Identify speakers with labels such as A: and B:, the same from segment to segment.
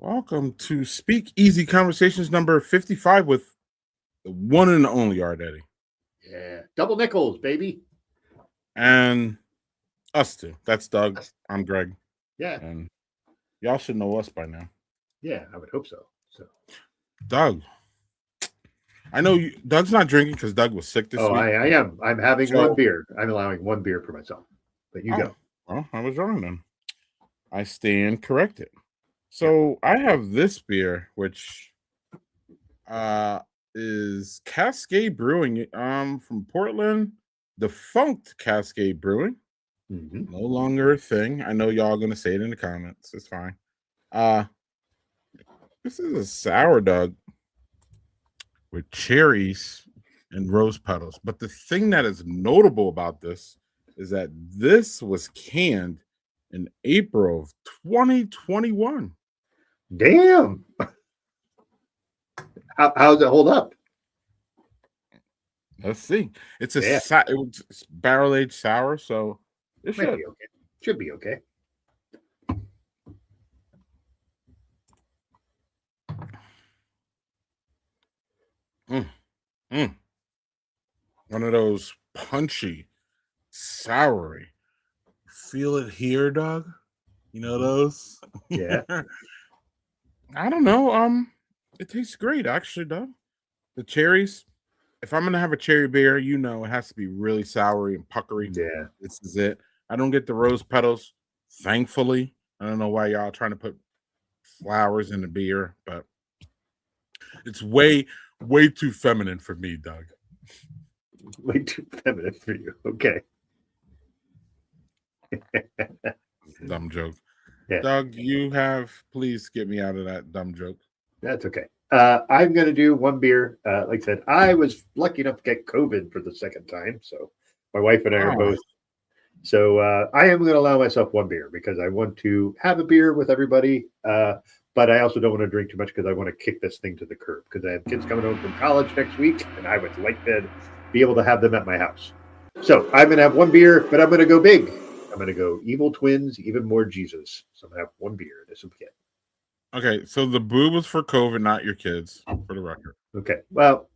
A: Welcome to SpeakEasy Conversations number 55 with the one and only Art Eddy.
B: Yeah, double nickels, baby.
A: And us two. That's Doug. I'm Greg.
B: Yeah.
A: And y'all should know us by now.
B: Yeah, I would hope so.
A: Doug, I know Doug's not drinking because Doug was sick this week.
B: I am. I'm having one beer. I'm allowing one beer for myself. But you go.
A: Well, I was wrong then. I stand corrected. So I have this beer, which is Cascade Brewing from Portland, defunct Cascade Brewing.
B: Mm-hmm.
A: No longer a thing. I know y'all gonna say it in the comments. It's fine. This is a sour, Doug, with cherries and rose petals. But the thing that is notable about this is that this was canned in April of 2021.
B: Damn. How does it hold up?
A: Let's see. It's it's barrel aged sour, so it should
B: be okay. Should be okay.
A: One of those punchy, soury. Feel it here, Doug? You know those?
B: Yeah.
A: I don't know. It tastes great, actually, Doug. The cherries. If I'm gonna have a cherry beer, you know it has to be really soury and puckery.
B: Yeah.
A: This is it. I don't get the rose petals, thankfully. I don't know why y'all trying to put flowers in the beer, but it's way too feminine for me, Doug.
B: Way too feminine for you. Okay.
A: Dumb joke.
B: Yeah.
A: Doug, please get me out of that dumb joke.
B: That's okay. I'm going to do one beer. Like I said, I was lucky enough to get COVID for the second time. So my wife and I are both. So I am going to allow myself one beer because I want to have a beer with everybody. But I also don't want to drink too much because I want to kick this thing to the curb because I have kids coming home from college next week and I would like to be able to have them at my house. So I'm going to have one beer, but I'm going to go big. I'm going to go evil twins, even more Jesus. So I'm going to have one beer. This will be it.
A: Okay, so the boo was for COVID, not your kids, for the record.
B: Okay, well,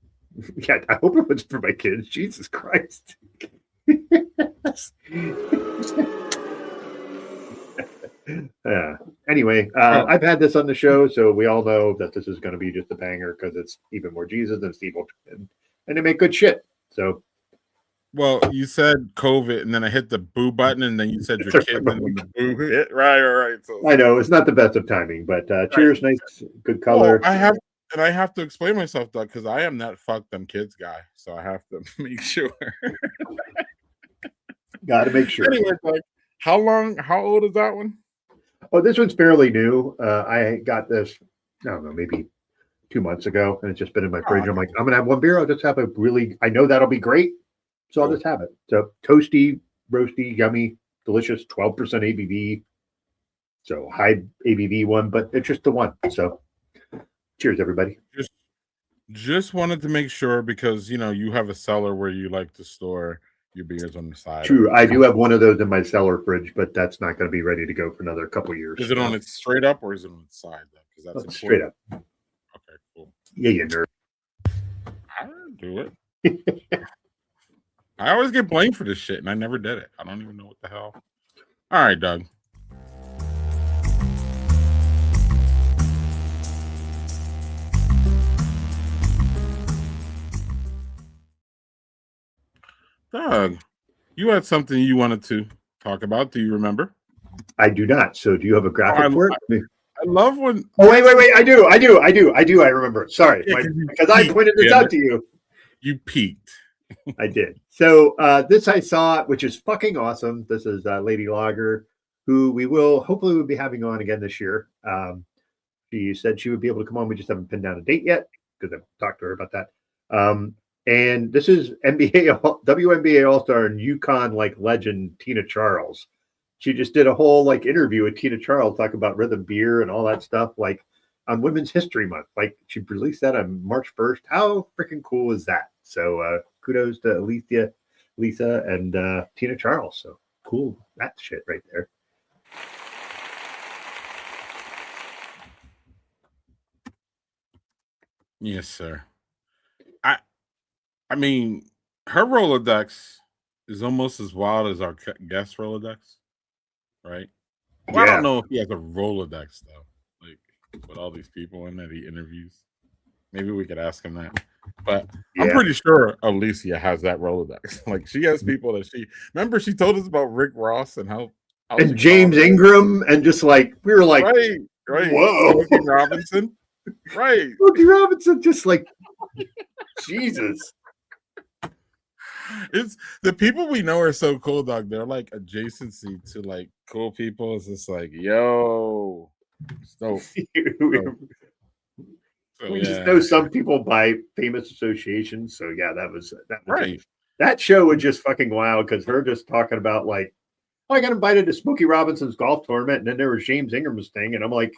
B: yeah, I hope it was for my kids. Jesus Christ. Anyway, I've had this on the show, so we all know that this is going to be just a banger because it's even more Jesus than Steve and they make good shit. So,
A: well, you said COVID, and then I hit the boo button, and then you said your kids, and then the boo hit. Right. So
B: I know it's not the best of timing, but cheers, nice, good color.
A: Well, I have to explain myself, Doug, because I am that fuck them kids guy, so I have to make sure.
B: Got to make sure.
A: Anyway, Doug, how old is that one?
B: Oh, this one's fairly new. I got this, I don't know, maybe 2 months ago, and it's just been in my fridge. I'm like, I'm gonna have one beer. I'll just have I know that'll be great, so I'll just have it. So toasty, roasty, yummy, delicious, 12% ABV. So high ABV one, but it's just the one. So cheers, everybody.
A: Just wanted to make sure because you have a cellar where you like to store your beers on the side.
B: True, I do have one of those in my cellar fridge, but that's not going to be ready to go for another couple years.
A: Is it on its straight up or is it on its side? Because that's
B: straight up.
A: Okay, cool.
B: Yeah, you nerd.
A: I didn't do it. I always get blamed for this shit, and I never did it. I don't even know what the hell. All right, Doug. Doug, you had something you wanted to talk about. Do you remember?
B: I do not. So do you have a graphic for it?
A: I love when.
B: Oh, wait. I do. I remember. Sorry.
A: Yeah,
B: because I pointed this out to you.
A: You peaked.
B: I did. So this I saw, which is fucking awesome. This is Lady Lager, who we will hopefully we'll be having on again this year. She said she would be able to come on. We just haven't pinned down a date yet because I've talked to her about that. And this is WNBA All-Star and Yukon like legend Tina Charles. She just did a whole like interview with Tina Charles, talk about rhythm beer and all that stuff, like on Women's History Month. Like she released that on March 1st. How freaking cool is that? So kudos to Lisa, and Tina Charles. So cool, that shit right there.
A: Yes, sir. I mean, her Rolodex is almost as wild as our guest Rolodex, right? Well, yeah. I don't know if he has a Rolodex though, like with all these people in that he interviews. Maybe we could ask him that. But I'm pretty sure Alicia has that Rolodex. Like she has people that she told us about Rick Ross and how
B: and James Ingram and just like we were like
A: right.
B: Whoa,
A: Smokey Robinson. Right.
B: Smokey Robinson, just like Jesus.
A: It's the people we know are so cool, dog. They're like adjacency to like cool people. It's just like, yo. So
B: we just know some people by famous associations. So yeah, that was
A: right.
B: That show was just fucking wild because her just talking about like, oh, I got invited to Smokey Robinson's golf tournament, and then there was James Ingram's thing, and I'm like,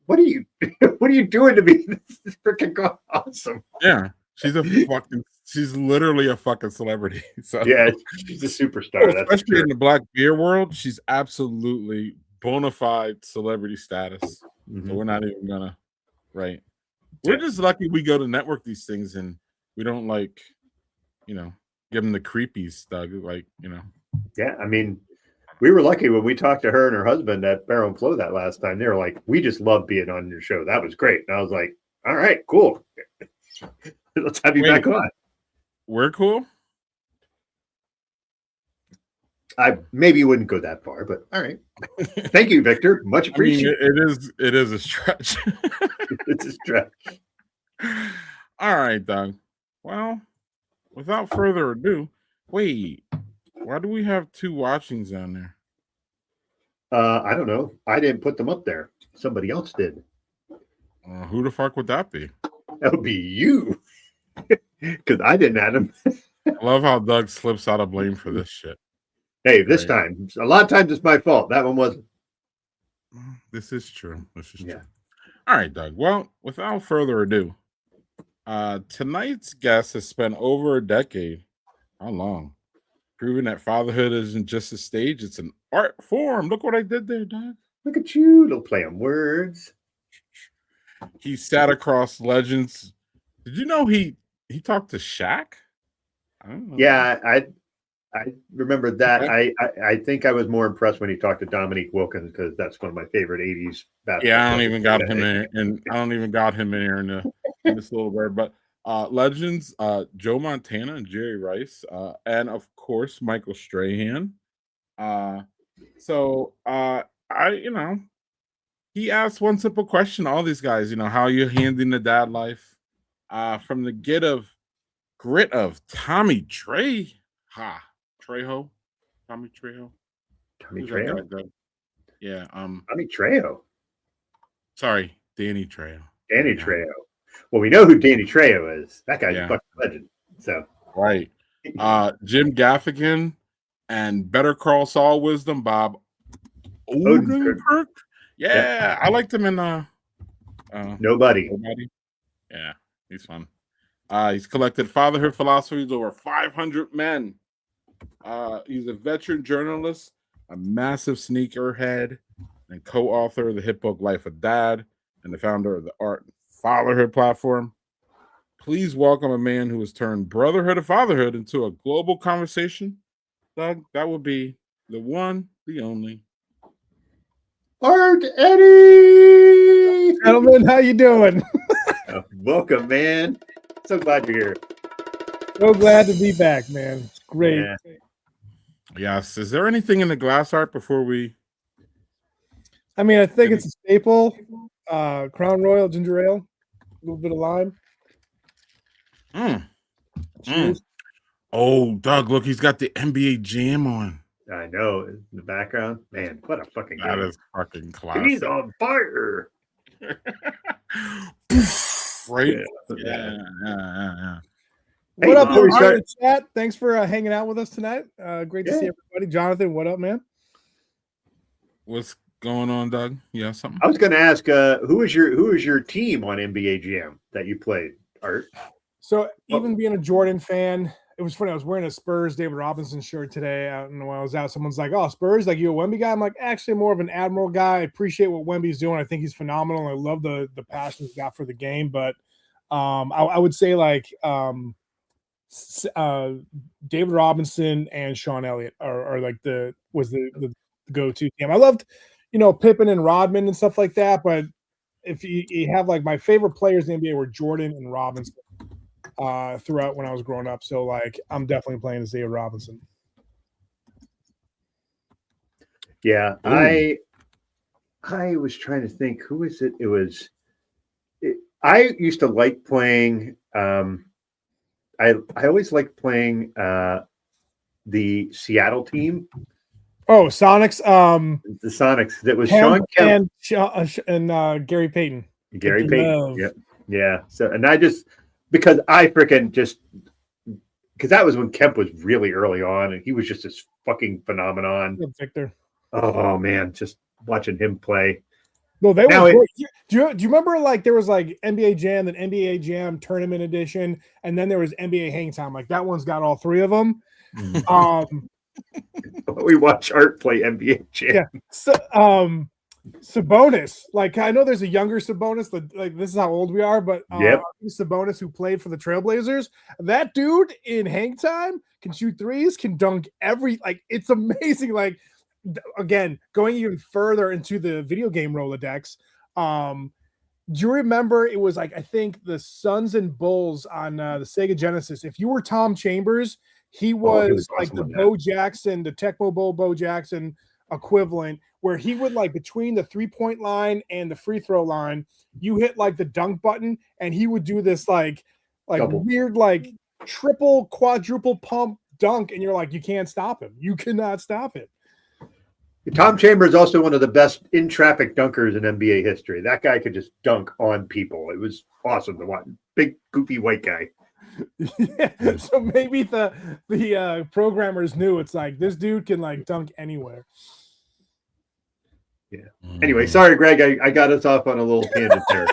B: what are you doing to me? This is freaking awesome.
A: Yeah, she's literally a fucking celebrity. So
B: yeah, she's a superstar.
A: Especially in the black beer world, she's absolutely bona fide celebrity status. So we're not even gonna. Right. We're just lucky we go to network these things and we don't like, give them the creepies, Doug. Like,
B: Yeah, I mean, we were lucky when we talked to her and her husband at Barrel and Flow that last time. They were like, we just love being on your show. That was great. And I was like, all right, cool. Let's have you back on.
A: We're cool.
B: I maybe wouldn't go that far, but all right. Thank you, Victor. Much appreciated.
A: I mean, it is a stretch.
B: It's a stretch.
A: All right, Doug. Well, without further ado, wait. Why do we have 2 watchings on there?
B: I don't know. I didn't put them up there. Somebody else did.
A: Who the fuck would that be?
B: That would be you. Because I didn't add them.
A: I love how Doug slips out of blame for this shit.
B: Hey, this time. A lot of times it's my fault. That one wasn't.
A: This is true. True. All right, Doug. Well, without further ado, tonight's guest has spent over a decade. How long? Proving that fatherhood isn't just a stage, it's an art form. Look what I did there, Doug.
B: Look at you. Don't play on words.
A: He sat across legends. Did you know he talked to Shaq? I don't know.
B: Yeah, I remember that. I think I was more impressed when he talked to Dominique Wilkins because that's one of my favorite 80s basketball.
A: Yeah, I don't even got him in, and I don't even got him in here in this little bird. But legends, Joe Montana and Jerry Rice, and of course Michael Strahan. He asked one simple question to all these guys. How are you handling the dad life? From the grit of Tommy Trejo. Tommy Trejo. Yeah.
B: Tommy Trejo.
A: Sorry, Danny Trejo.
B: Danny Trejo. Well, we know who Danny Trejo is. That guy's a fucking legend. So
A: right. Jim Gaffigan and Better Call Saul Wisdom, Bob Odenkirk. Yeah, I liked him in
B: Nobody.
A: Yeah, he's fun. He's collected fatherhood philosophies over 500 men. He's a veteran journalist, a massive sneakerhead, and co-author of the hit book Life of Dad, and the founder of the Art of Fatherhood platform. Please welcome a man who has turned brotherhood of fatherhood into a global conversation. Doug, that would be the one, the only
B: Art Eddy.
C: Gentlemen, how you doing?
B: Welcome, man. So glad you're here.
C: So glad to be back, man. It's great.
B: Yeah.
A: Yes. Is there anything in the glass art before we?
C: I mean, I think it's a staple. Crown Royal ginger ale, a little bit of lime. Cheers.
A: Oh, Doug, look, he's got the NBA Jam on.
B: I know. In the background. Man, what a fucking
A: That
B: game.
A: is fucking classic.
B: He's on fire.
A: Right?
B: Yeah.
C: What up, everybody in the chat? Thanks for hanging out with us tonight. Great to see everybody. Jonathan, what up, man?
A: What's going on, Doug? Yeah, something.
B: I was going to ask, who is your team on NBA Jam that you played, Art?
C: So even being a Jordan fan, it was funny. I was wearing a Spurs David Robinson shirt today out, and when I was out, someone's like, "Oh, Spurs, like you a Wemby guy?" I'm like, actually, more of an Admiral guy. I appreciate what Wemby's doing. I think he's phenomenal. I love the passion he's got for the game. But I would say like David Robinson and Sean Elliott are like the go-to team. I loved, Pippen and Rodman and stuff like that. But if you have like my favorite players in the NBA were Jordan and Robinson. Throughout when I was growing up. So like I'm definitely playing as David Robinson.
B: Yeah. Ooh. I was trying to think, who is it? I used to like playing I always liked playing the Seattle team.
C: Oh, Sonics.
B: The Sonics. That was Sean Kemp
C: and Gary Payton.
B: Gary Payton. Yep. Yeah. So because that was when Kemp was really early on, and he was just this fucking phenomenon.
C: Victor.
B: Oh man, just watching him play.
C: No, they were. Do you remember like there was like NBA Jam and NBA Jam Tournament Edition, and then there was NBA Hang Time. Like that one's got all three of them.
B: We watch Art play NBA Jam.
C: Yeah. So, Sabonis, like I know there's a younger Sabonis, like this is how old we are, but Sabonis who played for the Trailblazers, that dude in Hang Time can shoot threes, can dunk it's amazing. Like again, going even further into the video game Rolodex, do you remember it was like I think the Suns and Bulls on the Sega Genesis? If you were Tom Chambers, he was like the Bo Jackson, the Tecmo Bowl Bo Jackson equivalent, where he would like between the 3-point line and the free throw line, you hit like the dunk button, and he would do this like weird like triple quadruple pump dunk, and you're like, you can't stop him. You cannot stop it.
B: Tom Chambers is also one of the best in traffic dunkers in NBA history. That guy could just dunk on people. It was awesome to watch. Big goofy white guy.
C: Yeah, so maybe the programmers knew it's like this dude can like dunk anywhere.
B: Yeah. Anyway, sorry, Greg. I got us off on a little tangent there.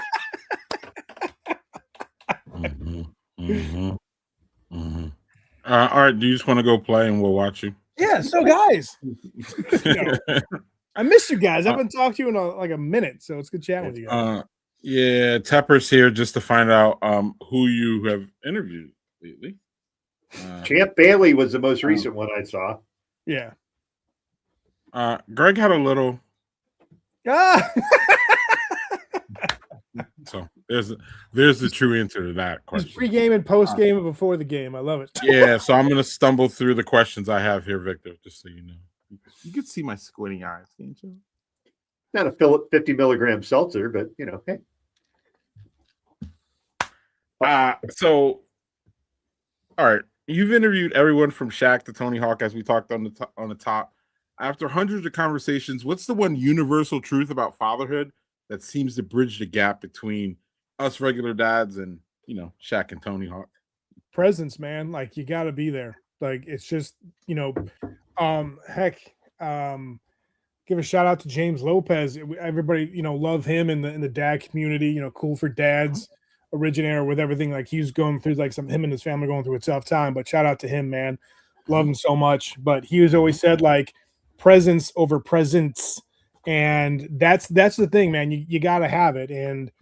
A: Art, do you just want to go play and we'll watch you?
C: Yeah. So, guys, I missed you guys. I haven't talked to you in a minute, so it's good chatting with you guys.
A: Yeah, Tepper's here just to find out who you have interviewed lately.
B: Champ Bailey was the most recent one I saw.
C: Yeah.
A: Greg had a little. So there's the true answer to that question.
C: Pre-game and post-game and before the game. I love it.
A: Yeah, so I'm gonna stumble through the questions I have here, Victor, just so you know. You can see my squinty eyes, can't you?
B: Not a 50 milligram seltzer, but hey.
A: So, all right, you've interviewed everyone from Shaq to Tony Hawk, as we talked on the top. After hundreds of conversations, what's the one universal truth about fatherhood that seems to bridge the gap between us regular dads and Shaq and Tony Hawk?
C: Presence, man. Like you got to be there. Like it's just give a shout out to James Lopez. Everybody love him in the dad community. Cool for dads. Originator with everything, like he's going through him and his family going through a tough time, but shout out to him, man. Love him so much. But he has always said like presence over presence, and that's the thing, man. You got to have it. And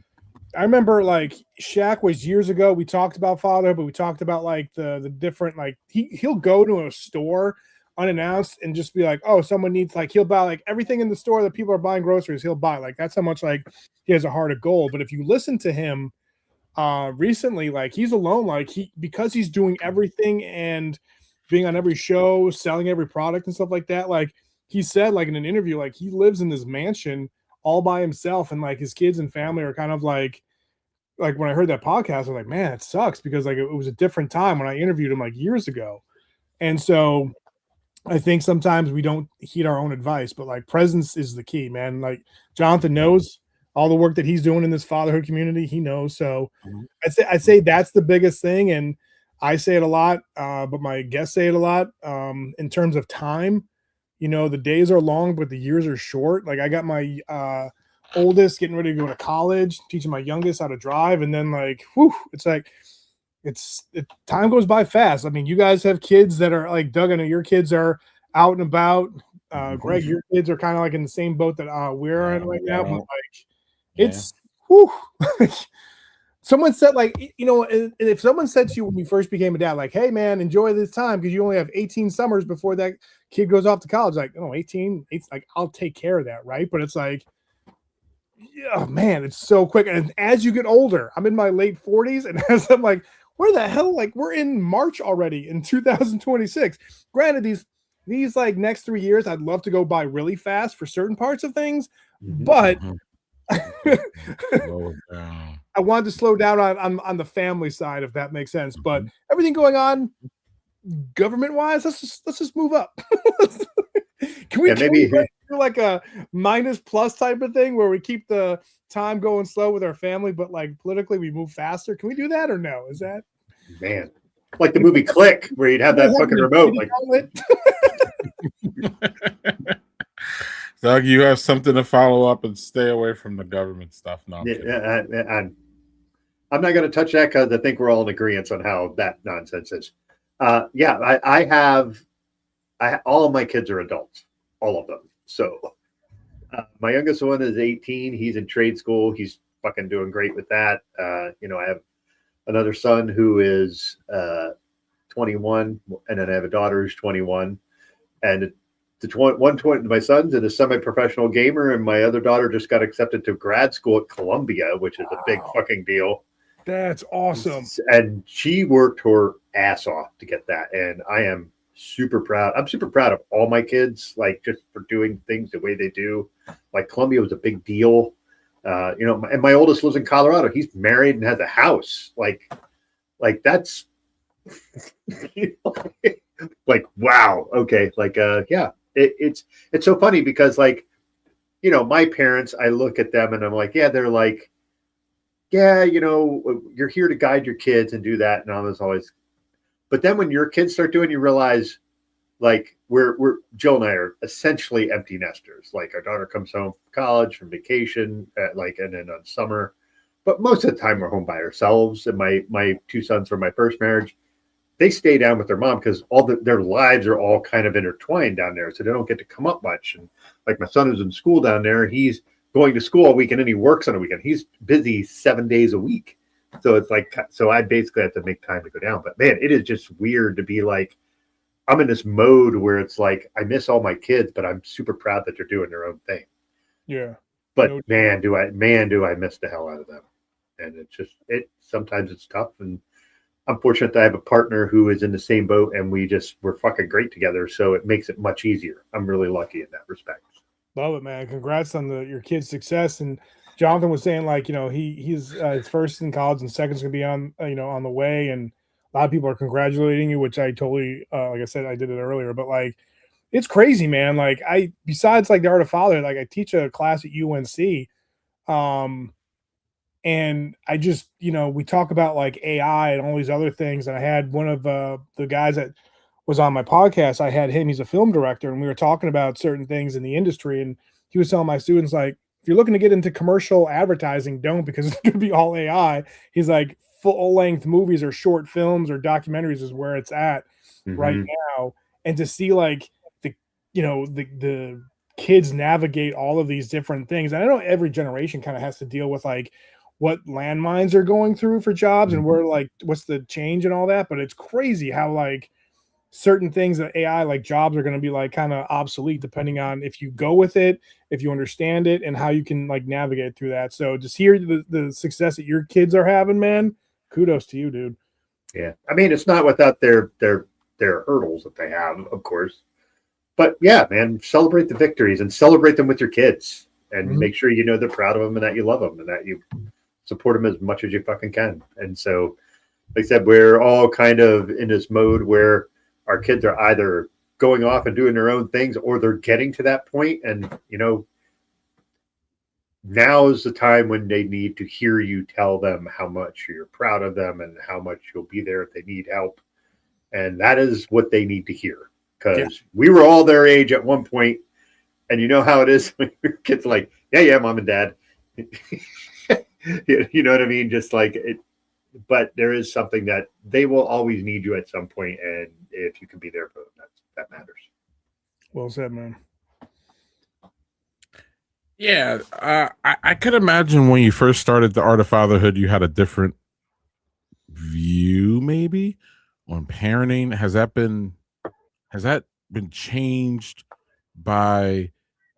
C: I remember like Shaq was years ago, we talked about father, but we talked about like the different, like he'll go to a store unannounced and just be like, oh, someone needs, like he'll buy like everything in the store that people are buying groceries, he'll buy. Like that's how much like he has a heart of gold. But if you listen to him recently, like he's alone, like because he's doing everything and being on every show, selling every product and stuff like that. Like he said, like in an interview, like he lives in this mansion all by himself, and like his kids and family are kind of like when I heard that podcast, I was like, man, it sucks because like it was a different time when I interviewed him like years ago. And so I think sometimes we don't heed our own advice, but like presence is the key, man. Like Jonathan knows all the work that he's doing in this fatherhood community. He knows. So I'd say that's the biggest thing. And I say it a lot, but my guests say it a lot. In terms of time, you know, the days are long, but the years are short. Like I got my oldest getting ready to go to college, teaching my youngest how to drive, and then like, whew, it's like time goes by fast. I mean, you guys have kids that are like Doug, I know your kids are out and about. Greg, your kids are kind of like in the same boat that we're in right now. But like, it's whew, someone said like, you know, and if someone said to you when you first became a dad, like, hey man, enjoy this time because you only have 18 summers before that kid goes off to college, like, oh, 18, it's like I'll take care of that, right? But it's like, yeah, man, it's so quick. And as you get older, I'm in my late 40s, and as I'm like, where the hell? Like, we're in March already in 2026. Granted, these like next 3 years, I'd love to go by really fast for certain parts of things, but I wanted to slow down on the family side, if that makes sense. But everything going on government wise, let's just move up. Can we maybe do like a minus plus type of thing where we keep the time going slow with our family, but like politically we move faster? Can we do that or no? Is that
B: man like the movie Click where you'd have that fucking remote? Like
A: Doug, you have something to follow up and stay away from the government stuff. No,
B: I'm not going to touch that because I think we're all in agreement on how that nonsense is. I have all of my kids are adults, all of them. So my youngest one is 18. He's in trade school. He's fucking doing great with that. You know, I have another son who is 21, and then I have a daughter who's 21. And my son's a semi-professional gamer, and my other daughter just got accepted to grad school at Columbia, which is a big fucking deal.
C: That's awesome.
B: And she worked her ass off to get that. And I am super proud. I'm super proud of all my kids, like just for doing things the way they do. Like Columbia was a big deal. You know, and my oldest lives in Colorado. He's married and has a house. Like that's like, wow. Okay. Like, yeah, it's so funny because like, you know, my parents, I look at them and I'm like, yeah, they're like, yeah, you know, you're here to guide your kids and do that. And I was always, but then when your kids start doing, you realize like we're Jill and I are essentially empty nesters. Like our daughter comes home from college, from vacation, and then on summer, but most of the time we're home by ourselves. And my two sons from my first marriage, they stay down with their mom because their lives are all kind of intertwined down there. So they don't get to come up much. And like my son is in school down there, he's going to school all weekend and he works on a weekend. He's busy 7 days a week. So it's like, so I basically have to make time to go down. But man, it is just weird to be like, I'm in this mode where it's like, I miss all my kids, but I'm super proud that they're doing their own thing.
C: Yeah.
B: But man, do I miss the hell out of them. And sometimes it's tough. And I'm fortunate that I have a partner who is in the same boat and we're fucking great together. So it makes it much easier. I'm really lucky in that respect.
C: Love it, man. Congrats on your kid's success. And Jonathan was saying like, you know, he's his first in college and second's gonna be on the way, and a lot of people are congratulating you, which I totally like I said, I did it earlier, but like it's crazy, man. Like besides like the Art of Fatherhood, like I teach a class at UNC, and I just, you know, we talk about like AI and all these other things, and I had one of the guys that was on my podcast, I had him, he's a film director, and we were talking about certain things in the industry, and he was telling my students like, if you're looking to get into commercial advertising, don't, because it's going to be all AI. He's like, full-length movies or short films or documentaries is where it's at right now. And to see like the kids navigate all of these different things. And I know every generation kind of has to deal with like what landmines are going through for jobs and where like what's the change and all that. But it's crazy how like certain things that AI like jobs are going to be like kind of obsolete depending on if you go with it, if you understand it, and how you can like navigate through that. So just hear the success that your kids are having, man. Kudos to you, dude.
B: Yeah, I mean, it's not without their hurdles that they have, of course. But yeah, man, celebrate the victories and celebrate them with your kids, and make sure you know they're proud of them and that you love them and that you support them as much as you fucking can. And so, like I said, we're all kind of in this mode where our kids are either going off and doing their own things or they're getting to that point. And, you know, now is the time when they need to hear you tell them how much you're proud of them and how much you'll be there if they need help. And that is what they need to hear, because we were all their age at one point, and you know how it is when your kids are like, yeah, mom and dad. You know what I mean? Just like it. But there is something that they will always need you at some point, and if you can be there for them, that matters.
C: Well said, man.
A: Yeah, I could imagine when you first started the Art of Fatherhood, you had a different view, maybe, on parenting. Has that been changed by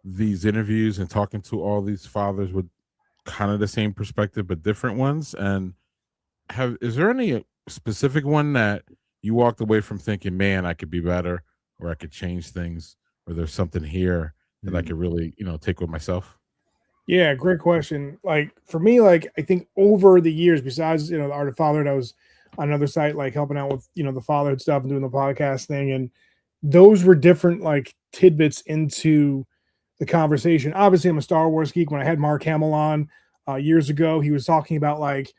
A: these interviews and talking to all these fathers with kind of the same perspective but different ones? And is there any specific one that you walked away from thinking, man, I could be better, or I could change things, or there's something here that I could really, take with myself?
C: Yeah, great question. Like for me, like I think over the years, besides the Art of Fatherhood, I was on another site like helping out with the fatherhood stuff and doing the podcast thing, and those were different like tidbits into the conversation. Obviously, I'm a Star Wars geek. When I had Mark Hamill on years ago, he was talking about like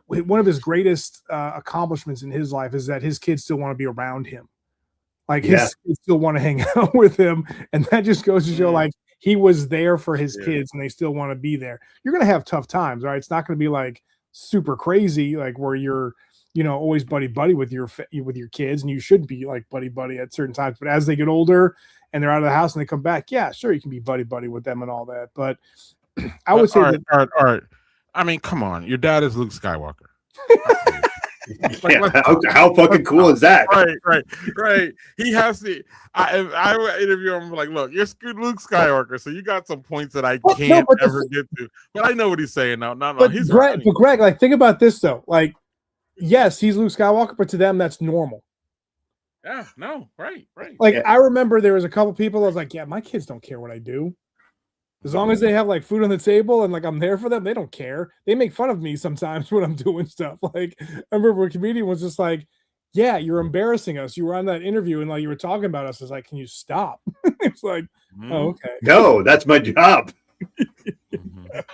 C: one of his greatest accomplishments in his life is that his kids still want to be around him. Like his kids still want to hang out with him. And that just goes to show like he was there for his kids and they still want to be there. You're going to have tough times, right? It's not going to be like super crazy, like where you're, always buddy with your kids, and you should be like buddy at certain times. But as they get older and they're out of the house and they come back, yeah, sure, you can be buddy with them and all that. But I would say
A: Art. I mean, come on. Your dad is Luke Skywalker.
B: How fucking cool is that?
A: Right. He has to. I would interview him like, look, you're Luke Skywalker, so you got some points that I can't ever get to. But I know what he's saying now. No, he's
C: Greg, but Greg, like, think about this though. Like, yes, he's Luke Skywalker, but to them, that's normal.
A: Yeah. No. Right.
C: Like, I remember there was a couple people that was like, yeah, my kids don't care what I do. As long as they have like food on the table and like I'm there for them, they don't care. They make fun of me sometimes when I'm doing stuff. Like I remember a comedian was just like, yeah, you're embarrassing us. You were on that interview and like you were talking about us. It's like, can you stop? It's like, oh, okay.
B: No, that's my job.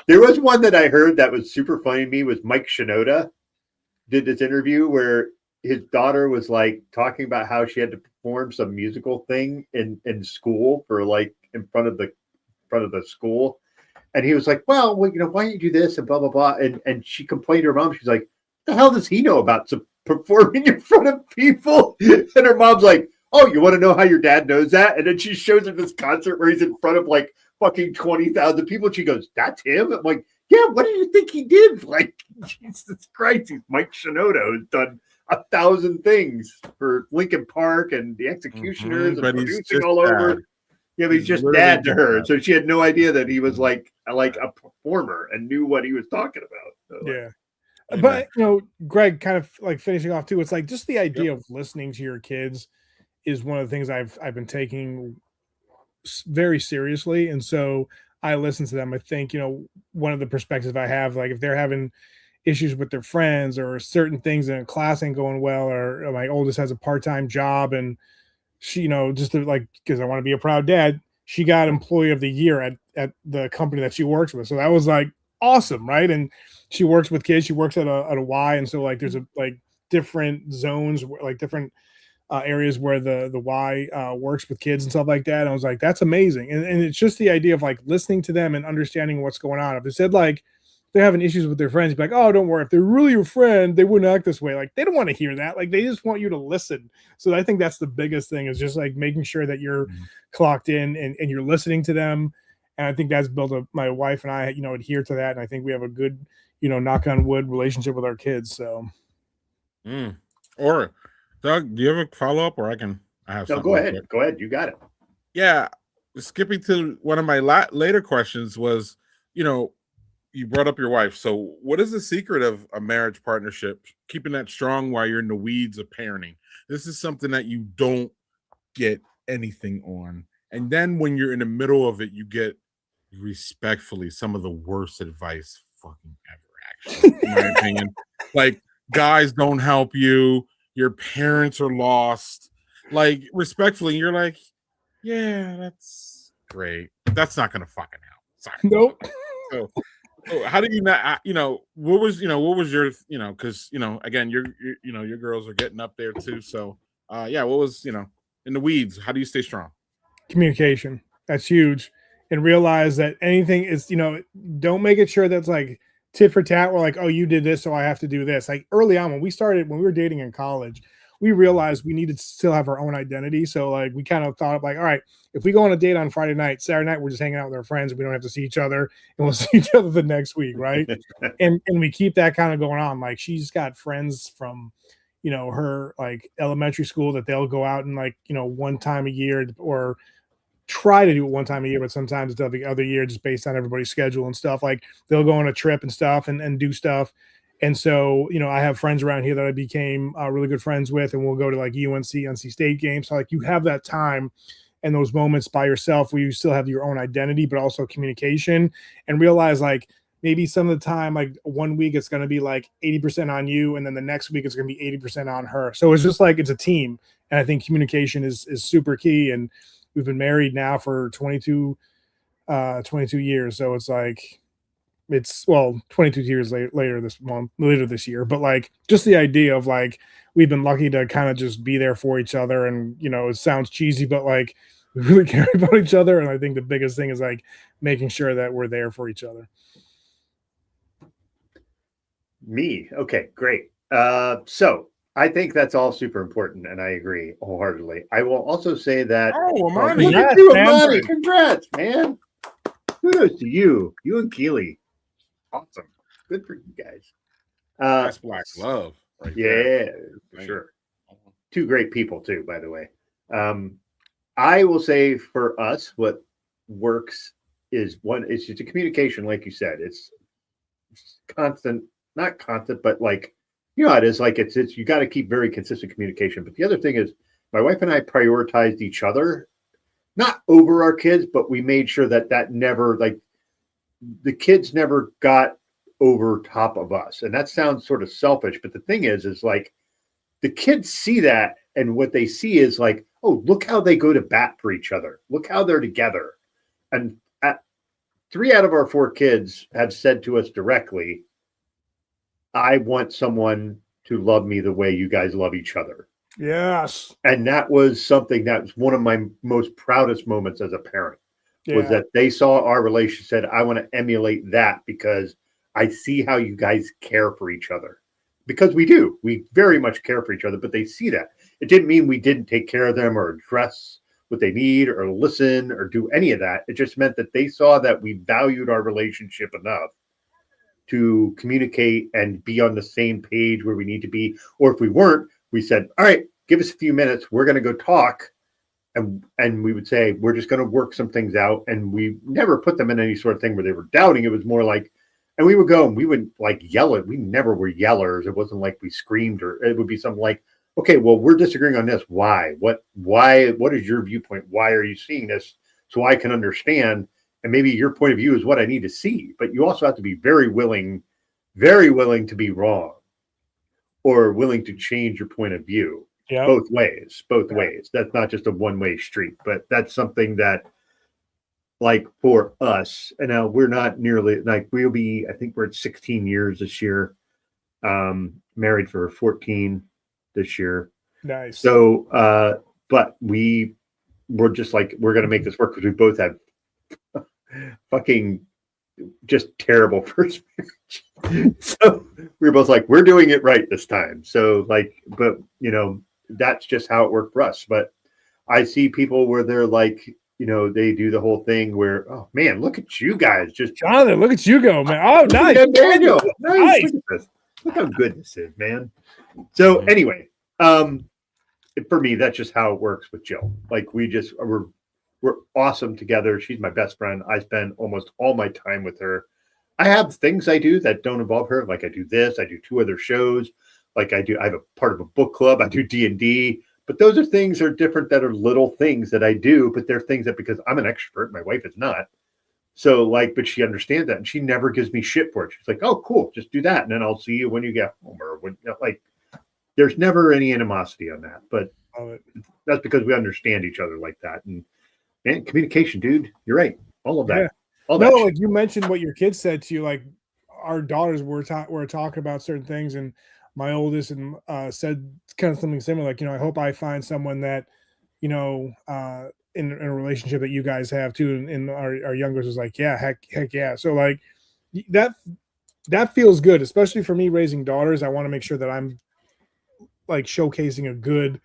B: There was one that I heard that was super funny to me was Mike Shinoda did this interview where his daughter was like talking about how she had to perform some musical thing in school for like in front of the school, and he was like, well, why don't you do this and blah blah blah, and she complained to her mom. She's like, the hell does he know about performing in front of people? And her mom's like, oh, you want to know how your dad knows that? And then she shows him this concert where he's in front of like fucking 20,000 people, and she goes, that's him? I'm like, yeah, what do you think he did? Like, Jesus Christ, he's Mike Shinoda, who's done 1,000 things for Linkin Park and the Executioners and producing all over. Yeah, but he's just dad to her. So she had no idea that he was like a performer and knew what he was talking about. So,
C: yeah. But, Greg, kind of like finishing off too, it's like just the idea of listening to your kids is one of the things I've been taking very seriously. And so I listen to them. I think, one of the perspectives I have, like if they're having issues with their friends or certain things in a class ain't going well, or my oldest has a part-time job and she, just to, like, because I want to be a proud dad, she got employee of the year at the company that she works with. So that was like awesome. Right. And she works with kids. She works at a Y. And so like, there's like different zones, like different areas where the Y works with kids and stuff like that. And I was like, that's amazing. And it's just the idea of like listening to them and understanding what's going on. If they said like, they're having issues with their friends, be like, oh, don't worry. If they're really your friend, they wouldn't act this way. Like, they don't want to hear that. Like, they just want you to listen. So I think that's the biggest thing, is just like making sure that you're clocked in and you're listening to them. And I think that's built up. My wife and I, adhere to that. And I think we have a good, knock on wood relationship with our kids. So.
A: Or Doug, do you have a follow up, or I have
B: No,
A: something?
B: go
A: real
B: ahead.
A: quick?
B: Go ahead. You got it.
A: Yeah, skipping to one of my later questions was, you brought up your wife. So, what is the secret of a marriage partnership? Keeping that strong while you're in the weeds of parenting. This is something that you don't get anything on, and then when you're in the middle of it, you get respectfully some of the worst advice fucking ever. Actually, in my opinion, like guys don't help you. Your parents are lost. Like respectfully, you're like, yeah, that's great. That's not gonna fucking help. Sorry.
C: Nope.
A: So, how do you not? What was your because again, your girls are getting up there too. So, yeah, what was in the weeds? How do you stay strong?
C: Communication. That's huge. And realize that anything is, don't make it sure that's like tit for tat. We're like, oh, you did this, so I have to do this. Like early on when we were dating in college, we realized we needed to still have our own identity. So like we kind of thought of like, all right, if we go on a date on Friday night, Saturday night, we're just hanging out with our friends. We don't have to see each other, and we'll see each other the next week, right? and we keep that kind of going on. Like she's got friends from her like elementary school that they'll go out and like one time a year or try to do it one time a year, but sometimes it's the other year just based on everybody's schedule and stuff. Like they'll go on a trip and stuff and do stuff. And so, I have friends around here that I became really good friends with, and we'll go to like UNC, NC State games. So like you have that time and those moments by yourself where you still have your own identity, but also communication, and realize like maybe some of the time, like 1 week it's going to be like 80% on you. And then the next week it's going to be 80% on her. So it's just like, it's a team. And I think communication is super key. And we've been married now for 22 years. So it's like, 22 years later this year, but like just the idea of like, we've been lucky to kind of just be there for each other. And, it sounds cheesy, but like we really care about each other. And I think the biggest thing is like making sure that we're there for each other.
B: Me. Okay, great. So I think that's all super important, and I agree wholeheartedly. I will also say that.
A: Oh, Amani.
B: Look at you, Amani. Congrats, man. Kudos to you. You and Keely. Awesome. Good for you guys.
A: That's black love.
B: Right there. For sure. Two great people, too, by the way. I will say for us, what works is it's just a communication, like you said. It's constant, not constant, but like, it is like it's you got to keep very consistent communication. But the other thing is, my wife and I prioritized each other, not over our kids, but we made sure that never, like, the kids never got over top of us. And that sounds sort of selfish, but the thing is like the kids see that, and what they see is like, oh, look how they go to bat for each other. Look how they're together. And 3 out of our 4 kids have said to us directly, I want someone to love me the way you guys love each other.
C: Yes.
B: And that was something that was one of my most proudest moments as a parent, was that they saw our relationship, said, I want to emulate that because I see how you guys care for each other. Because we do. We very much care for each other, but they see that. It didn't mean we didn't take care of them or address what they need or listen or do any of that. It just meant that they saw that we valued our relationship enough to communicate and be on the same page where we need to be. Or if we weren't, we said, all right, give us a few minutes. We're going to go talk. And we would say, we're just going to work some things out. And we never put them in any sort of thing where they were doubting. It was more like, and we would go and we would like yell it. We never were yellers. It wasn't like we screamed, or it would be something like, okay, well, we're disagreeing on this. Why? What is your viewpoint? Why are you seeing this? So I can understand. And maybe your point of view is what I need to see, but you also have to be very willing to be wrong, or willing to change your point of view.
C: Yeah.
B: Both ways. That's not just a one-way street, but that's something that, like, for us, and now we're not nearly like, I think we're at 16 years this year, married for 14 this year.
C: Nice.
B: So, but we're just like, we're going to make this work because we both have fucking just terrible first marriage. So we were both like, we're doing it right this time. So like, but that's just how it worked for us. But I see people where they're like, they do the whole thing where, oh man, look at you guys. Just
C: Jonathan, look at you go, man. Oh, nice.
B: Daniel. Nice. Look at this. Look how good this is, man. So anyway, for me, that's just how it works with Jill. Like we're awesome together. She's my best friend. I spend almost all my time with her. I have things I do that don't involve her. Like I do this, I do 2 other shows. Like I have a part of a book club. I do D&D, but those are things that are different, that are little things that I do, but they're things that, because I'm an extrovert, my wife is not. So like, but she understands that, and she never gives me shit for it. She's like, oh, cool, just do that. And then I'll see you when you get home, or when, like, there's never any animosity on that, but that's because we understand each other like that. And communication, dude, you're right. All of that.
C: Yeah.
B: All
C: no,
B: that
C: like you mentioned what your kids said to you, like our daughters were talking about certain things, and my oldest and said kind of something similar, like, I hope I find someone that, in a relationship that you guys have too. And our youngest was like, yeah, heck yeah. So like that feels good, especially for me raising daughters. I want to make sure that I'm like showcasing a good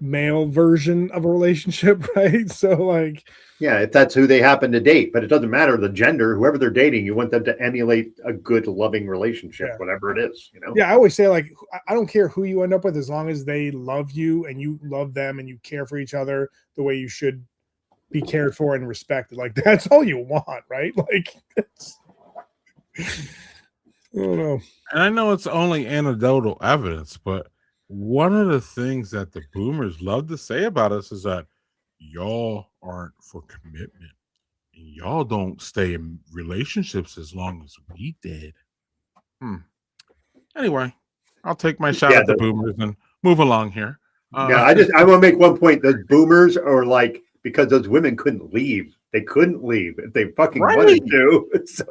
C: male version of a relationship, right? So like,
B: yeah, if that's who they happen to date, but it doesn't matter the gender, whoever they're dating, you want them to emulate a good, loving relationship, whatever it is,
C: Yeah, I always say, like, I don't care who you end up with, as long as they love you and you love them and you care for each other the way you should be cared for and respected. Like, that's all you want, right? Like, I don't know.
A: And I know it's only anecdotal evidence, but one of the things that the boomers love to say about us is that y'all aren't for commitment. And y'all don't stay in relationships as long as we did. Anyway, I'll take my shot at the boomers and move along here.
B: Yeah, I want to make one point. Those boomers are like, because those women couldn't leave. They couldn't leave if they fucking wanted to. So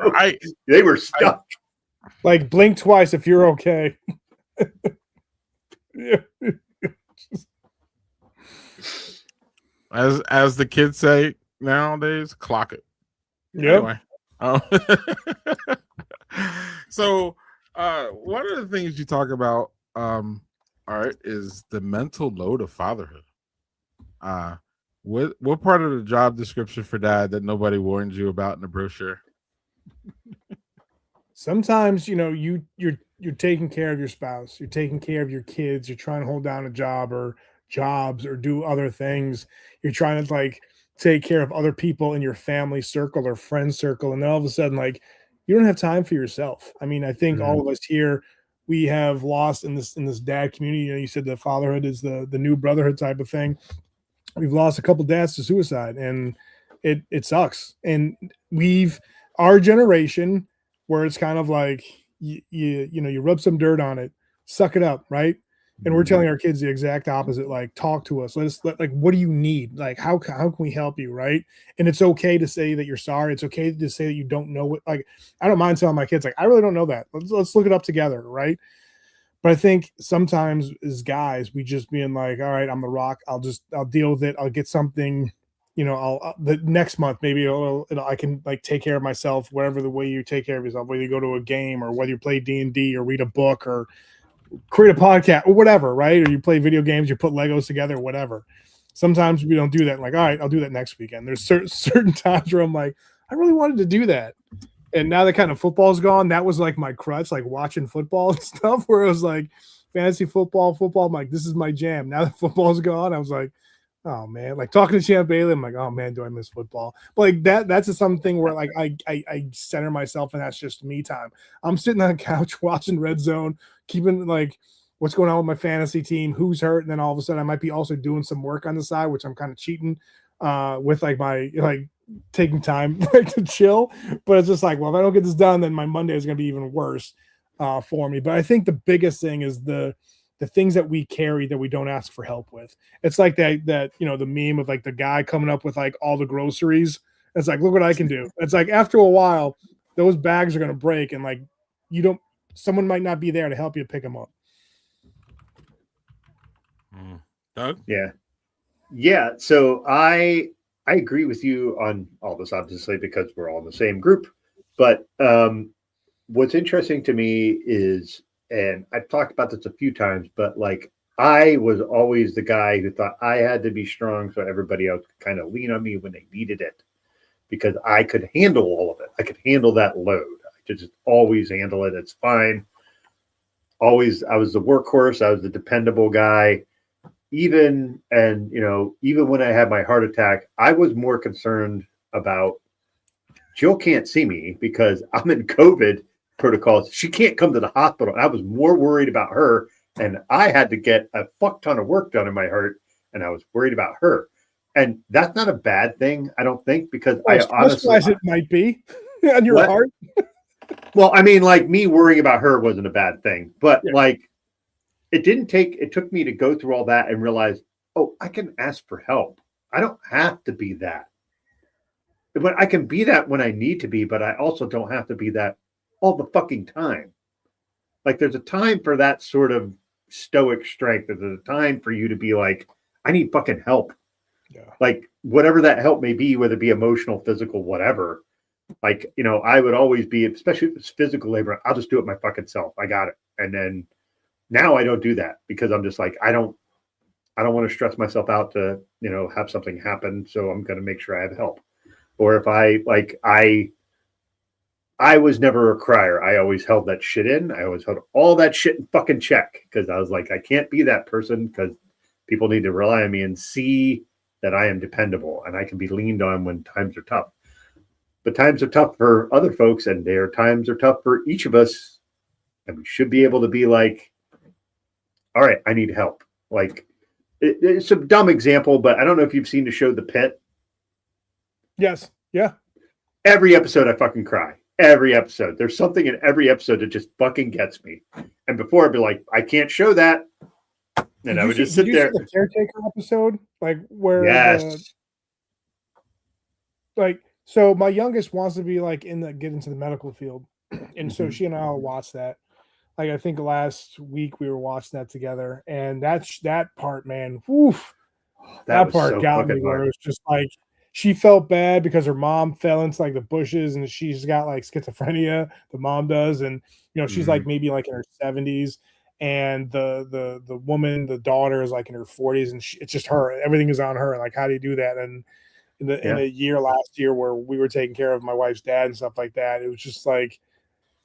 B: they were stuck.
C: Like, blink twice if you're okay.
A: As the kids say nowadays, clock it.
C: Yeah.
A: Anyway, so one of the things you talk about, Art, is the mental load of fatherhood. What part of the job description for dad that nobody warned you about in the brochure?
C: Sometimes, you're taking care of your spouse, you're taking care of your kids, you're trying to hold down a job or jobs or do other things. You're trying to like take care of other people in your family circle or friend circle, and then all of a sudden, like, you don't have time for yourself. I mean, I think all of us here, we have lost in this dad community. You said that fatherhood is the new brotherhood type of thing. We've lost a couple dads to suicide, and it sucks. And our generation, where it's kind of like you rub some dirt on it, suck it up, right? And we're telling our kids the exact opposite. Like, talk to us. Like, what do you need? Like, how can we help you, right? And it's okay to say that you're sorry. It's okay to say that you don't know what. Like, I don't mind telling my kids, like, I really don't know that. Let's look it up together, right? But I think sometimes as guys, we just being like, all right, I'm the rock. I'll deal with it. I'll get something. The next month, maybe I can like take care of myself, whatever the way you take care of yourself, whether you go to a game or whether you play D&D or read a book or create a podcast or whatever, right? Or you play video games, you put Legos together, whatever. Sometimes we don't do that. Like, all right, I'll do that next weekend. There's certain times where I'm like, I really wanted to do that. And now that kind of football's gone, that was like my crutch, like watching football and stuff, where it was like fantasy football. I'm like, this is my jam. Now that football's gone, I was like, oh man, like talking to Champ Bailey, I'm like, oh man, do I miss football? But like that's something where like I center myself, and that's just me time. I'm sitting on the couch watching Red Zone, keeping like what's going on with my fantasy team, who's hurt, and then all of a sudden I might be also doing some work on the side, which I'm kind of cheating with like my like taking time like to chill. But it's just like, well, if I don't get this done, then my Monday is going to be even worse for me. But I think the biggest thing is the things that we carry that we don't ask for help with. It's like that the meme of like the guy coming up with like all the groceries. It's like, look what I can do. It's like after a while, those bags are going to break, and like someone might not be there to help you pick them up.
A: Doug?
B: Yeah. So I agree with you on all this, obviously, because we're all in the same group. But what's interesting to me is, and I've talked about this a few times, but like I was always the guy who thought I had to be strong so everybody else could kind of lean on me when they needed it, because I could handle all of it. I could handle that load. I could just always handle it. It's fine. Always, I was the workhorse. I was the dependable guy. even when I had my heart attack, I was more concerned about Jill can't see me because I'm in COVID protocols. She can't come to the hospital. I was more worried about her, and I had to get a fuck ton of work done in my heart, and I was worried about her. And that's not a bad thing, I don't think, because I honestly,
C: it might be on your heart.
B: Well, I mean, like, me worrying about her wasn't a bad thing, but like, it took me to go through all that and realize, oh, I can ask for help. I don't have to be that. But I can be that when I need to be, but I also don't have to be that all the fucking time. Like, there's a time for that sort of stoic strength. There's a time for you to be like, I need fucking help.
C: Yeah.
B: Like, whatever that help may be, whether it be emotional, physical, whatever. Like, I would always be, especially if it's physical labor, I'll just do it my fucking self. I got it. And then now I don't do that because I'm just like, I don't want to stress myself out to, have something happen. So I'm going to make sure I have help. Or if I was never a crier. I always held that shit in. I always held all that shit in fucking check because I was like, I can't be that person because people need to rely on me and see that I am dependable and I can be leaned on when times are tough. But times are tough for other folks, and times are tough for each of us. And we should be able to be like, all right, I need help. Like, it's a dumb example, but I don't know if you've seen the show The Pit.
C: Yes. Yeah.
B: Every episode I fucking cry. Every episode. There's something in every episode that just fucking gets me. And before I'd be like, I can't show that. And I would just sit there.
C: See the caretaker episode? Like where so my youngest wants to be like get into the medical field. And so she and I will watch that. Like I think last week we were watching that together. And that part, man, woof. That part so got me where it was just like she felt bad because her mom fell into like the bushes and she's got like schizophrenia. The mom does, and she's like maybe like in her 70s, and the woman, the daughter, is like in her 40s, and it's just her. Everything is on her. Like, how do you do that? And in a year last year where we were taking care of my wife's dad and stuff like that, it was just like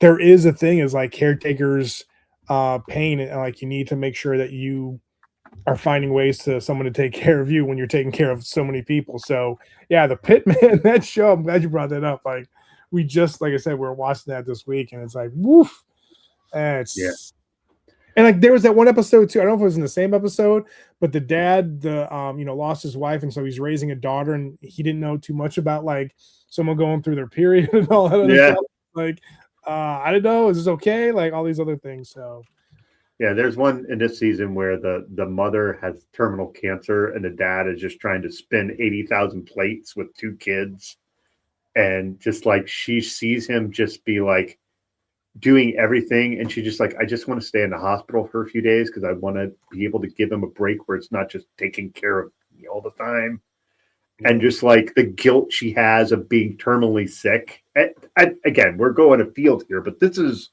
C: there is a thing is like caretakers pain, and like you need to make sure that you are finding ways to someone to take care of you when you're taking care of so many people. So yeah, The Pit, man, that show, I'm glad you brought that up. Like we just, like I said, we're watching that this week and it's like, woof. And and like there was that one episode too. I don't know if it was in the same episode, but the dad, lost his wife. And so he's raising a daughter and he didn't know too much about like someone going through their period and all that other stuff. Like, I don't know, is this okay? Like all these other things. So
B: yeah, there's one in this season where the mother has terminal cancer and the dad is just trying to spin 80,000 plates with 2 kids. And just like she sees him just be like doing everything. And she's just like, I just want to stay in the hospital for a few days because I want to be able to give him a break where it's not just taking care of me all the time. And just like the guilt she has of being terminally sick. Again, we're going afield here, but this is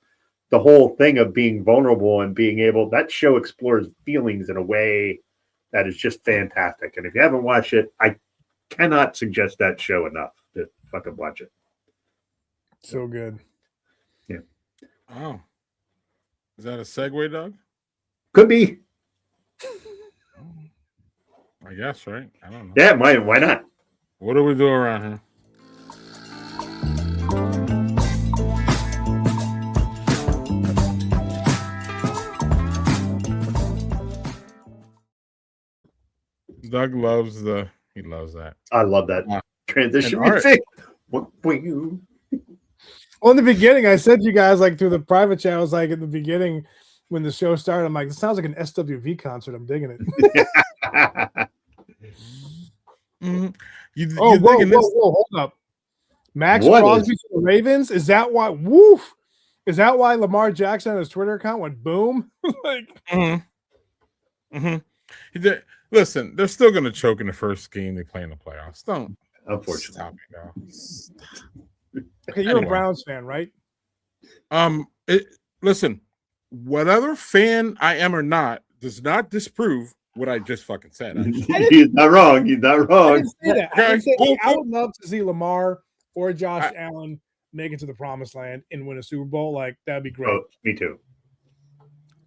B: the whole thing of being vulnerable and being able, that show explores feelings in a way that is just fantastic. And if you haven't watched it, I cannot suggest that show enough to fucking watch it.
C: So good.
B: Yeah.
A: Oh. Is that a segue, Doug?
B: Could be.
A: I guess, right? I don't know.
B: Yeah, why not?
A: What do we do around here? Doug loves that.
B: I love that transition music.
C: Well, in the beginning, I said to you guys, like through the private channels, like in the beginning when the show started, I'm like, this sounds like an SWV concert. I'm digging it.
A: Whoa,
C: hold up. Max Crosby to the Ravens? Is that why? Woof! Is that why Lamar Jackson on his Twitter account went boom?
A: Listen, they're still going to choke in the first game they play in the playoffs. Don't.
B: Unfortunately.
A: Stop.
C: Okay, you're a Browns fan, right?
A: Listen, whatever fan I am or not does not disprove what I just fucking said.
B: He's not wrong. I
C: didn't say that. I would love to see Lamar or Josh Allen make it to the promised land and win a Super Bowl. Like, that'd be great.
B: Oh, me too.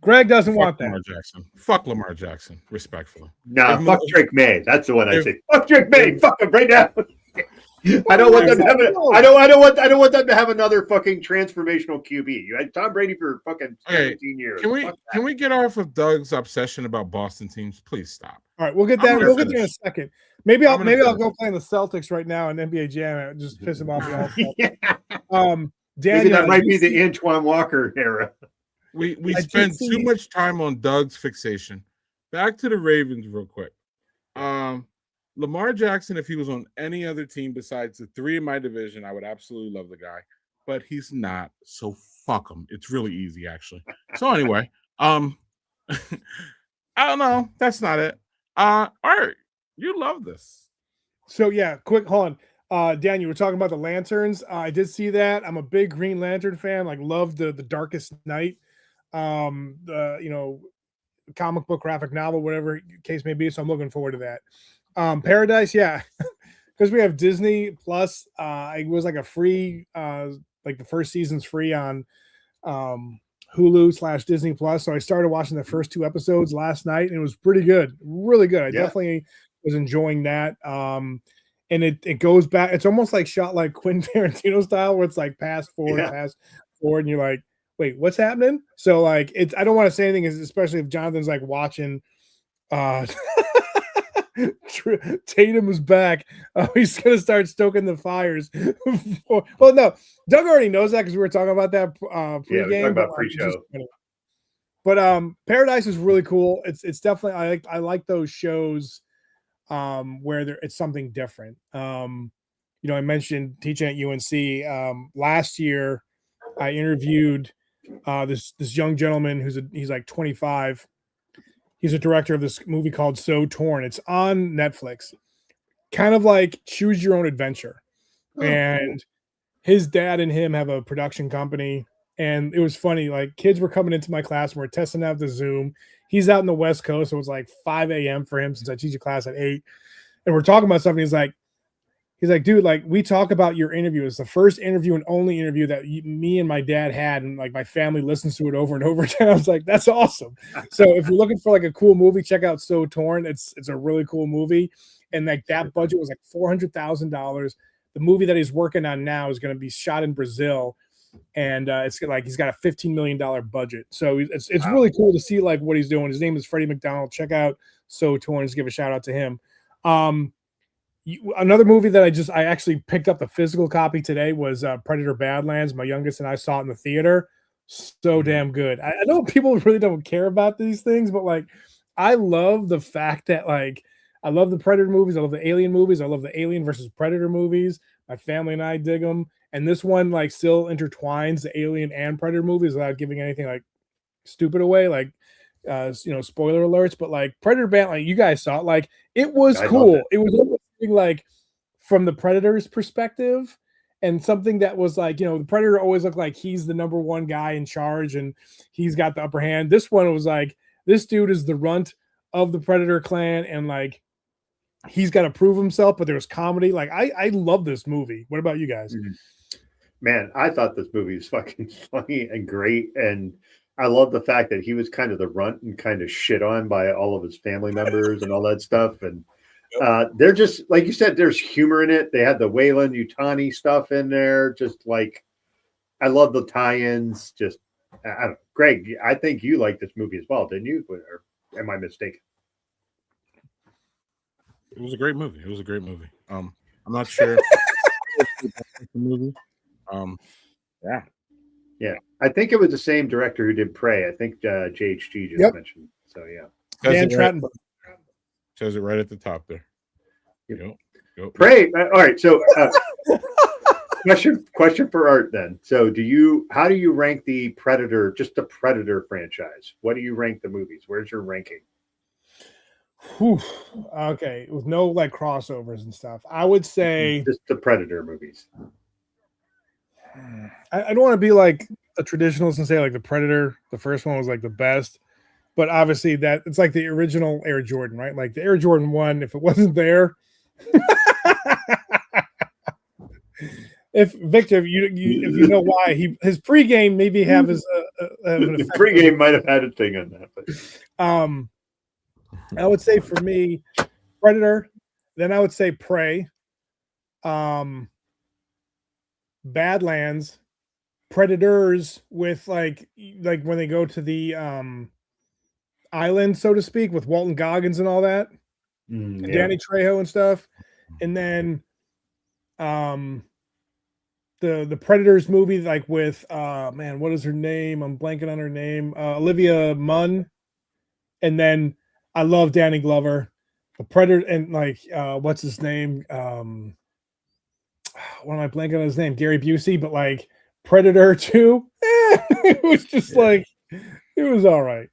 C: Greg doesn't
A: Fuck
C: want that.
A: Lamar Jackson. Fuck Lamar Jackson, respectfully.
B: Nah, fuck Drake May. That's the one I say. Fuck Drake May. Fuck him right now. I don't want them to have I don't want them to have another fucking transformational QB. You had Tom Brady for fucking 17 years.
A: Can we get off of Doug's obsession about Boston teams? Please stop.
C: All right, we'll get that. We'll get there in a second. Maybe I'll go play in the Celtics right now in NBA Jam and just piss him off.
B: Yeah.
C: Daniel,
B: maybe that might be the Antoine Walker era.
A: We spent too much time on Doug's fixation. Back to the Ravens real quick. Lamar Jackson, if he was on any other team besides the three in my division, I would absolutely love the guy. But he's not, so fuck him. It's really easy, actually. So anyway, I don't know. That's not it. Art, you love this.
C: So yeah, quick, hold on. Dan, you were talking about the lanterns. I did see that. I'm a big Green Lantern fan. Like, love the Darkest Night. Comic book, graphic novel, whatever case may be. So I'm looking forward to that. Paradise, yeah, because we have Disney Plus. It was like a free, like the first season's free on Hulu / Disney Plus. So I started watching the first 2 episodes last night, and it was pretty good, really good. I definitely was enjoying that. And it goes back. It's almost like shot like Quentin Tarantino style, where it's like past forward, and you're like, wait, what's happening? So like, it's, I don't want to say anything, especially if Jonathan's like watching. Tatum is back. He's gonna start stoking the fires. Well, no, Doug already knows that because we were talking about that pre-game.
B: Yeah, about pre-show.
C: But Paradise is really cool. It's definitely I like those shows where it's something different. I mentioned teaching at UNC last year. I interviewed this young gentleman he's like 25. He's a director of this movie called So Torn. It's on Netflix. Kind of like Choose Your Own Adventure. And his dad and him have a production company. And it was funny. Like, kids were coming into my class and we're testing out the Zoom. He's out in the West Coast, so it was like 5 a.m. for him since I teach a class at 8. And we're talking about something. He's like, dude, like, we talk about your interview. It's the first interview and only interview that me and my dad had, and like my family listens to it over and over again. I was like, that's awesome. So if you're looking for like a cool movie, check out So Torn. It's a really cool movie, and like that budget was like $400,000. The movie that he's working on now is going to be shot in Brazil, and it's like he's got a $15 million budget. So it's really cool to see like what he's doing. His name is Freddie McDonald. Check out So Torn. Just give a shout out to him. Another movie that I actually picked up the physical copy today was Predator Badlands. My youngest and I saw it in the theater. So damn good. I know people really don't care about these things, but like, I love the fact that like, I love the Predator movies. I love the Alien movies. I love the Alien versus Predator movies. My family and I dig them. And this one like still intertwines the Alien and Predator movies without giving anything like stupid away. Like, spoiler alerts, but like Predator Badlands, like you guys saw it. Like, it was cool. It was like from the Predator's perspective, and something that was like, the Predator always looked like he's the number one guy in charge and he's got the upper hand. This one was like, this dude is the runt of the Predator clan, and like he's got to prove himself, but there was comedy. Like, I love this movie. What about you guys?
B: Man, I thought this movie was fucking funny and great, and I love the fact that he was kind of the runt and kind of shit on by all of his family members and all that stuff. And they're just, like you said, there's humor in it. They had the Wayland Yutani stuff in there. Just like, I love the tie-ins. Just, I don't know. Greg, I think you liked this movie as well, didn't you? Or am I mistaken?
A: It was a great movie. I'm not sure. The movie.
B: Yeah. I think it was the same director who did Prey. I think JHG just mentioned. So yeah.
C: Dan Trachtenberg.
A: Says it right at the top there. Yep.
B: Prey. All right. So question for Art then. So how do you rank the Predator, just the Predator franchise? What do you rank the movies? Where's your ranking?
C: Okay. With no like crossovers and stuff, I would say
B: just the Predator movies.
C: I don't want to be like a traditionalist and say like the Predator, the first one was like the best. But obviously that it's like the original Air Jordan, right? Like the Air Jordan 1, if it wasn't there, if Victor, if you know why his pregame maybe have his
B: the pregame might have had a thing on that, but
C: I would say for me, Predator. Then I would say Prey, Badlands, Predators with like when they go to the island, so to speak, with Walton Goggins and all that, and Danny Trejo and stuff, and then the Predators movie, like with man, what is her name? I'm blanking on her name. Olivia Munn, and then I love Danny Glover, the Predator, and like what's his name? What am I blanking on his name? Gary Busey, but like Predator 2, it was just like it was all right.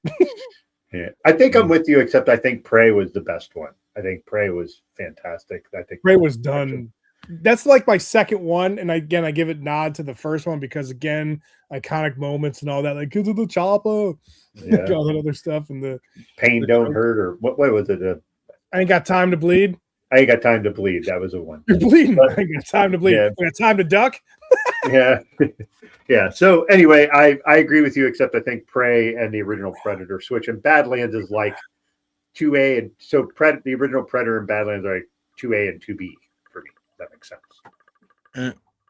B: Yeah, I think I'm with you, except I think Prey was the best one. I think Prey was fantastic. I think
C: Prey was done. That's like my second one, and again, I give it nod to the first one because again, iconic moments and all that, like kids of the chopper, like all that other stuff, and the
B: pain don't hurt, or what was it?
C: I ain't got time to bleed.
B: I ain't got time to bleed. That was a one.
C: You're bleeding. I ain't got time to bleed.
B: Yeah.
C: I got time to duck.
B: Yeah. Yeah. So anyway, I agree with you, except I think Prey and the original Predator switch, and Badlands is like 2A, and so the original Predator and Badlands are like 2A and 2B for me. That makes sense.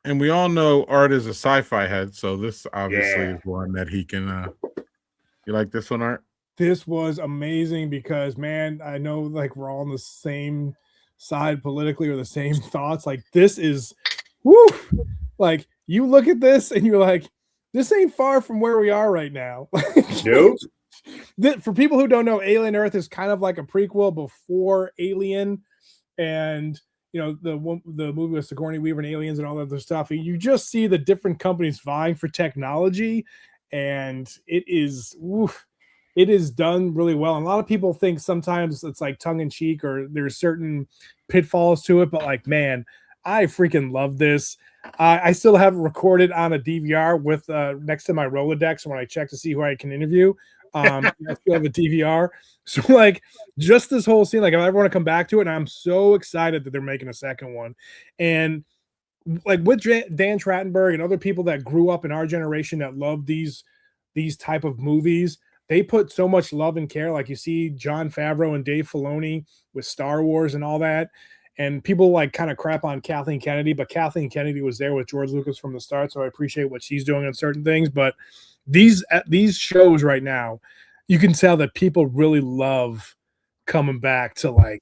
A: And we all know Art is a sci-fi head, so this obviously is one that he can. You like this one, Art?
C: This was amazing because, man, I know like we're all on the same side politically or the same thoughts. Like this is, woo! Like you look at this and you're like, this ain't far from where we are right now.
B: Nope.
C: For people who don't know, Alien Earth is kind of like a prequel before Alien, and you know the movie with Sigourney Weaver and aliens and all that other stuff. You just see the different companies vying for technology, and it is done really well. And a lot of people think sometimes it's like tongue in cheek or there's certain pitfalls to it, but like, man, I freaking love this. I still have it recorded on a DVR with next to my Rolodex when I check to see who I can interview. I still have a DVR. So like just this whole scene, like I ever want to come back to it, and I'm so excited that they're making a second one. And like with Dan Trachtenberg and other people that grew up in our generation that love these type of movies, they put so much love and care. Like you see Jon Favreau and Dave Filoni with Star Wars and all that. And people like kind of crap on Kathleen Kennedy, but Kathleen Kennedy was there with George Lucas from the start. So I appreciate what she's doing on certain things. But these shows right now, you can tell that people really love coming back to like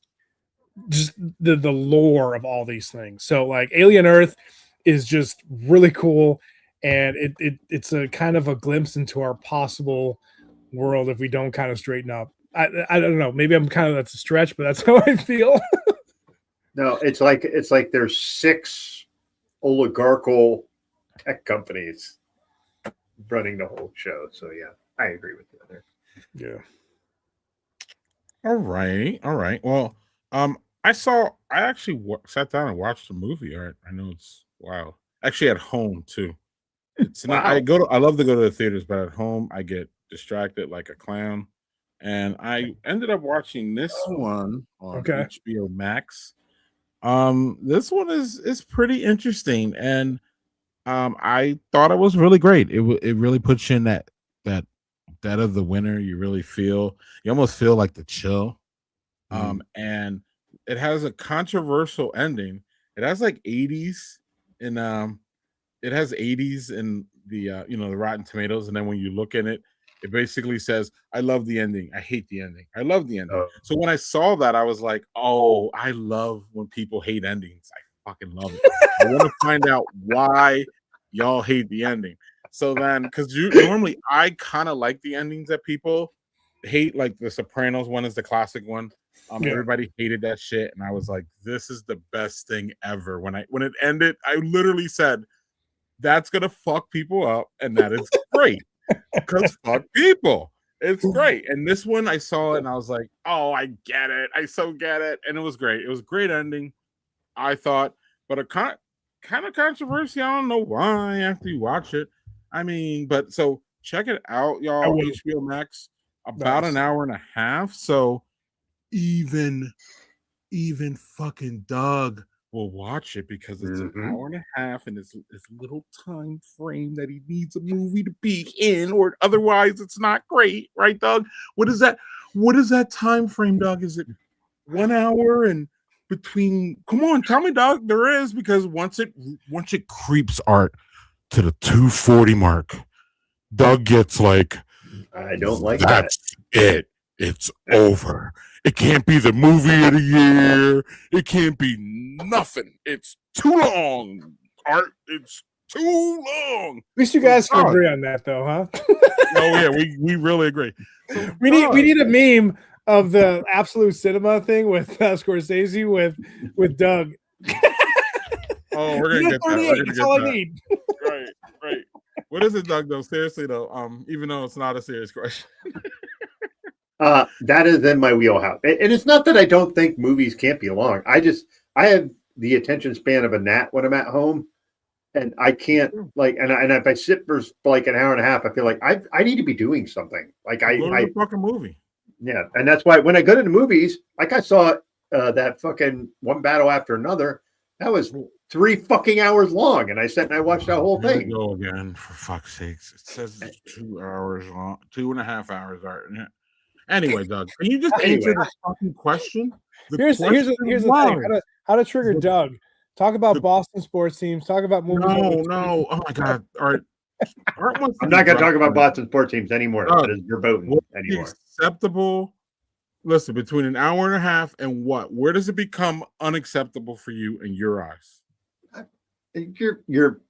C: just the lore of all these things. So like Alien Earth is just really cool. And it's a kind of a glimpse into our possible world if we don't kind of straighten up. I don't know. Maybe that's a stretch, but that's how I feel.
B: No, it's like there's 6 oligarchical tech companies running the whole show. So yeah, I agree with you there.
C: Yeah.
A: All right. Well, I actually sat down and watched the movie. Art. I know it's wow. Actually, at home too. It's
B: Wow.
A: I love to go to the theaters, but at home I get distracted like a clown. And I ended up watching this one on HBO Max. This one is pretty interesting, and I thought it was really great. It really puts you in that dead of the winter. You almost feel like the chill. And it has a controversial ending. It has like 80s and it has 80s in the the Rotten Tomatoes, and then when you look in it, it basically says, I love the ending, I hate the ending, I love the ending. So when I saw that, I was like, oh, I love when people hate endings. I fucking love it. I want to find out why y'all hate the ending. So then, because normally I kind of like the endings that people hate, like the Sopranos one is the classic one. Everybody hated that shit, and I was like, this is the best thing ever. When it ended, I literally said, that's gonna fuck people up, and that is great. Because fuck people. It's great. And this one, I saw it and I was like, oh, I get it. I so get it. And it was great. It was a great ending, I thought. But a kind of controversy. I don't know why after you watch it. I mean, but so check it out, y'all. HBO Max, about an hour and a half. So even fucking Doug will watch it because it's an
B: Mhm.
A: hour and a half and it's little time frame that he needs a movie to be in, or otherwise it's not great, right, Doug? What is that? What is that time frame, Doug? Is it 1 hour and between? Come on, tell me, Doug. There is, because once it creeps Art to the 240 mark, Doug gets like,
B: I don't like that.
A: that's it. It's over. It can't be the movie of the year. It can't be nothing. It's too long. Art, it's too long.
C: At least you guys can agree on that, though, huh?
A: Oh yeah, we really agree. So,
C: we need a meme of the absolute cinema thing with Scorsese with Doug.
A: Oh, we're gonna get that. We're gonna
C: That's
A: get
C: all
A: that.
C: I need.
A: Right. What is it, Doug? Though, seriously though, even though it's not a serious question.
B: That is in my wheelhouse, and it's not that I don't think movies can't be long. I have the attention span of a gnat when I'm at home, and I can't and if I sit for like an hour and a half, I feel like I need to be doing something. Like
A: Go to the fucking movie.
B: Yeah, and that's why when I go to the movies, like I saw that fucking One Battle After Another, that was 3 fucking hours long, and I sat and I watched that whole
A: Here we
B: thing.
A: go again, for fuck's sakes. It says it's 2 hours long, 2.5 hours. Art. Anyway, Doug, can you just answer the fucking question?
C: Here's the thing. How to trigger Doug. Talk about Boston sports teams. Talk about movies.
A: No. Oh my God, Art wants to
B: I'm not going to talk about Boston sports teams anymore. That is verboten anymore.
A: Acceptable. Listen, between an hour and a half and what? Where does it become unacceptable for you in your eyes?
B: You're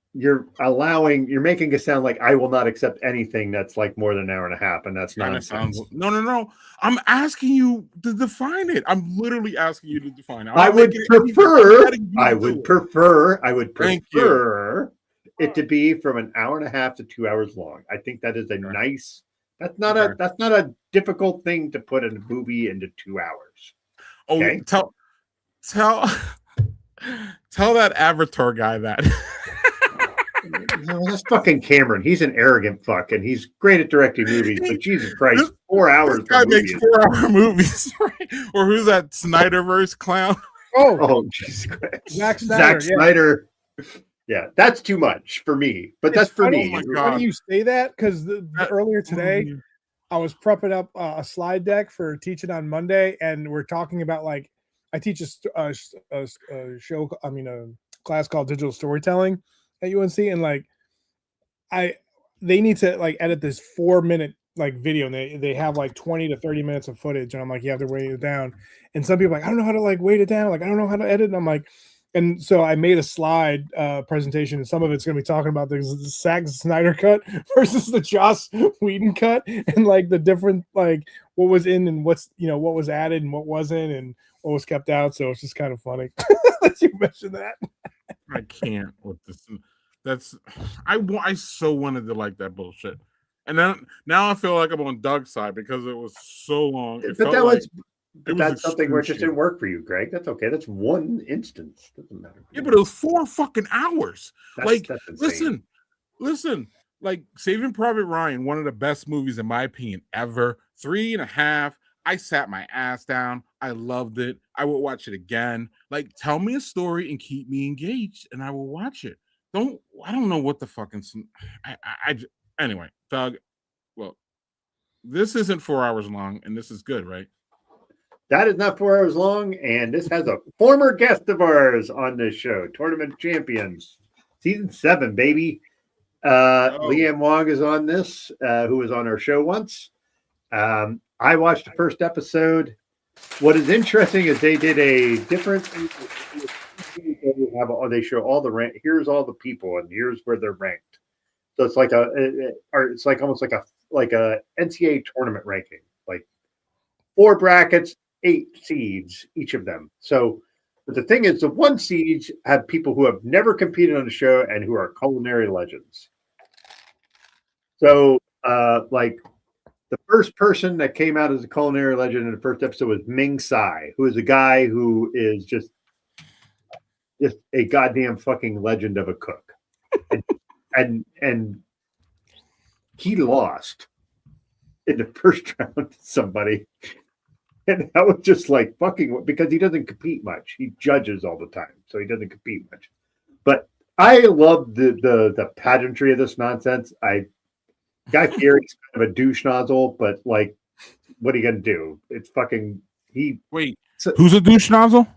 B: making it sound like I will not accept anything that's like more than an hour and a half, and that's nonsense.
A: No. I'm asking you to define it. I'm literally asking you to define it.
B: I would prefer it to be from an hour and a half to 2 hours long. I think that is a nice. That's not a difficult thing to put a movie into 2 hours.
A: Okay? Oh, tell that Avatar guy that.
B: No, that's fucking Cameron. He's an arrogant fuck, and he's great at directing movies. But Jesus Christ, 4 hours.
A: This guy makes 4-hour movies, right? Or who's that Snyderverse clown?
B: Oh, Jesus Christ, Zack Snyder. Yeah, that's too much for me. But that's for me.
C: Why do you say that? Because earlier today, I was prepping up a slide deck for teaching on Monday, and we're talking about like I teach a class called digital storytelling at UNC, and like they need to like edit this 4-minute like video, and they have like 20 to 30 minutes of footage, and I'm like, you have to weight it down. And some people are like, I don't know how to like weight it down, like I don't know how to edit. And I'm like, and so I made a slide presentation, and some of it's going to be talking about the Zack Snyder cut versus the Joss Whedon cut, and like the different like what was in and what was added and what wasn't, and what was kept out. So it's just kind of funny that you mentioned that.
A: I can't with this. I so wanted to like that bullshit, and then now I feel like I'm on Doug's side because it was so long.
B: But that's something where it just didn't work for you, Greg. That's okay. That's one instance. Doesn't matter.
A: Yeah, but it was 4 fucking hours.
B: That's
A: listen. Like Saving Private Ryan, one of the best movies in my opinion ever. 3.5. I sat my ass down. I loved it. I will watch it again. Like, tell me a story and keep me engaged, and I will watch it. I don't know what the fucking. Anyway, Doug. Well, this isn't 4 hours long, and this is good, right?
B: That is not 4 hours long, and this has a former guest of ours on this show, Tournament Champions, season 7, baby. Leanne Wong is on this, who was on our show once. I watched the first episode. What is interesting is they did a different. They show all the rank. Here's all the people, and here's where they're ranked. So it's like it's like almost like a NCAA tournament ranking, like 4 brackets, 8 seeds, each of them. So, but the thing is, the 1 seeds have people who have never competed on the show and who are culinary legends. So, like the first person that came out as a culinary legend in the first episode was Ming Tsai, who is a guy who is just a goddamn fucking legend of a cook, and he lost in the first round to somebody. And that was just like fucking, because he doesn't compete much. He judges all the time, so he doesn't compete much. But I love the pageantry of this nonsense. Guy Fieri's kind of a douche nozzle, but like, what are you gonna do? It's fucking
A: Wait, who's a douche nozzle?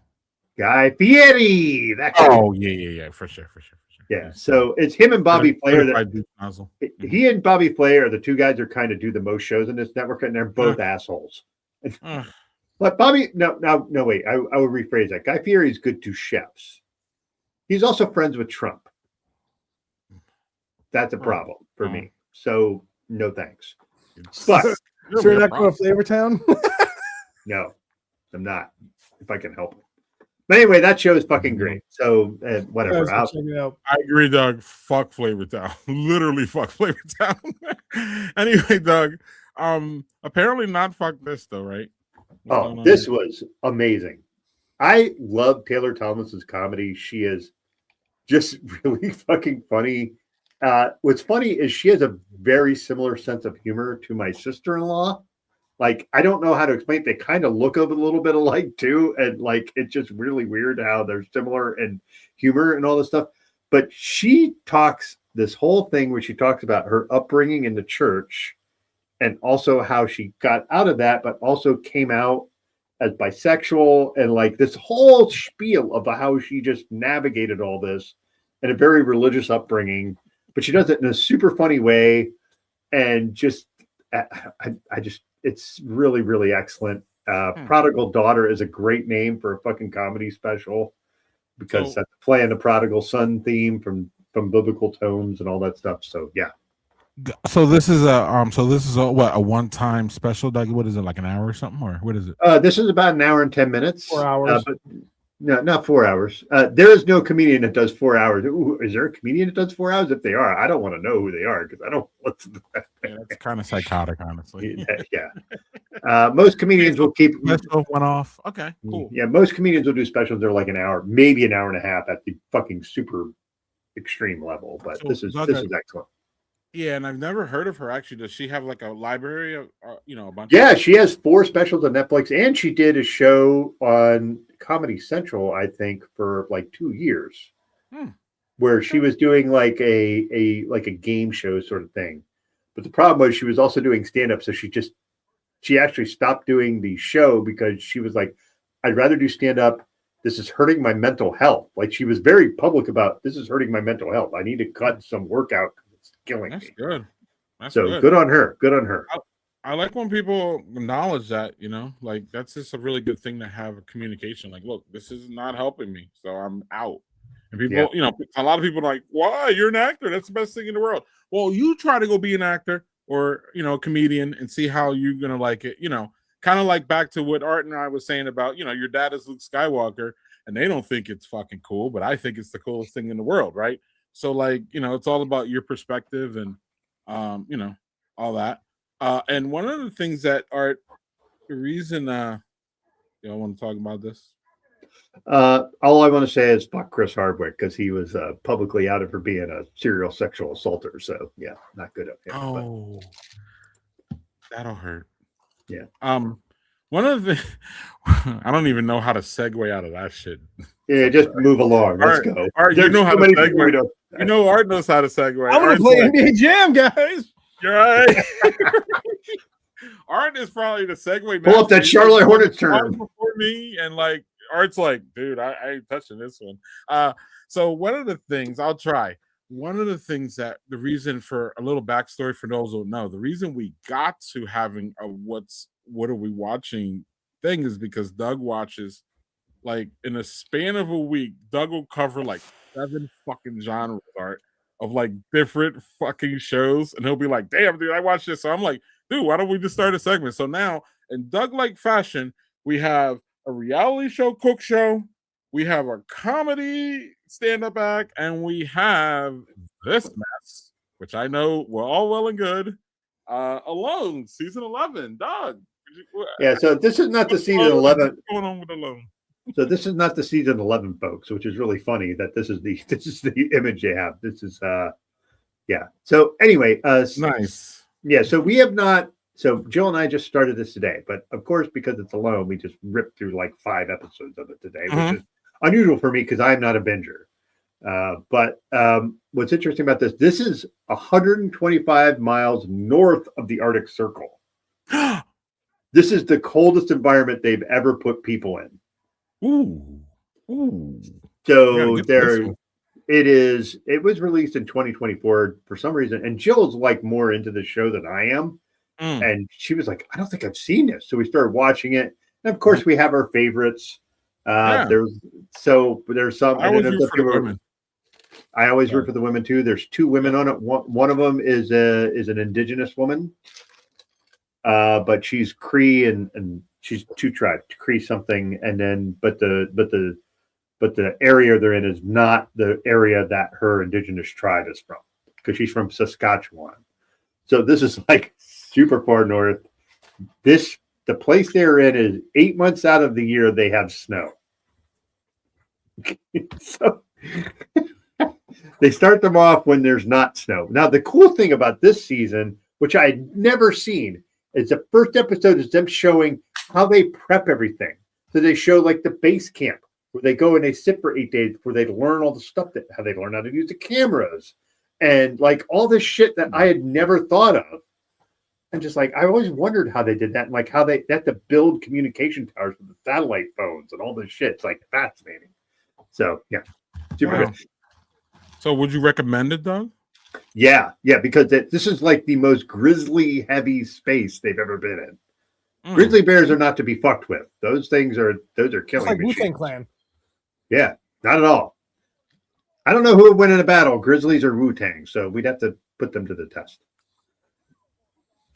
B: Guy Fieri. That guy.
A: Oh yeah, for sure.
B: Yeah. So it's him and Bobby Flay. He and Bobby Flay are the two guys that kind of do the most shows in this network, and they're both assholes. But Bobby, no, wait. I will rephrase that. Guy Fieri is good to chefs. He's also friends with Trump. That's a problem for me. So no thanks. But
C: so you're not going to Flavor Town?
B: No, I'm not. If I can help it. But anyway, that show is fucking great. So whatever.
A: I agree, Doug. Fuck Flavor Town. Literally fuck Flavor Town. Anyway, Doug. Apparently not fuck this though, right?
B: This was amazing. I love Taylor Thomas's comedy. She is just really fucking funny. What's funny is she has a very similar sense of humor to my sister-in-law. Like, I don't know how to explain it. They kind of look a little bit alike too. And like, it's just really weird how they're similar in humor and all this stuff. But she talks this whole thing where she talks about her upbringing in the church and also how she got out of that, but also came out as bisexual, and like this whole spiel of how she just navigated all this in a very religious upbringing, but she does it in a super funny way. And just, it's really, really excellent. Prodigal Daughter is a great name for a fucking comedy special, because that's playing the prodigal son theme from biblical tomes and all that stuff. So yeah.
A: So this is a one-time special, Doug? What is it, like an hour or something, or what is it?
B: This is about an hour and 10 minutes.
C: 4 hours.
B: But no, not 4 hours. There is no comedian that does 4 hours. Ooh, is there a comedian that does 4 hours? If they are, I don't want to know who they are, because I don't listen to that.
A: Yeah, that's kind of psychotic, honestly.
B: Yeah. Most comedians will keep
A: one off. Okay, cool.
B: Yeah, most comedians will do specials. They're like an hour, maybe an hour and a half at the fucking super extreme level. But so this is excellent.
A: Yeah, and I've never heard of her actually. Does she have like a library of, a bunch?
B: Yeah, she has 4 specials on Netflix, and she did a show on Comedy Central, I think, for like 2 years, where she was doing like a game show sort of thing. But the problem was she was also doing stand-up, so she actually stopped doing the show because she was like, I'd rather do stand-up. This is hurting my mental health. Like, she was very public about, this is hurting my mental health. I need to cut some workout. It's killing me.
A: Good. That's
B: good on her. Good on her.
A: I like when people acknowledge that, like that's just a really good thing to have a communication. Like, look, this is not helping me, so I'm out. And people, a lot of people are like, why? You're an actor. That's the best thing in the world. Well, you try to go be an actor or, a comedian and see how you're going to like it, kind of like back to what Art and I was saying about, your dad is Luke Skywalker and they don't think it's fucking cool, but I think it's the coolest thing in the world. Right. So like, it's all about your perspective and, all that. And one of the things that Art, the reason, y'all want to talk about this?
B: All I want to say is fuck Chris Hardwick, because he was publicly outed for being a serial sexual assaulter. So yeah, not good of him.
A: That'll hurt.
B: Yeah.
A: One of the I don't even know how to segue out of that shit.
B: Yeah, just move along. Let's go.
A: Art, you know how to segue. Art knows how to segue.
C: I'm gonna play NBA Jam, guys.
A: Right. Art is probably the segue.
B: Pull up that Charlotte Hornets term
A: before me, and like Art's like, dude, I ain't touching this one. So one of the things I'll try. One of the things that the reason for a little backstory for those who don't know, the reason we got to having a what are we watching thing is because Doug watches, like in a span of a week, Doug will cover like 7 fucking genres, Art, of like different fucking shows, and he'll be like, damn, dude, I watched this. So I'm like, dude, why don't we just start a segment? So now in Doug-like fashion, we have a reality show cook show, we have a comedy stand-up act, and we have this mess, which I know we're all well and good. Alone, season 11. Doug.
B: Yeah, so this is not the season 11.
A: What's going on with Alone?
B: So this is not the season 11, folks, which is really funny that this is the image they have. This is yeah. So anyway,
A: nice.
B: Yeah, so we have not So Jill and I just started this today, but of course, because it's alone, we just ripped through like 5 episodes of it today, which is unusual for me because I'm not a binger. But what's interesting about this is 125 miles north of the Arctic Circle. This is the coldest environment they've ever put people in.
A: Ooh.
B: So it was released in 2024 for some reason. And Jill's like more into the show than I am. And she was like, I don't think I've seen this. So we started watching it. And of course we have our favorites. There's some.
A: I always root for the women.
B: I always root for the women too. There's 2 women on it. One of them is an indigenous woman. But she's Cree and she's 2 tribes, Cree something, and then but the area they're in is not the area that her indigenous tribe is from, because she's from Saskatchewan. So this is like super far north. The place they're in is 8 months out of the year they have snow. So they start them off when there's not snow. Now the cool thing about this season, which I had never seen, is the first episode is them showing how they prep everything. So they show like the base camp where they go and they sit for 8 days before they learn all the stuff, how they learn how to use the cameras and like all this shit that I had never thought of. And just like, I always wondered how they did that, and like how they had to build communication towers with the satellite phones and all this shit. It's like fascinating. So yeah, super good.
A: So would you recommend it, Doug?
B: Yeah, because this is like the most grizzly heavy space they've ever been in. Grizzly bears are not to be fucked with. Those are killing. It's
C: like Wu-Tang Clan.
B: Yeah, not at all. I don't know who would win in a battle, Grizzlies or Wu-Tang. So we'd have to put them to the test.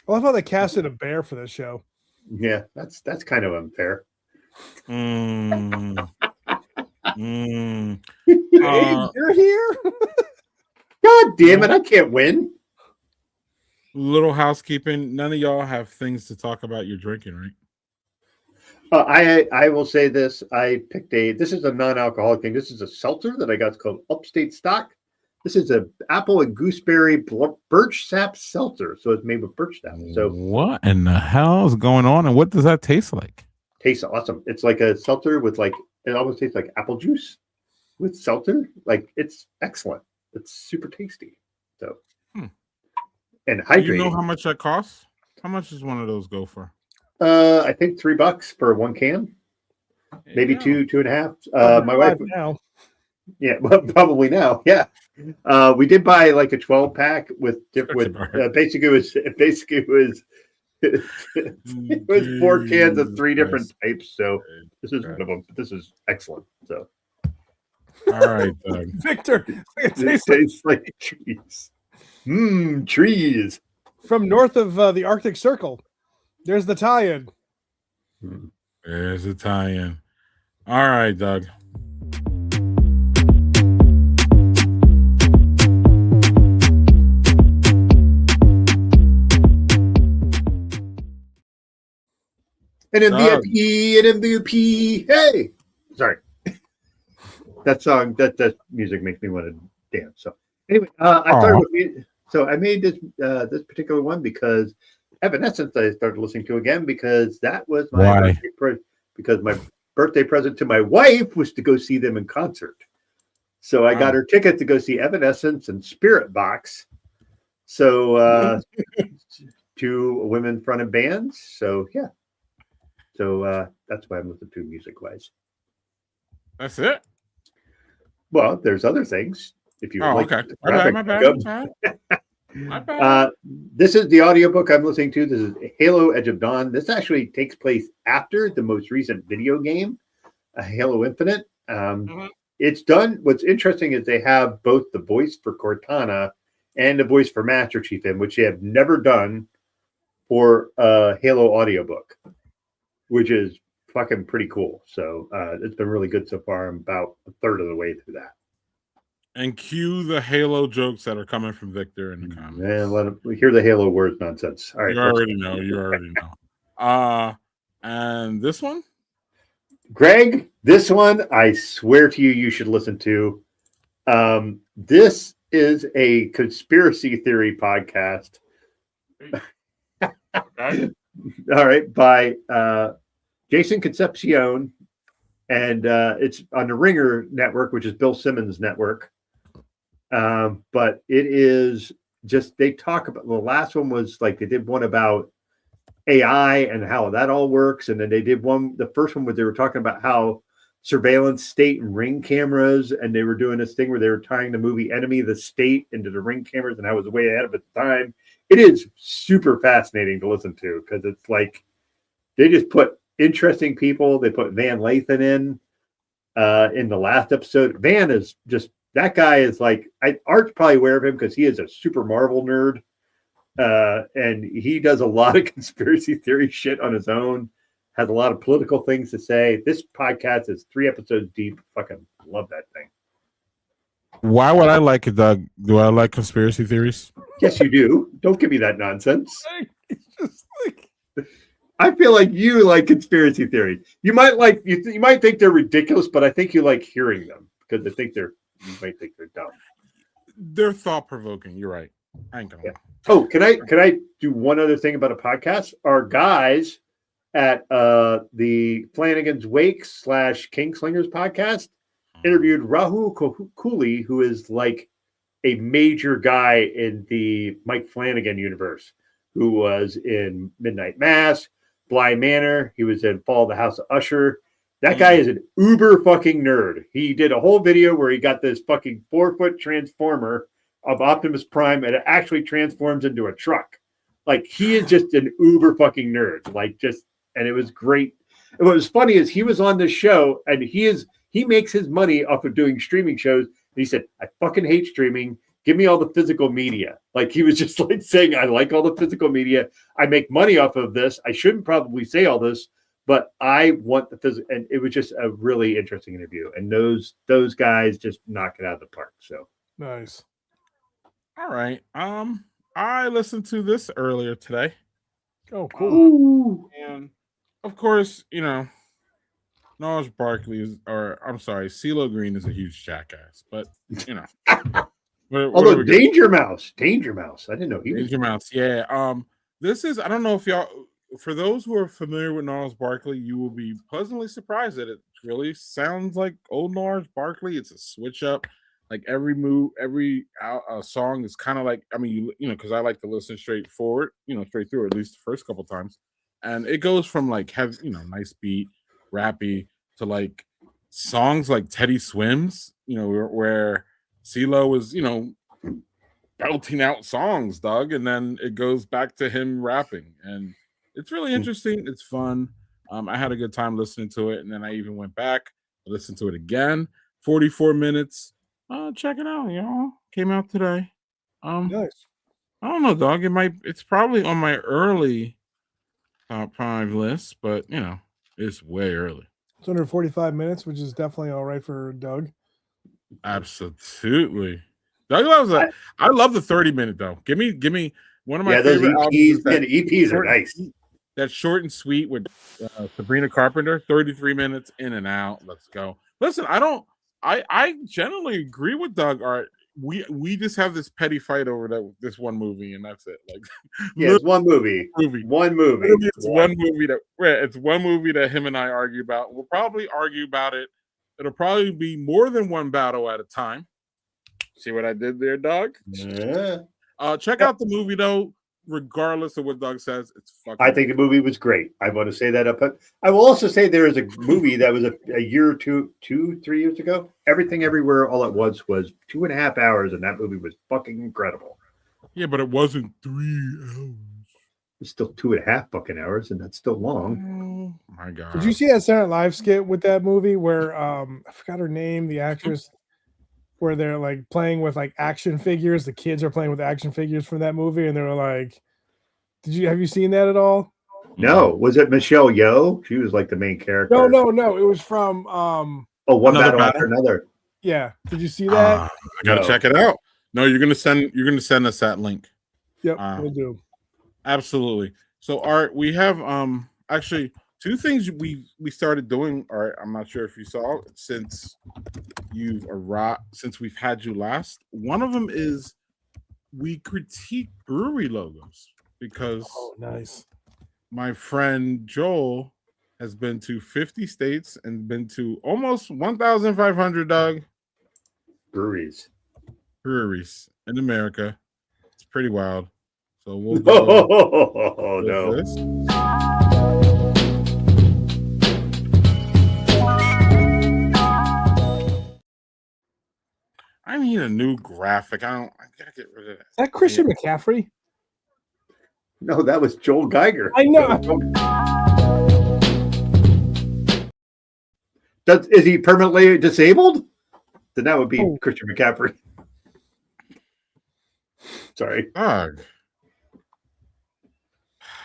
C: I love how they casted a bear for this show.
B: Yeah, that's kind of unfair.
C: You're here.
B: God damn it! I can't win.
A: Little housekeeping. None of y'all have things to talk about your drinking, right?
B: I will say this. I picked this is a non-alcoholic thing. This is a seltzer that I got. It's called Upstate Stock. This is a apple and gooseberry birch sap seltzer. So it's made with birch sap. So
A: what in the hell is going on? And what does that taste like?
B: Tastes awesome. It's like a seltzer with like, it almost tastes like apple juice with seltzer. Like it's excellent. It's super tasty. So and hydrating.
A: Do you know how much that costs? How much does one of those go for?
B: I think $3 for 1 can. Maybe 2.5. My wife
C: now.
B: Yeah, well, probably now. Yeah. We did buy like a 12-pack with basically it was 4 cans of 3 different types. So this is one of them. This is excellent. So
A: all right, Doug.
C: Victor,
B: it tastes like trees. Trees.
C: From north of the Arctic Circle. There's the tie-in.
A: There's the tie-in. All right, Doug.
B: An MVP. Hey, sorry. That song, that music makes me want to dance. So anyway, I started with so I made this particular one because Evanescence I started listening to again because that was my birthday present to my wife was to go see them in concert. So I got her ticket to go see Evanescence and Spirit Box. So 2 women fronted bands. So yeah. So that's why I'm listening to music-wise.
A: That's it?
B: Well, there's other things. If you like
A: okay. My bad.
B: This is the audiobook I'm listening to. This is Halo Edge of Dawn. This actually takes place after the most recent video game, Halo Infinite. It's done. What's interesting is they have both the voice for Cortana and the voice for Master Chief in, which they have never done for a Halo audiobook, which is fucking pretty cool. So it's been really good so far. I'm about a third of the way through that.
A: And cue the Halo jokes that are coming from Victor in the comments.
B: And let him hear the Halo words nonsense. All right.
A: You already know. And this one?
B: Greg, this one, I swear to you, you should listen to. This is a conspiracy theory podcast.
A: Okay.
B: All right, by Jason Concepcion, and it's on the Ringer network, which is Bill Simmons' network. But it is just, they talk about, the last one was like, they did one about AI and how that all works, and then they did one, the first one where they were talking about how surveillance state and ring cameras, and they were doing this thing where they were tying the movie Enemy of the State into the ring cameras, and I was way ahead of its time. It is super fascinating to listen to, because it's like they just put interesting people. They put Van Lathan in the last episode. Van is just, that guy is like, Art's probably aware of him because he is a super Marvel nerd, and he does a lot of conspiracy theory shit on his own. Has a lot of political things to say. This podcast is 3 episodes deep. Fucking love that thing.
A: Why would I like it, Doug? Do I like conspiracy theories?
B: Yes, you do. Don't give me that nonsense.
C: It's just like,
B: I feel like you like conspiracy theory. You might like, you might think they're ridiculous, but I think you like hearing them because I think you might think they're dumb.
A: They're thought provoking. You're right. I ain't gonna.
B: Yeah. Oh, can I do one other thing about a podcast? Our guys at the Flanagan's Wakes / Kingslingers podcast interviewed Rahul Cooley, who is like a major guy in the Mike Flanagan universe, who was in Midnight Mass, Bly Manor. He was in Fall of the House of Usher. That guy is an uber fucking nerd. He did a whole video where he got this fucking 4-foot transformer of Optimus Prime, and it actually transforms into a truck. Like, he is just an uber fucking nerd. Like, just, and it was great. And what was funny is he was on this show, and he makes his money off of doing streaming shows. And he said, I fucking hate streaming. Give me all the physical media. Like, he was just like saying, I like all the physical media. I make money off of this. I shouldn't probably say all this, but I want the physical. And it was just a really interesting interview. And those guys just knock it out of the park. So
C: nice.
A: All right. I listened to this earlier today.
C: Oh, cool.
A: And of course, you know, Gnarls Barkley is, or I'm sorry, CeeLo Green is a huge jackass, but you know.
B: Although Danger Mouse. I didn't know he was
A: Danger Mouse. Yeah. This is, I don't know if y'all, for those who are familiar with Gnarls Barkley, you will be pleasantly surprised that it really sounds like old Gnarls Barkley. It's a switch up. Like every song is kind of like, I mean, you know, because I like to listen straight forward, you know, straight through, at least the first couple times. And it goes from like, nice beat, rappy, to like songs like Teddy Swims, you know, where CeeLo was, you know, belting out songs, Doug, and then it goes back to him rapping. And it's really interesting. It's fun. I had a good time listening to it. And then I even went back, listened to it again, 44 minutes. Check it out, y'all. Came out today.
C: Nice.
A: I don't know, dog. It's probably on my early top 5 list, but you know, it's way early.
C: It's under 45 minutes, which is definitely all right for Doug.
A: Absolutely. Doug loves that. I love the 30-minute though. Give me one of my favorite
B: EPs. The EPs are nice.
A: That's short and sweet with Sabrina Carpenter. 33 minutes in and out. Let's go. Listen, I generally agree with Doug. Art. We just have this petty fight over this one movie, and that's it. Like,
B: yeah, it's one movie. One movie.
A: It's one movie that him and I argue about. We'll probably argue about it. It'll probably be more than one battle at a time. See what I did there, Doug?
B: Yeah.
A: Check out the movie though. Regardless of what Doug says, it's fucking.
B: I think the movie was great. I want to say that up. I will also say there is a movie that was a year or 3 years ago. Everything Everywhere All at Once was 2.5 hours, and that movie was fucking incredible.
A: Yeah, but it wasn't 3 hours.
B: It's still 2.5 fucking hours, and that's still long.
A: Oh my god!
C: Did you see that Saturday Night Live skit with that movie where I forgot her name, the actress, where they're like playing with like action figures? The kids are playing with action figures from that movie, and they were like, have you seen that at all?
B: No. Was it Michelle Yeoh? She was like the main character.
C: No. It was from
B: One Battle After Another.
C: Yeah. Did you see that?
A: I gotta check it out. No, you're gonna send us that link.
C: Yep, we'll do.
A: Absolutely. So Art, we have actually 2 things we started doing. Art, I'm not sure if you saw since you've arrived, since we've had you last. One of them is we critique brewery logos. because
C: nice.
A: my friend Joel has been to 50 states and been to almost 1,500
B: breweries
A: breweries in America. It's pretty wild. So we'll go
B: oh
A: with
B: no
A: this. I need a new graphic. I gotta get rid of that.
C: Is that Christian McCaffrey?
B: no that was Joel Geiger.
C: I know.
B: Is he permanently disabled? Then that would be Christian McCaffrey. Sorry.
A: Dog.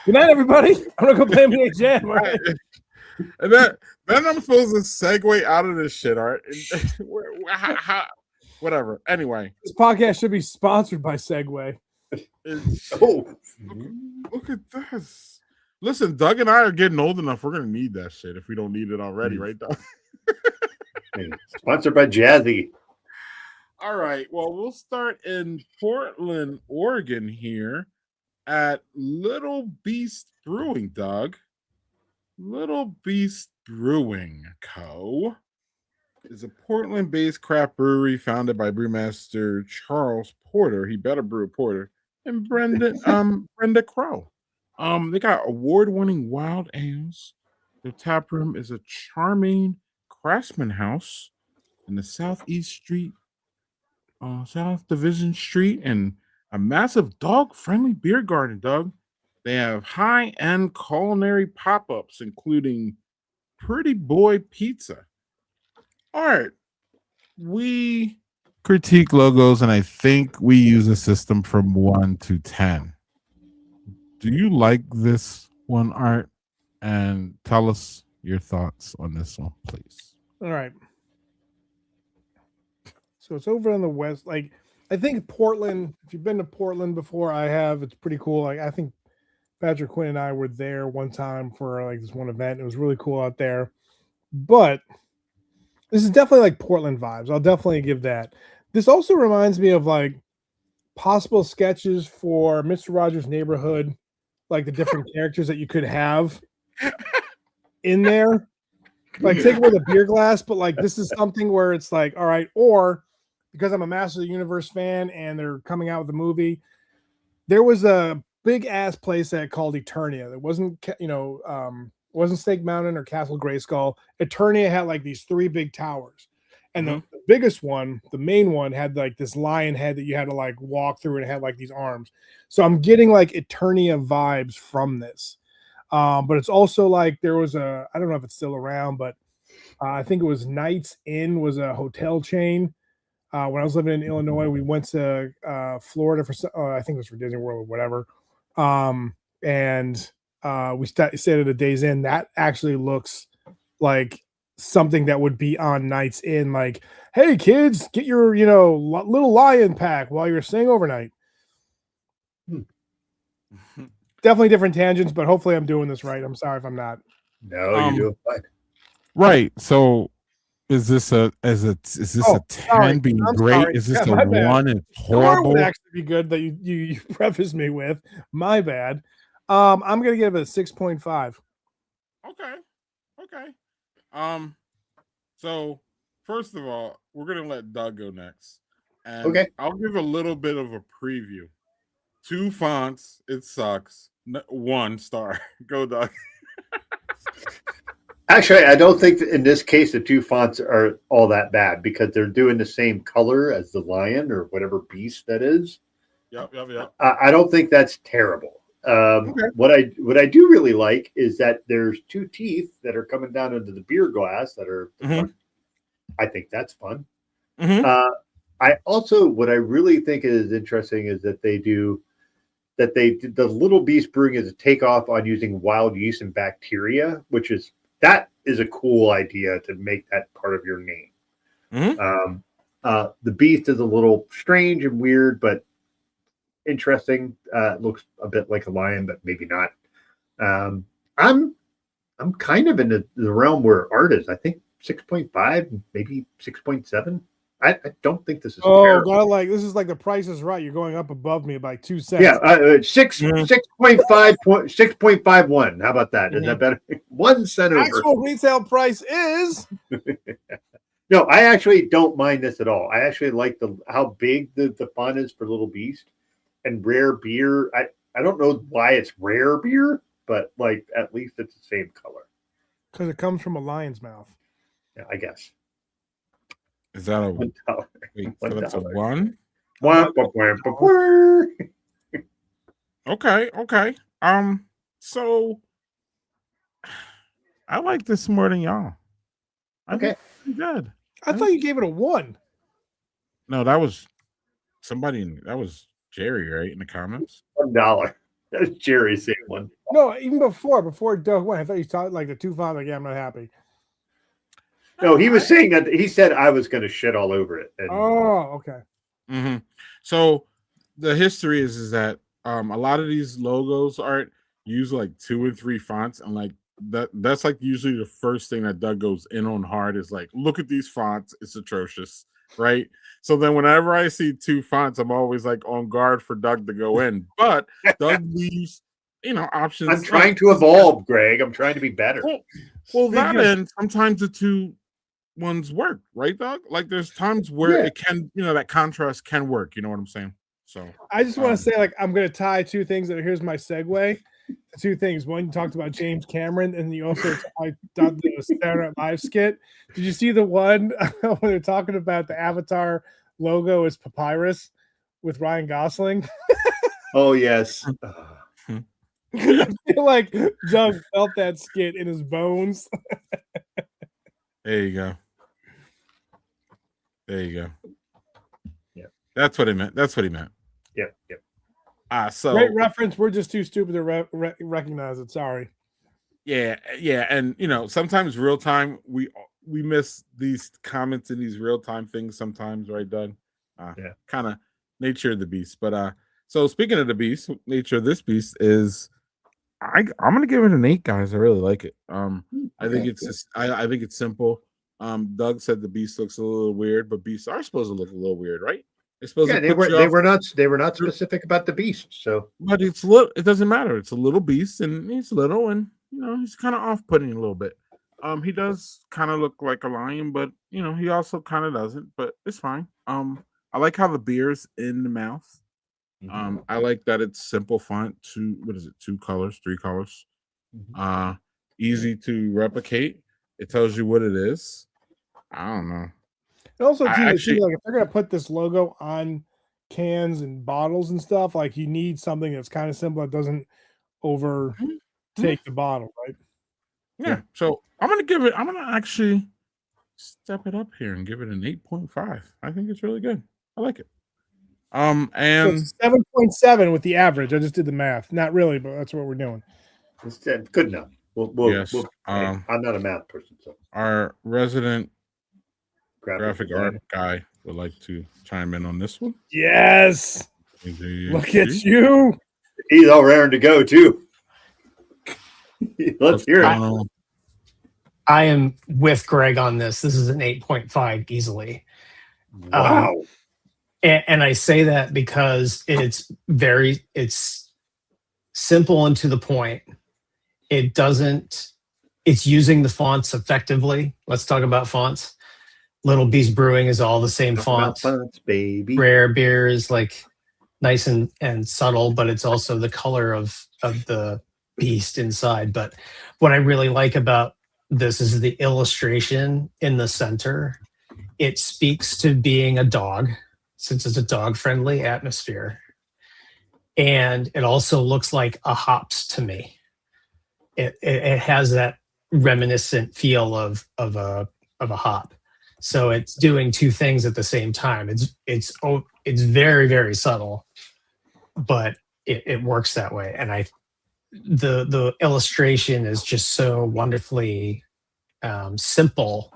C: Good night, everybody. I'm gonna go play NBA Jam. All right.
A: And then I'm supposed to segue out of this shit, Art. Whatever. Anyway,
C: This podcast should be sponsored by Segway.
A: Look at this. Listen, Doug and I are getting old enough. We're gonna need that shit if we don't need it already, right, Doug?
B: Sponsored by Jazzy.
A: All right. Well, we'll start in Portland, Oregon here at Little Beast Brewing, Doug. Little Beast Brewing Co. is a Portland-based craft brewery founded by brewmaster Charles Porter. He better brew a porter. And Brenda Crow. They got award-winning wild ales. Their tap room is a charming craftsman house in the South Division Street, and a massive dog-friendly beer garden, Doug. They have high-end culinary pop-ups, including Pretty Boy Pizza. Art, we critique logos, and I think we use a system from 1 to 10. Do you like this one, Art? And tell us your thoughts on this one, please.
C: All right. So it's over on the west. Like, I think Portland, if you've been to Portland before, I have. It's pretty cool. Like, I think Patrick Quinn and I were there one time for like this one event. It was really cool out there. But this is definitely like Portland vibes. I'll definitely give that. This also reminds me of like possible sketches for Mr. Rogers' Neighborhood, like the different characters that you could have in there. Like take away the beer glass, but like this is something where it's like, all right, or because I'm a Master of the Universe fan and they're coming out with a movie, there was a big ass playset called Eternia. It wasn't, wasn't Snake Mountain or Castle Grayskull. Eternia had like these 3 big towers. And the biggest one, the main one, had like this lion head that you had to like walk through and it had like these arms. So I'm getting like Eternia vibes from this. But it's also like there was I don't know if it's still around, but I think it was Knights Inn was a hotel chain. When I was living in Illinois, we went to Florida for, I think it was for Disney World or whatever. And we stayed at a Days Inn. That actually looks like something that would be on Knights Inn. Like, hey kids, get your, little lion pack while you're staying overnight. Definitely different tangents, but hopefully I'm doing this right. I'm sorry if I'm not.
B: No, you're doing fine.
A: Right. So is this a 10 being great?
C: Sorry.
A: Is this a 1 and horrible?
C: Would actually be good that you preface me with. My bad. I'm gonna give it a 6.5.
A: Okay. So first of all, we're gonna let Doug go next. And
B: okay.
A: I'll give a little bit of a preview. 2 fonts, it sucks. 1 star. Go, Doug.
B: Actually, I don't think that in this case the 2 fonts are all that bad because they're doing the same color as the lion or whatever beast that is.
A: Yep.
B: I don't think that's terrible. Okay. What I do really like is that there's 2 teeth that are coming down into the beer glass that are. I think that's fun. I also what I really think is interesting is that the Little Beast Brewing is a takeoff on using wild yeast and bacteria, which is a cool idea to make that part of your name. The beast is a little strange and weird, but interesting. It looks a bit like a lion, but maybe not. I'm kind of in the realm where Art is. I think 6.5, maybe 6.7. I don't think this is
C: Oh,
B: terrible.
C: God, like this is like the Price is Right. You're going up above me by 2 cents.
B: Yeah, 6.51. How about that? Is that better? 1 cent over.
C: Actual retail price is.
B: No, I actually don't mind this at all. I actually like how big the font is for Little Beast and rare beer. I don't know why it's rare beer, but like at least it's the same color.
C: Because it comes from a lion's mouth.
B: Yeah, I guess.
A: Is that a
B: $1?
A: wait?
B: $1.
A: So that's a one. Okay. So I like this more than y'all.
B: Okay,
A: Good.
C: I thought you gave it a 1.
A: No, that was somebody. That was Jerry, right, in the comments.
B: $1. That's Jerry saying one.
C: No, even before Doug went, I thought you talked like the 2 font. Like, yeah, I'm not happy.
B: No, he was saying that he said I was going to shit all over it. And
C: Oh, okay.
A: Mm-hmm. So the history is that a lot of these logos Art use like 2 or 3 fonts, and like that's like usually the first thing that Doug goes in on hard is like, look at these fonts, it's atrocious, right? So then whenever I see 2 fonts, I'm always like on guard for Doug to go in, but Doug leaves options.
B: I'm trying to evolve, Greg. I'm trying to be better.
A: Well, that and sometimes the 2 ones work, right, Doug? Like there's times where it can, that contrast can work. You know what I'm saying? So
C: I just want to say, like, I'm going to tie 2 things. That here's my segue. 2 things. One, you talked about James Cameron, and you also I thought the Saturday Night Live skit. Did you see the one when they're talking about the Avatar logo is papyrus with Ryan Gosling?
B: Oh yes.
C: I feel like Doug felt that skit in his bones.
A: There you go. Yeah. That's what he meant.
B: Yep.
A: So
C: Great reference. We're just too stupid to recognize it. Sorry.
A: Yeah, and sometimes real time we miss these comments in these real time things sometimes, right, Doug? Kind of nature of the beast. But so speaking of the beast, nature of this beast is I'm gonna give it an 8, guys. I really like it. I think it's just, I think it's simple. Doug said the beast looks a little weird, but beasts are supposed to look a little weird, right? They're supposed to
B: they were not specific about the beast. So,
A: but it's little. It doesn't matter. It's a little beast, and he's little, and he's kind of off-putting a little bit. He does kind of look like a lion, but he also kind of doesn't. But it's fine. I like how the beer's in the mouth. I like that it's simple font. 2 colors, 3 colors. Easy to replicate. It tells you what it is. I don't know.
C: And also, too, like if they're gonna put this logo on cans and bottles and stuff, like you need something that's kind of simple that doesn't overtake the bottle, right?
A: Yeah. So I'm gonna actually step it up here and give it an 8.5. I think it's really good. I like it. And
C: 7.7 with the average. I just did the math. Not really, but that's what we're doing.
B: It's good enough.
A: Yes.
B: I'm not a math person, so
A: our resident graphic
B: designer.
A: art guy would like to chime in on this one.
C: Yes. Look at you.
B: He's all raring to go too. Let's hear it.
D: I am with Greg on this. This is an 8.5 easily.
B: Wow.
D: And I say that because it's simple and to the point. It's using the fonts effectively. Let's talk about fonts. Little Beast Brewing is all the same font.
B: Fonts, baby.
D: Rare beer is like nice and subtle, but it's also the color of the beast inside. But what I really like about this is the illustration in the center. It speaks to being a dog, since it's a dog-friendly atmosphere. And it also looks like a hops to me. It has that reminiscent feel of a hop. So it's doing 2 things at the same time. It's very, very subtle, but it works that way. And the illustration is just so wonderfully simple.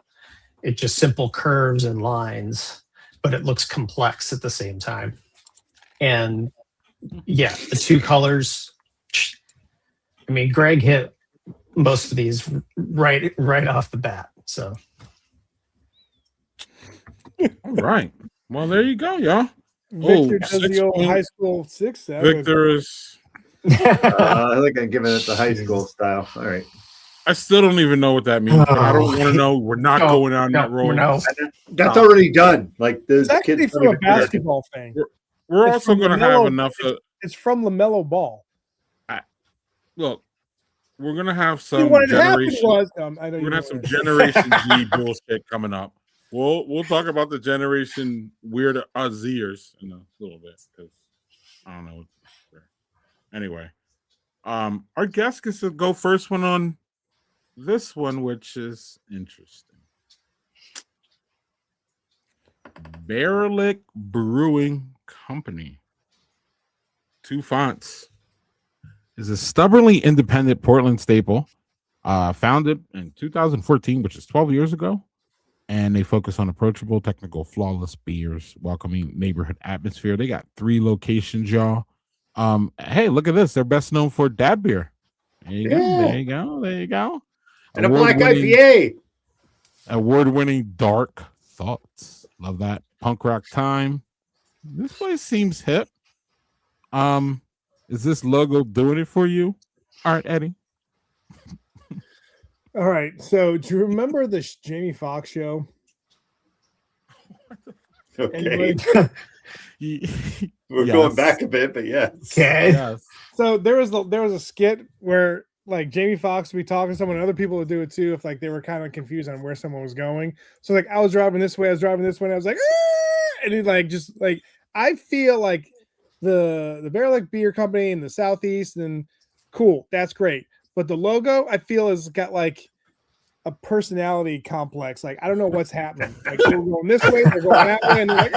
D: It just simple curves and lines, but it looks complex at the same time. And yeah, the 2 colors. I mean, Greg hit most of these right off the bat. So
A: All right. Well, there you go, y'all.
C: Victor does
A: 6
C: the old
A: point.
C: high school 6.
A: Victor is.
B: I think I'm giving it the high school
D: Jesus.
B: style. All right.
A: I still don't even know what that means, but I don't
D: Oh,
A: want to know. We're not
D: no,
A: going down that
D: no,
A: road.
D: no.
B: That's already done. Like those
C: It's actually
B: kids don't
C: from a
B: even care.
C: basketball thing.
A: We're
C: It's
A: also
C: from
A: going to have
C: LaMelo.
A: enough.
C: It's from LaMelo Ball.
A: Look, we're going to have
C: See,
A: some
C: what had happened
A: generation.
C: was I know
A: We're
C: you
A: going to have
C: know
A: some
C: this.
A: Generation Z bullshit coming up. We'll talk about the generation weird Zers in a little bit because I don't know. Anyway, our guest gets to go first one on this one, which is interesting. Barlick Brewing Company. 2 fonts. Is a stubbornly independent Portland staple, founded in 2014, which is 12 years ago. And they focus on approachable, technical, flawless beers, welcoming neighborhood atmosphere. They got 3 locations, y'all. Hey, look at this. They're best known for dad beer. There you go. There you go. There you go.
B: And a black IPA.
A: Award-winning Dark Thoughts. Love that. Punk rock time. This place seems hip. Is this logo doing it for you, Art Eddy?
C: All right. So, do you remember the Jamie Foxx show?
B: Okay. We're
A: Yes.
B: going back a bit, but yes.
D: Okay.
A: Yes.
C: So there was a skit where like Jamie Foxx would be talking to someone, and other people would do it too if like they were kind of confused on where someone was going. So like I was driving this way, and I was like, and he like just like I feel like the Barlick Beer Company in the Southeast, and cool, that's great. But the logo I feel has got like a personality complex. Like I don't know what's happening. Like we're going this way, they're going that way, and they're like,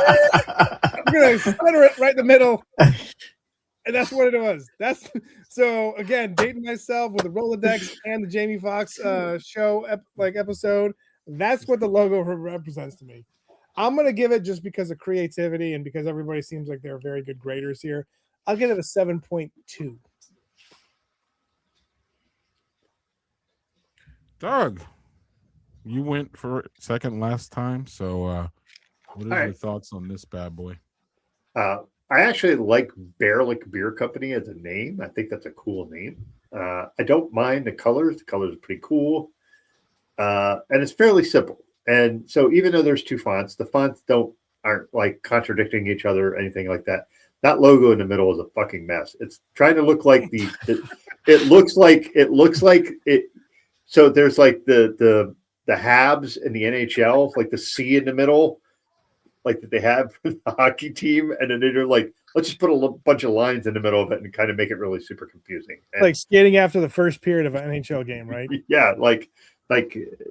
C: we're gonna center it right in the middle. And that's what it was. That's so again, dating myself with the Rolodex and the Jamie Foxx show episode. That's what the logo represents to me. I'm gonna give it just because of creativity and because everybody seems like they're very good graders here. I'll give it a 7.2.
A: Doug, you went for second last time. So what are your thoughts on this bad boy?
B: I actually like Barlick Beer Company as a name. I think that's a cool name. I don't mind the colors. The colors are pretty cool. And it's fairly simple. And so even though there's 2 fonts, the fonts aren't like contradicting each other or anything like that. That logo in the middle is a fucking mess. It's trying to look like it looks like it. So there's like the Habs in the NHL, like the C in the middle, like that they have for the hockey team, and then they're like, let's just put a bunch of lines in the middle of it and kind of make it really super confusing. And,
C: like skating after the first period of an NHL game, right?
B: Yeah,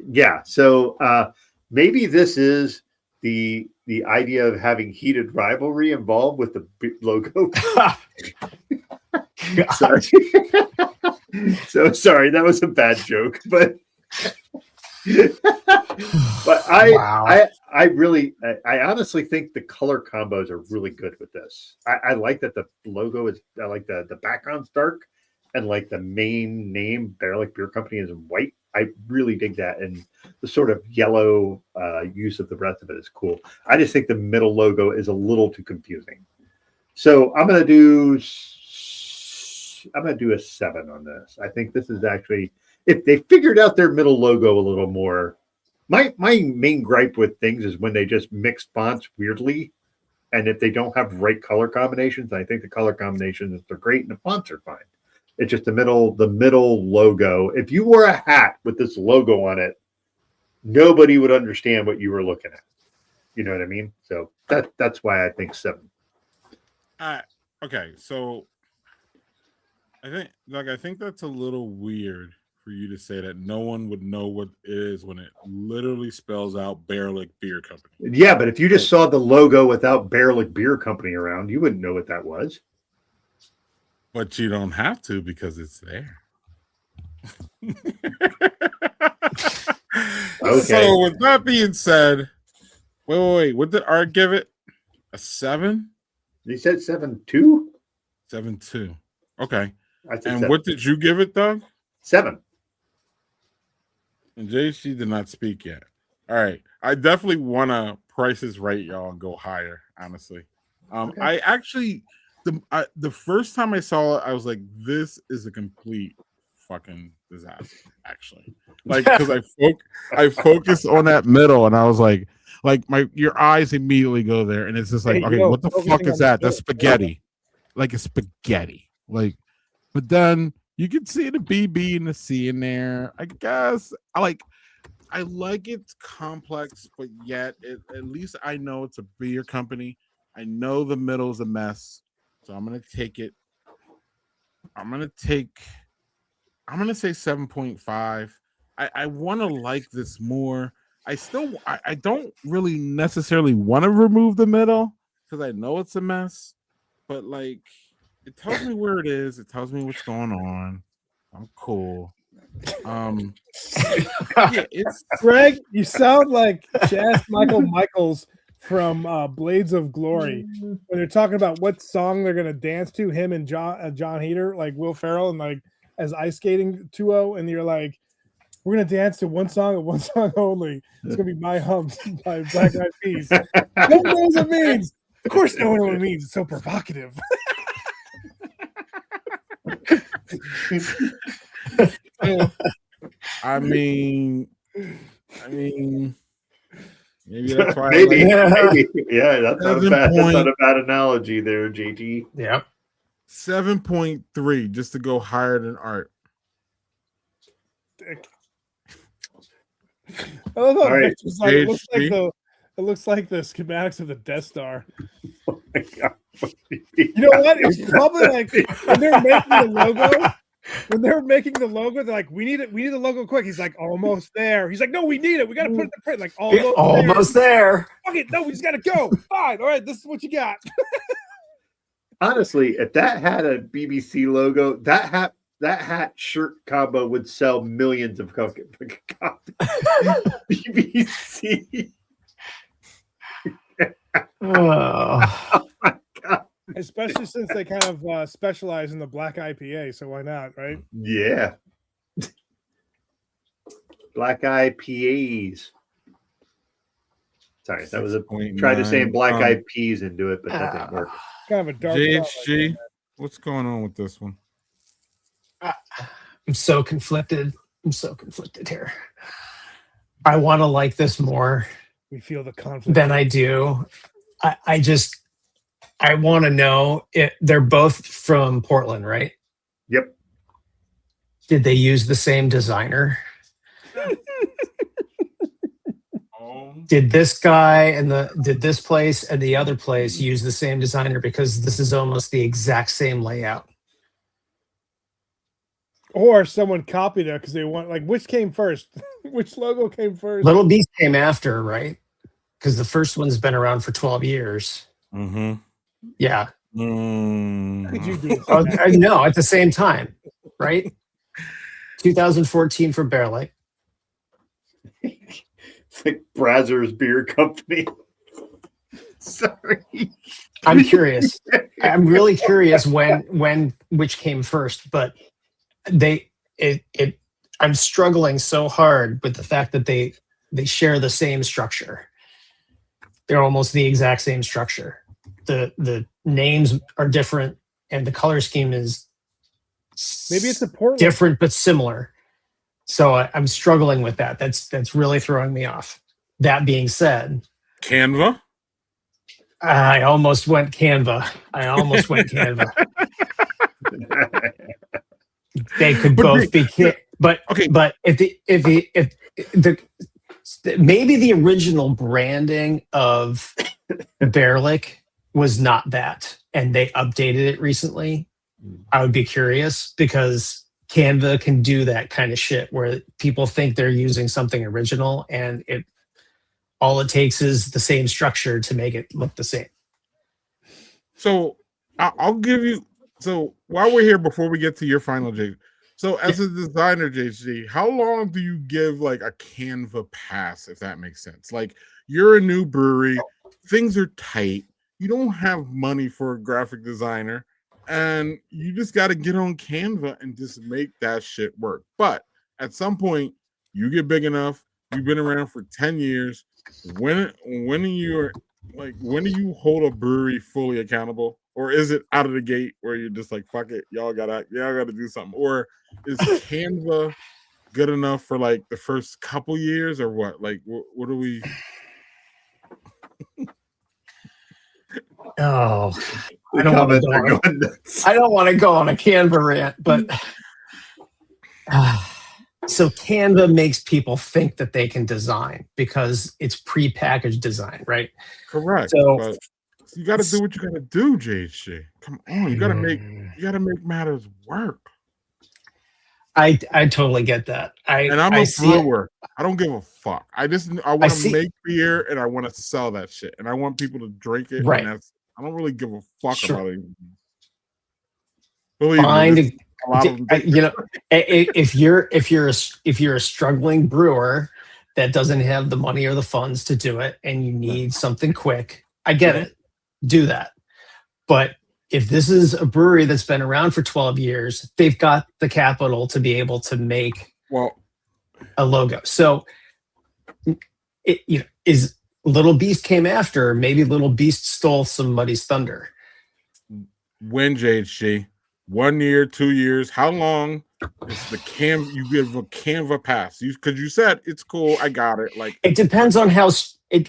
B: yeah. So maybe this is the idea of having heated rivalry involved with the logo. Sorry. So sorry, that was a bad joke, but I honestly think the color combos are really good with this. I like that the logo is, I like the background's dark, and like the main name Barlick Beer Company is in white. I really dig that, and the sort of yellow use of the rest of it is cool. I just think the middle logo is a little too confusing. So I'm gonna do a 7 on this. I think this is actually, if they figured out their middle logo a little more. My main gripe with things is when they just mix fonts weirdly, and if they don't have right color combinations. I think the color combinations are great and the fonts are fine. It's just the middle logo. If you wore a hat with this logo on it, nobody would understand what you were looking at. You know what I mean? So that's why I think 7.
A: Okay, so I think that's a little weird for you to say that no one would know what it is when it literally spells out Barlick Beer Company.
B: Yeah, but if you just saw the logo without Barlick Beer Company around, you wouldn't know what that was.
A: But you don't have to because it's there.
B: Okay.
A: So with that being said, wait. What did Art give it? A 7?
B: You said 7.2?
A: 7.2. Okay.
B: I said
A: And
B: 7.
A: what did you give it, Doug?
B: 7.
A: And JC did not speak yet. All right. I definitely want to Price is Right, y'all, and go higher, honestly.
B: Okay.
A: I actually, the first time I saw it, I was like, this is a complete fucking disaster, actually. Like, because I focused on that middle, and I was like your eyes immediately go there, and it's just like,
C: Hey,
A: okay,
C: yo,
A: what the fuck
C: focusing
A: is
C: on the
A: that? That's
C: middle.
A: spaghetti. Like a spaghetti. Like, but then you can see the BB and the C in there. I guess I like it's complex, but yet at least I know it's a beer company. I know the middle's a mess, so I'm gonna take it. I'm gonna say 7.5. I want to like this more. I don't really necessarily want to remove the middle because I know it's a mess, but like it tells me where it is. It tells me what's going on. I'm cool. Yeah, it's
C: Greg, you sound like Jazz Michaels from Blades of Glory when they're talking about what song they're gonna dance to. Him and John Heater, like Will Ferrell, and like as ice skating duo, and you're like, we're gonna dance to one song and one song only. It's gonna be My Humps by Black Eyed Peas. No one knows what it means. Of course, no one knows what it means. It's so provocative.
A: I mean, maybe that's why.
B: Maybe,
D: it.
B: maybe. Yeah, that's not a bad analogy there, JT.
D: Yep.
A: 7.3 just to go higher than Art.
C: I love how
B: All right.
C: Victor's like, it looks like the schematics of the Death Star.
B: Oh my God.
C: You know what? It's probably like when they're making the logo. When they're making the logo, they're like, "We need it. We need the logo quick." He's like, "Almost there." He's like, "No, we need it. We got to put it in the print." Like,
D: Almost there.
C: Okay, no, we just got to go. Fine. All right, this is what you got.
B: Honestly, if that had a BBC logo, that hat shirt combo would sell millions of copies. BBC.
D: Oh.
B: Oh my God.
C: Especially since they kind of specialize in the black IPA, so why not, right?
B: Yeah. Black eyed PAs. Sorry, that was a tried to say black eyed peas into it, but that didn't work.
C: Kind of a dark.
A: JHG, what's going on with this one?
D: I'm so conflicted here. I want to like this more
C: We feel the conflict
D: than I do. I want to know if they're both from Portland, right?
B: Yep.
D: Did they use the same designer? Did this guy and did this place and the other place use the same designer? Because this is almost the exact same layout.
C: Or someone copied it because they want, like, which came first? Which logo came first?
D: Little Beast came after, right? Because the first one's been around for 12 years.
A: Mm-hmm.
D: Yeah.
C: What did you do?
D: No, at the same time, right? 2014 for Bear Lake.
B: It's like Brazzers Beer Company. Sorry.
D: I'm curious. I'm really curious which came first, but I'm struggling so hard with the fact that they share the same structure. They're almost the exact same structure. The names are different and the color scheme is
C: Maybe it's a Portland.
D: different but similar. So I'm struggling with that. That's really throwing me off. That being said,
A: Canva.
D: I almost went Canva. They could both be, but
A: okay.
D: But if maybe the original branding of Bearlick was not that, and they updated it recently, I would be curious because Canva can do that kind of shit where people think they're using something original, and all it takes is the same structure to make it look the same.
A: So I'll give you. So while we're here, before we get to your final, Jay. So as a designer, JG, how long do you give like a Canva pass, if that makes sense? Like you're a new brewery, things are tight. You don't have money for a graphic designer, and you just got to get on Canva and just make that shit work. But at some point, you get big enough, You've been around for 10 years. When do you hold a brewery fully accountable? Or is it out of the gate where you're just like, fuck it, y'all gotta do something? Or is Canva good enough for like the first couple years, or what? Like, what do we?
D: Oh,
B: The comments are going nuts.
D: I don't want to go on a Canva rant, but so Canva makes people think that they can design because it's prepackaged design, right?
A: Correct.
D: So
A: but you got to do what you got to do, JHC. Come on, you got to make matters work.
D: I totally get that.
A: And I'm a brewer. I don't give a fuck. I want to make beer and I want to sell that shit, and I want people to drink it.
D: Right.
A: And I don't really give a fuck about it.
D: If you're a struggling brewer that doesn't have the money or the funds to do it, and you need something quick, I get it. Do that. But if this is a brewery that's been around for 12 years, they've got the capital to be able to make a logo. So is Little Beast came after, maybe Little Beast stole somebody's thunder.
A: When, JHG? 1 year, 2 years? How long is you give a Canva pass? Because you said it's cool, I got it. Like, it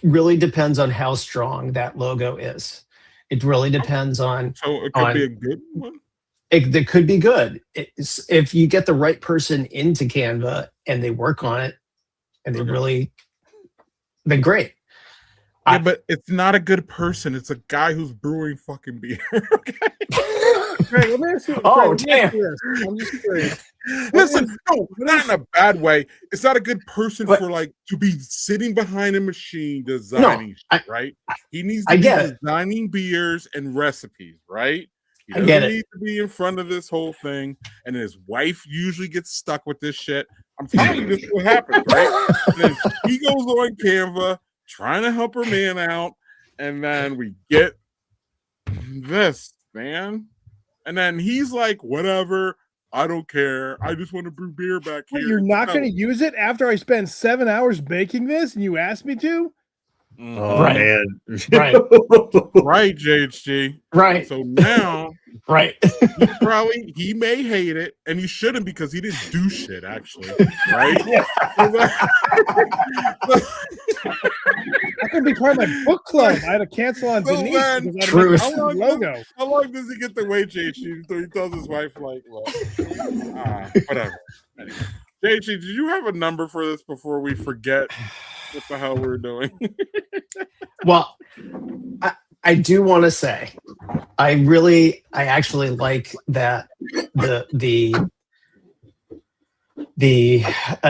D: really depends on how strong that logo is. It really depends on.
A: So it could be a good one.
D: It could be good. If you get the right person into Canva and they work on it, and they really, then great.
A: Yeah, but it's not a good person. It's a guy who's brewing fucking beer. Okay.
C: Greg, let me ask you.
D: Oh,
C: Greg,
D: damn.
C: I'm just curious.
A: Listen, no, not in a bad way. It's not a good person to be sitting behind a machine designing shit, right? He needs to be designing beers and recipes, right? He doesn't need to be in front of this whole thing, and his wife usually gets stuck with this shit. I'm telling you, this is what happens, right? And then he goes on Canva trying to help her man out, and then we get this, man. And then he's like, whatever, I don't care. I just want to brew beer back here.
C: You're not going to use it after I spend 7 hours baking this and you asked me to?
B: Oh, man.
D: Right.
A: Right, JHG.
D: Right.
A: So now,
D: right.
A: he may hate it, and he shouldn't because he didn't do shit, actually. Right?
C: I could be part of my book club. I had to cancel on Denise because I had a logo.
A: How long does he get to wait, JHG? So he tells his wife, like, well, whatever. Anyway. JHG, did you have a number for this before we forget what the hell we're doing?
D: Well, I do want to say, I actually like that the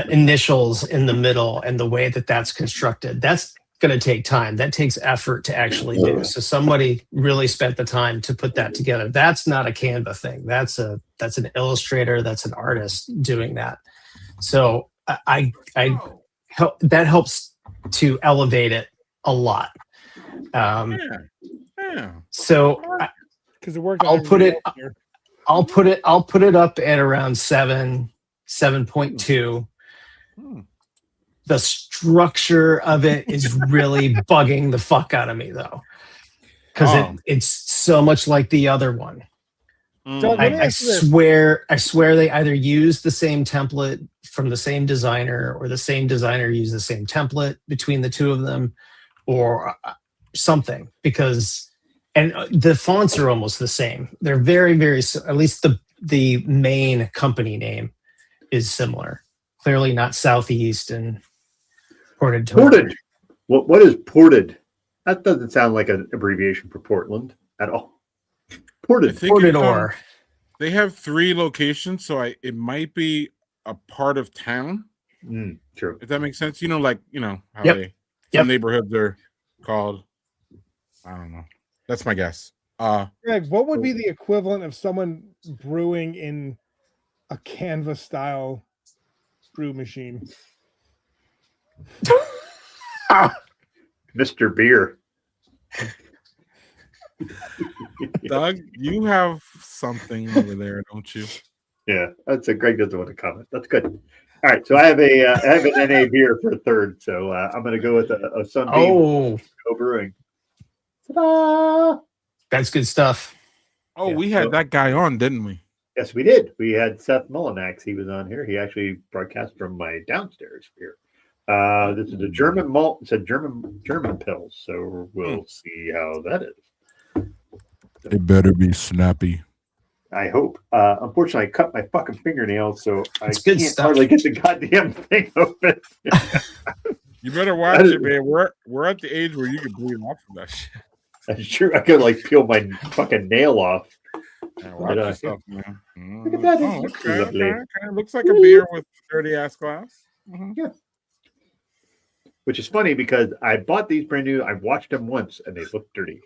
D: initials in the middle and the way that that's constructed. That's going to take time. That takes effort to actually do. So somebody really spent the time to put that together. That's not a Canva thing. That's an illustrator. That's an artist doing that. So that helps to elevate it a lot. So
C: because it worked.
D: I'll put it up at around 7.2. The structure of it is really bugging the fuck out of me, though, because it's so much like the other one. I swear they either use the same template from the same designer, or the same designer used the same template between the two of them, or something, because the fonts are almost the same. They're very, very, at least the main company name is similar. Clearly not Southeast and Ported.
B: What is Ported? That doesn't sound like an abbreviation for Portland at all. Ported
D: or
A: they have 3 locations, so it might be a part of town.
B: True.
A: If that makes sense. How some neighborhoods are called. I don't know. That's my guess.
C: Greg, what would be the equivalent of someone brewing in a Canva style brew machine?
B: Mr. Beer.
A: Doug, you have something over there, don't you?
B: Yeah, Greg doesn't want to comment. That's good. All right, so I have an NA beer for third, so I'm going to go with a Sunbeam.
D: Oh,
B: Go Brewing. Ta-da!
D: that's good stuff.
A: Oh,
B: Yeah,
A: we had
B: so-
A: that guy on, didn't we?
B: Yes, we did. We had Seth Mullinax. He was on here. He actually broadcast from my downstairs here. This is a German malt. It's a German pills. So we'll see how that is.
A: It better be snappy.
B: I hope. Unfortunately, I cut my fucking fingernail, so I
D: It's good
B: can't
D: stuff.
B: hardly get the goddamn thing open.
A: You better watch it, man. We're at the age where you can bleed off of that shit.
B: That's true. I could like peel my fucking nail off.
A: Yeah, watch yourself, man.
B: Look at that.
A: Oh,
B: It's
A: okay,
B: lovely.
A: okay. Looks like a beer with a dirty ass glass.
B: Yeah. Which is funny because I bought these brand new. I watched them once and they look dirty.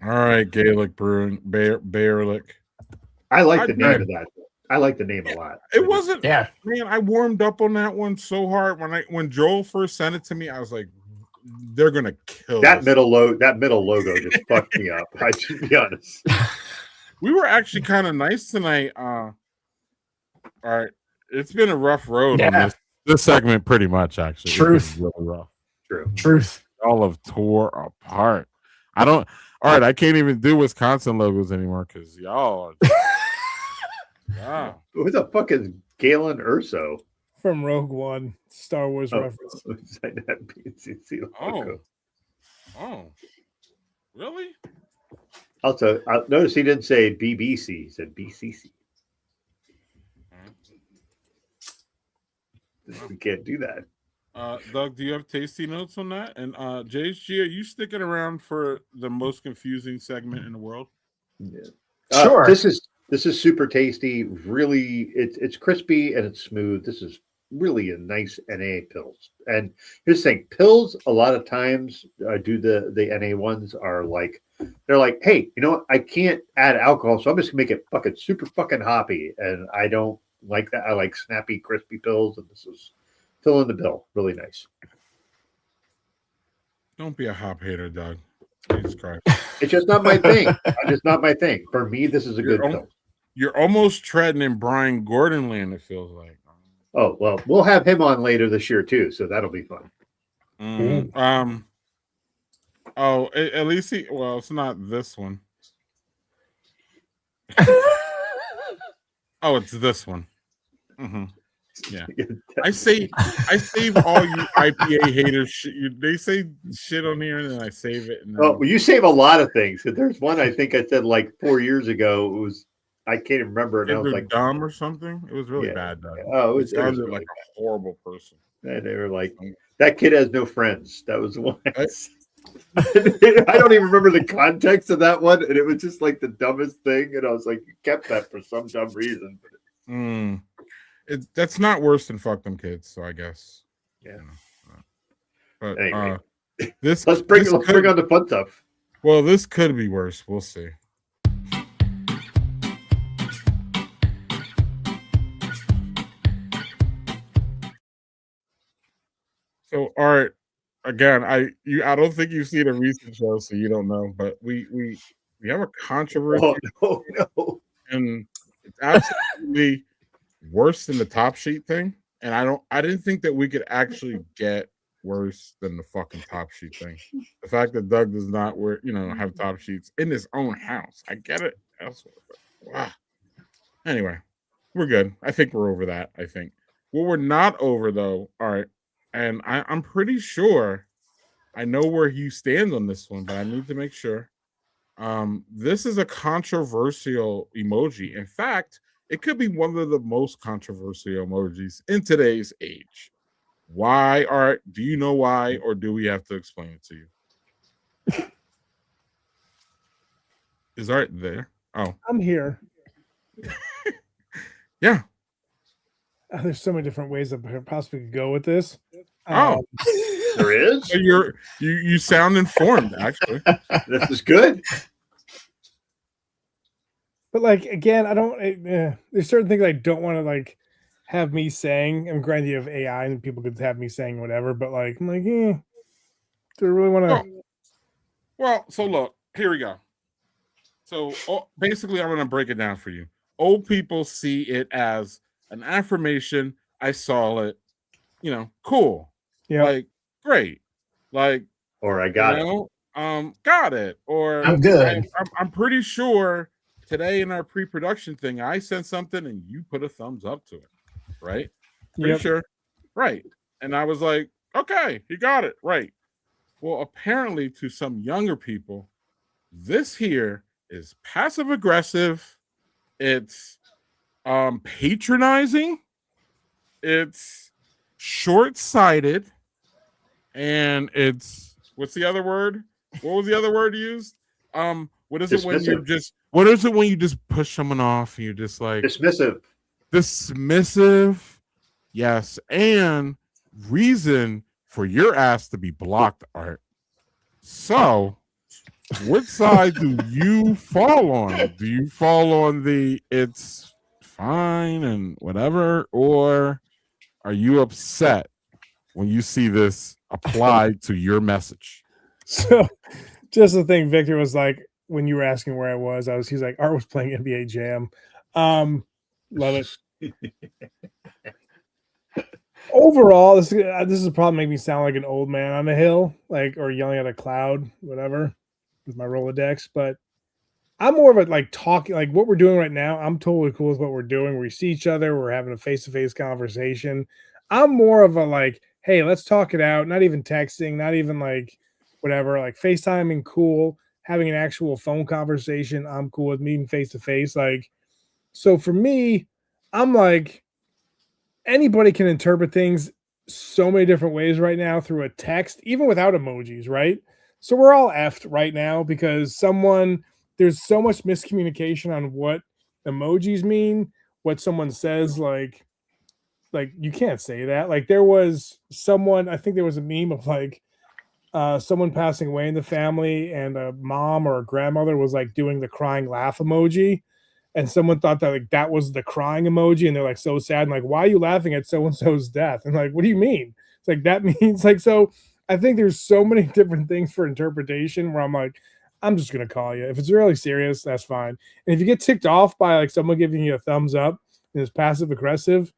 A: All right, Gaelic Brewing, Baerlic.
B: I like the name
D: Right.
B: of that. I like the name a lot.
A: It wasn't,
D: Yeah.
A: man. I warmed up on that one so hard when Joel first sent it to me. I was like, they're gonna kill
B: That
A: this.
B: middle logo just fucked me up. I should be honest.
A: We were actually kind of nice tonight. All right, it's been a rough road on
D: Yeah.
A: this segment, pretty much. Actually,
D: Truth.
A: It's been really rough.
B: True.
D: Truth.
A: All of tore apart. I don't. All right, I can't even do Wisconsin logos anymore because y'all. Wow.
B: Who the fuck is Galen Urso?
C: From Rogue One, Star Wars
B: Oh.
C: reference.
B: That BCC
A: Oh.
B: logo.
A: Oh. Really?
B: Also, notice he didn't say BBC. He said BCC. We can't do that.
A: Doug, do you have tasty notes on that? And JHG, are you sticking around for the most confusing segment in the world?
B: Yeah.
D: Sure.
B: This is super tasty. Really, it's crispy and it's smooth. This is really a nice NA pills. And here's the thing: pills a lot of times do the NA ones are like they're like, hey, you know what? I can't add alcohol, so I'm just gonna make it fucking super fucking hoppy. And I don't like that. I like snappy, crispy pills, and this is fill in the bill. Really nice.
A: Don't be a hop hater, Doug. Jesus Christ.
B: It's just not my thing. It's just not my thing. For me, this is a good pill.
A: You're almost treading in Brian Gordon land, it feels like.
B: Oh, well, we'll have him on later this year too, so that'll be fun.
A: At least it's not this one. Oh, it's this one. Yeah. I save all you IPA haters. They say shit on here, and then I save it. And then...
B: Well, you save a lot of things. There's one I think I said like 4 years ago. It was I can't even remember. And I was like
A: dumb or something. It was really bad. Though.
B: Oh, it was
A: sounded
B: really
A: like
B: bad.
A: A horrible person.
B: And they were like, "That kid has no friends." That was the one. I don't even remember the context of that one, and it was just like the dumbest thing. And I was like, "You kept that for some dumb reason."
A: That's not worse than fuck them kids. So I guess.
B: Yeah.
A: But
B: anyway,
A: let's
B: bring on the fun stuff.
A: Well, this could be worse. We'll see. So, Art, again, I don't think you've seen a recent show, so you don't know. But we have a controversy.
B: Oh no!
A: And it's absolutely worse than the top sheet thing. And I didn't think that we could actually get worse than the fucking top sheet thing. The fact that Doug does not have top sheets in his own house. I get it elsewhere, but wow. Anyway, we're good. I think we're over that. I think what we're not over though, all right. And I'm pretty sure I know where you stand on this one, but I need to make sure. This is a controversial emoji. In fact, it could be one of the most controversial emojis in today's age. Why, Art? Do you know why, or do we have to explain it to you? Is Art there? Oh,
C: I'm here.
A: Yeah.
C: There's so many different ways that I possibly could go with this.
B: There is.
A: So you sound informed, actually.
B: This is good.
C: But like again, I don't. There's certain things I don't want to like have me saying. I'm granted you have AI and people could have me saying whatever, but like I'm like, do I really want to?
A: Well, so look, here we go. So basically, I'm going to break it down for you. Old people see it as an affirmation. I saw it, cool.
C: Yeah.
A: Like, great. Like,
B: Or I got it.
A: Got it. Or
D: I'm good.
A: I'm pretty sure today in our pre-production thing, I sent something and you put a thumbs up to it, right? Pretty sure. Right. And I was like, okay, he got it. Right. Well, apparently to some younger people, this here is passive aggressive. It's patronizing. It's short-sighted. And it's what's the other word? What was the other word used? What is it when you just push someone off and you're just like dismissive? Yes, and reason for your ass to be blocked, Art. So, what side do you fall on? Do you fall on the it's fine and whatever, or are you upset when you see this applied to your message?
C: So, just the thing, Victor was like, when you were asking where I was, he's like, Art was playing NBA Jam. Love it. Overall, this is probably make me sound like an old man on a hill, or yelling at a cloud, whatever, with my Rolodex. But I'm more of a talking, what we're doing right now. I'm totally cool with what we're doing. We see each other. We're having a face-to-face conversation. I'm more of a hey, let's talk it out. Not even texting, not even whatever, FaceTiming, cool. Having an actual phone conversation, I'm cool with meeting face-to-face. So for me, I'm anybody can interpret things so many different ways right now through a text, even without emojis, right? So we're all effed right now because there's so much miscommunication on what emojis mean, what someone says, you can't say that. There was someone, I think there was a meme of someone passing away in the family and a mom or a grandmother was doing the crying laugh emoji. And someone thought that that was the crying emoji, and they're so sad. And why are you laughing at so-and-so's death? And what do you mean? It's that means so I think there's so many different things for interpretation where I'm just gonna call you. If it's really serious, that's fine. And if you get ticked off by someone giving you a thumbs up and it's passive aggressive,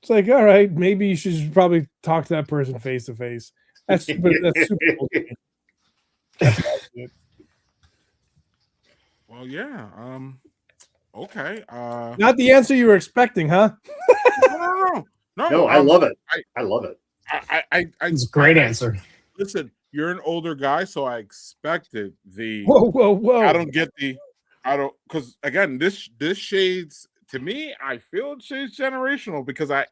C: it's all right, maybe you should probably talk to that person face to face. That's super cool.
A: Well, yeah. Okay.
C: Not the answer you were expecting, huh?
B: No, I love it. I love it.
D: It's a great answer.
A: Listen, you're an older guy, so I expected the
C: Whoa.
A: Because again, this shades to me, I feel it shades generational because I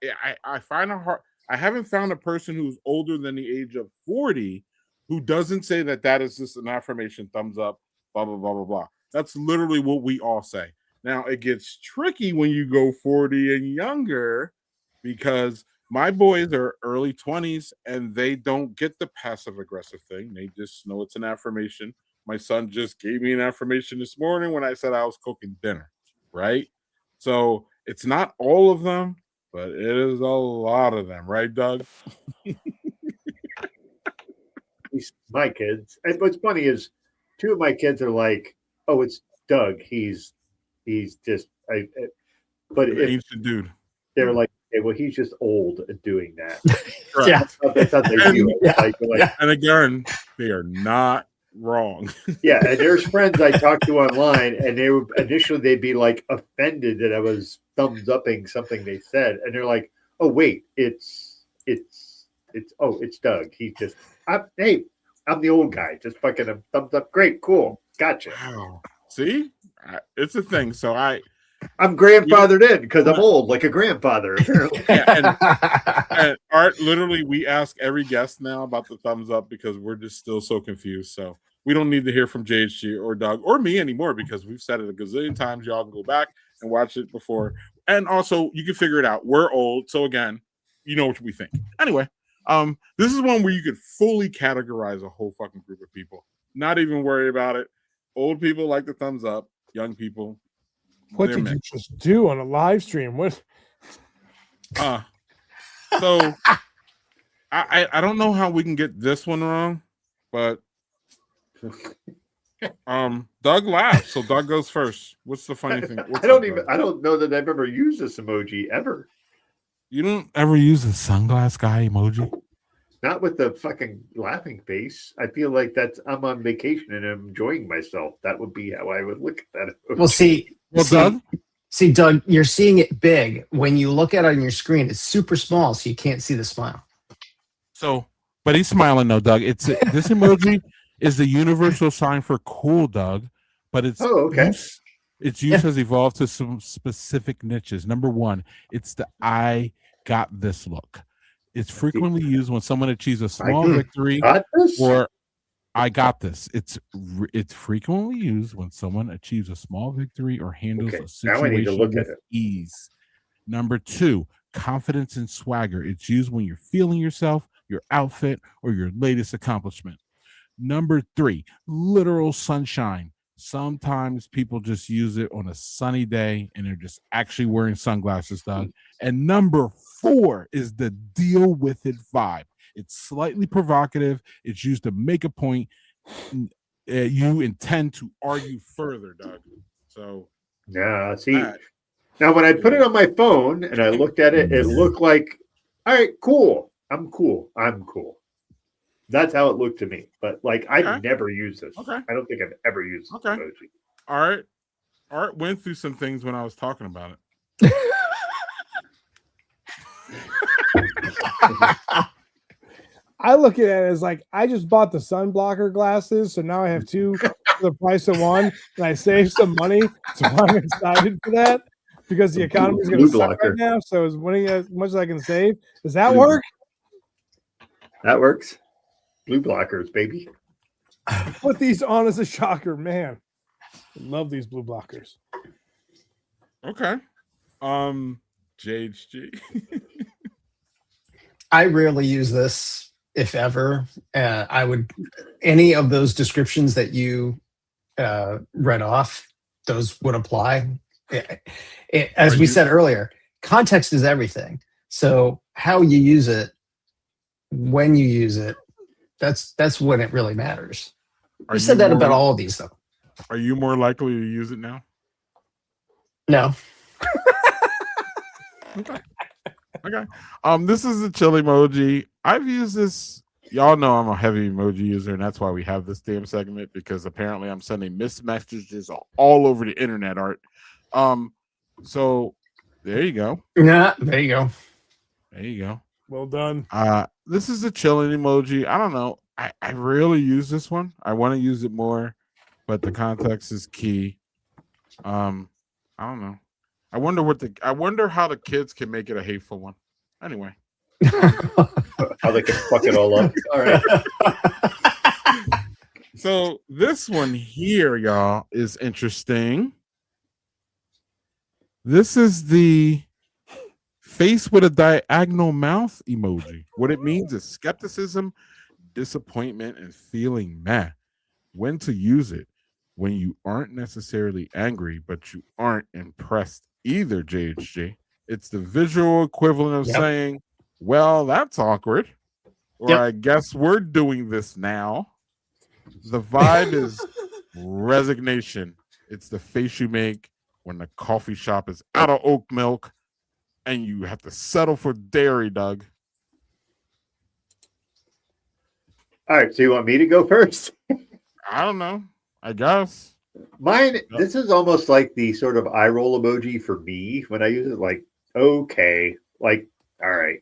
A: find it hard. I haven't found a person who's older than the age of 40 who doesn't say that is just an affirmation, thumbs up, blah, blah, blah, blah, blah. That's literally what we all say. Now, it gets tricky when you go 40 and younger because my boys are early 20s and they don't get the passive aggressive thing. They just know it's an affirmation. My son just gave me an affirmation this morning when I said I was cooking dinner, right? So it's not all of them, but it is a lot of them, right, Doug?
B: My kids. And what's funny is two of my kids are oh, it's Doug. He's just but
A: an ancient dude.
B: They're okay, well, he's just old at doing that.
D: Yeah.
B: That's how they do it.
A: And again, they are not wrong.
B: Yeah, and there's friends I talked to online, and they'd be offended that I was thumbs upping something they said, and they're like, "Oh wait, it's Doug. He just I'm the old guy, just fucking a thumbs up. Great, cool, gotcha."
A: Wow. See, it's a thing. So
B: I'm grandfathered in because I'm old, like a grandfather.
A: and Art, literally, we ask every guest now about the thumbs up because we're just still so confused. So we don't need to hear from JHG or Doug or me anymore because we've said it a gazillion times. Y'all can go back and watch it before. And also, you can figure it out. We're old. So again, you know what we think. Anyway, this is one where you could fully categorize a whole fucking group of people. Not even worry about it. Old people like the thumbs up. Young people.
C: What did you just do on a live stream? What?
A: So I don't know how we can get this one wrong, but Doug laughs, so Doug goes first. What's the funny thing?
B: I don't know that I've ever used this emoji ever.
A: You don't ever use the sunglass guy emoji?
B: Not with the fucking laughing face. I feel like I'm on vacation and I'm enjoying myself. That would be how I would look at that emoji.
D: Well,
A: Doug?
D: See, Doug, you're seeing it big. When you look at it on your screen, it's super small, so you can't see the smile.
A: So, but he's smiling though, Doug. This emoji is the universal sign for cool, Doug. But its use has evolved to some specific niches. Number one, it's the I got this look. It's frequently used when someone achieves a small victory or I got this. It's frequently used when someone achieves a small victory or handles a situation with ease. Number two, confidence and swagger. It's used when you're feeling yourself, your outfit, or your latest accomplishment. Number three, literal sunshine. Sometimes people just use it on a sunny day and they're just actually wearing sunglasses, Doug. And number four is the deal with it vibe. It's slightly provocative. It's used to make a point. You intend to argue further, Doug. So,
B: yeah, see, now when I put it on my phone and I looked at it, it looked like, all right, cool. I'm cool. That's how it looked to me. But like, I never use this. I don't think I've ever used this emoji.
A: All right. Art went through some things when I was talking about it.
C: I look at it as like I just bought the sun blocker glasses, so now I have two for the price of one, and I saved some money, so I'm excited for that because the economy is going to suck right now. So it's winning as much as I can save. Does that work?
B: That works. Blue blockers, baby.
C: Put these on as a shocker, man. I love these blue blockers.
A: Okay. JHG.
D: I rarely use this, if ever. I would any of those descriptions that you read off, those would apply. As we said earlier, context is everything. So how you use it, when you use it, that's when it really matters. You said that about all of these, though.
A: Are you more likely to use it now?
D: No.
A: Okay. This is a chill emoji. I've used this. Y'all know I'm a heavy emoji user, and that's why we have this damn segment, because apparently I'm sending missed messages all over the internet, Art. So there you go.
D: Yeah, there you go.
A: There you go.
C: Well done.
A: This is a chilling emoji. I don't know. I rarely use this one. I want to use it more, but the context is key. I don't know. I wonder how the kids can make it a hateful one. Anyway.
B: How they can fuck it all up. All right.
A: So this one here, y'all, is interesting. This is the face with a diagonal mouth emoji. What it means is skepticism, disappointment, and feeling meh. When to use it? When you aren't necessarily angry, but you aren't impressed either, JHG. It's the visual equivalent of saying, well, that's awkward. Or I guess we're doing this now. The vibe is resignation. It's the face you make when the coffee shop is out of oat milk and you have to settle for dairy, Doug.
B: All right, so you want me to go first?
A: I don't know. I guess.
B: Mine, this is almost like the sort of eye roll emoji for me when I use it, like, okay, like, all right.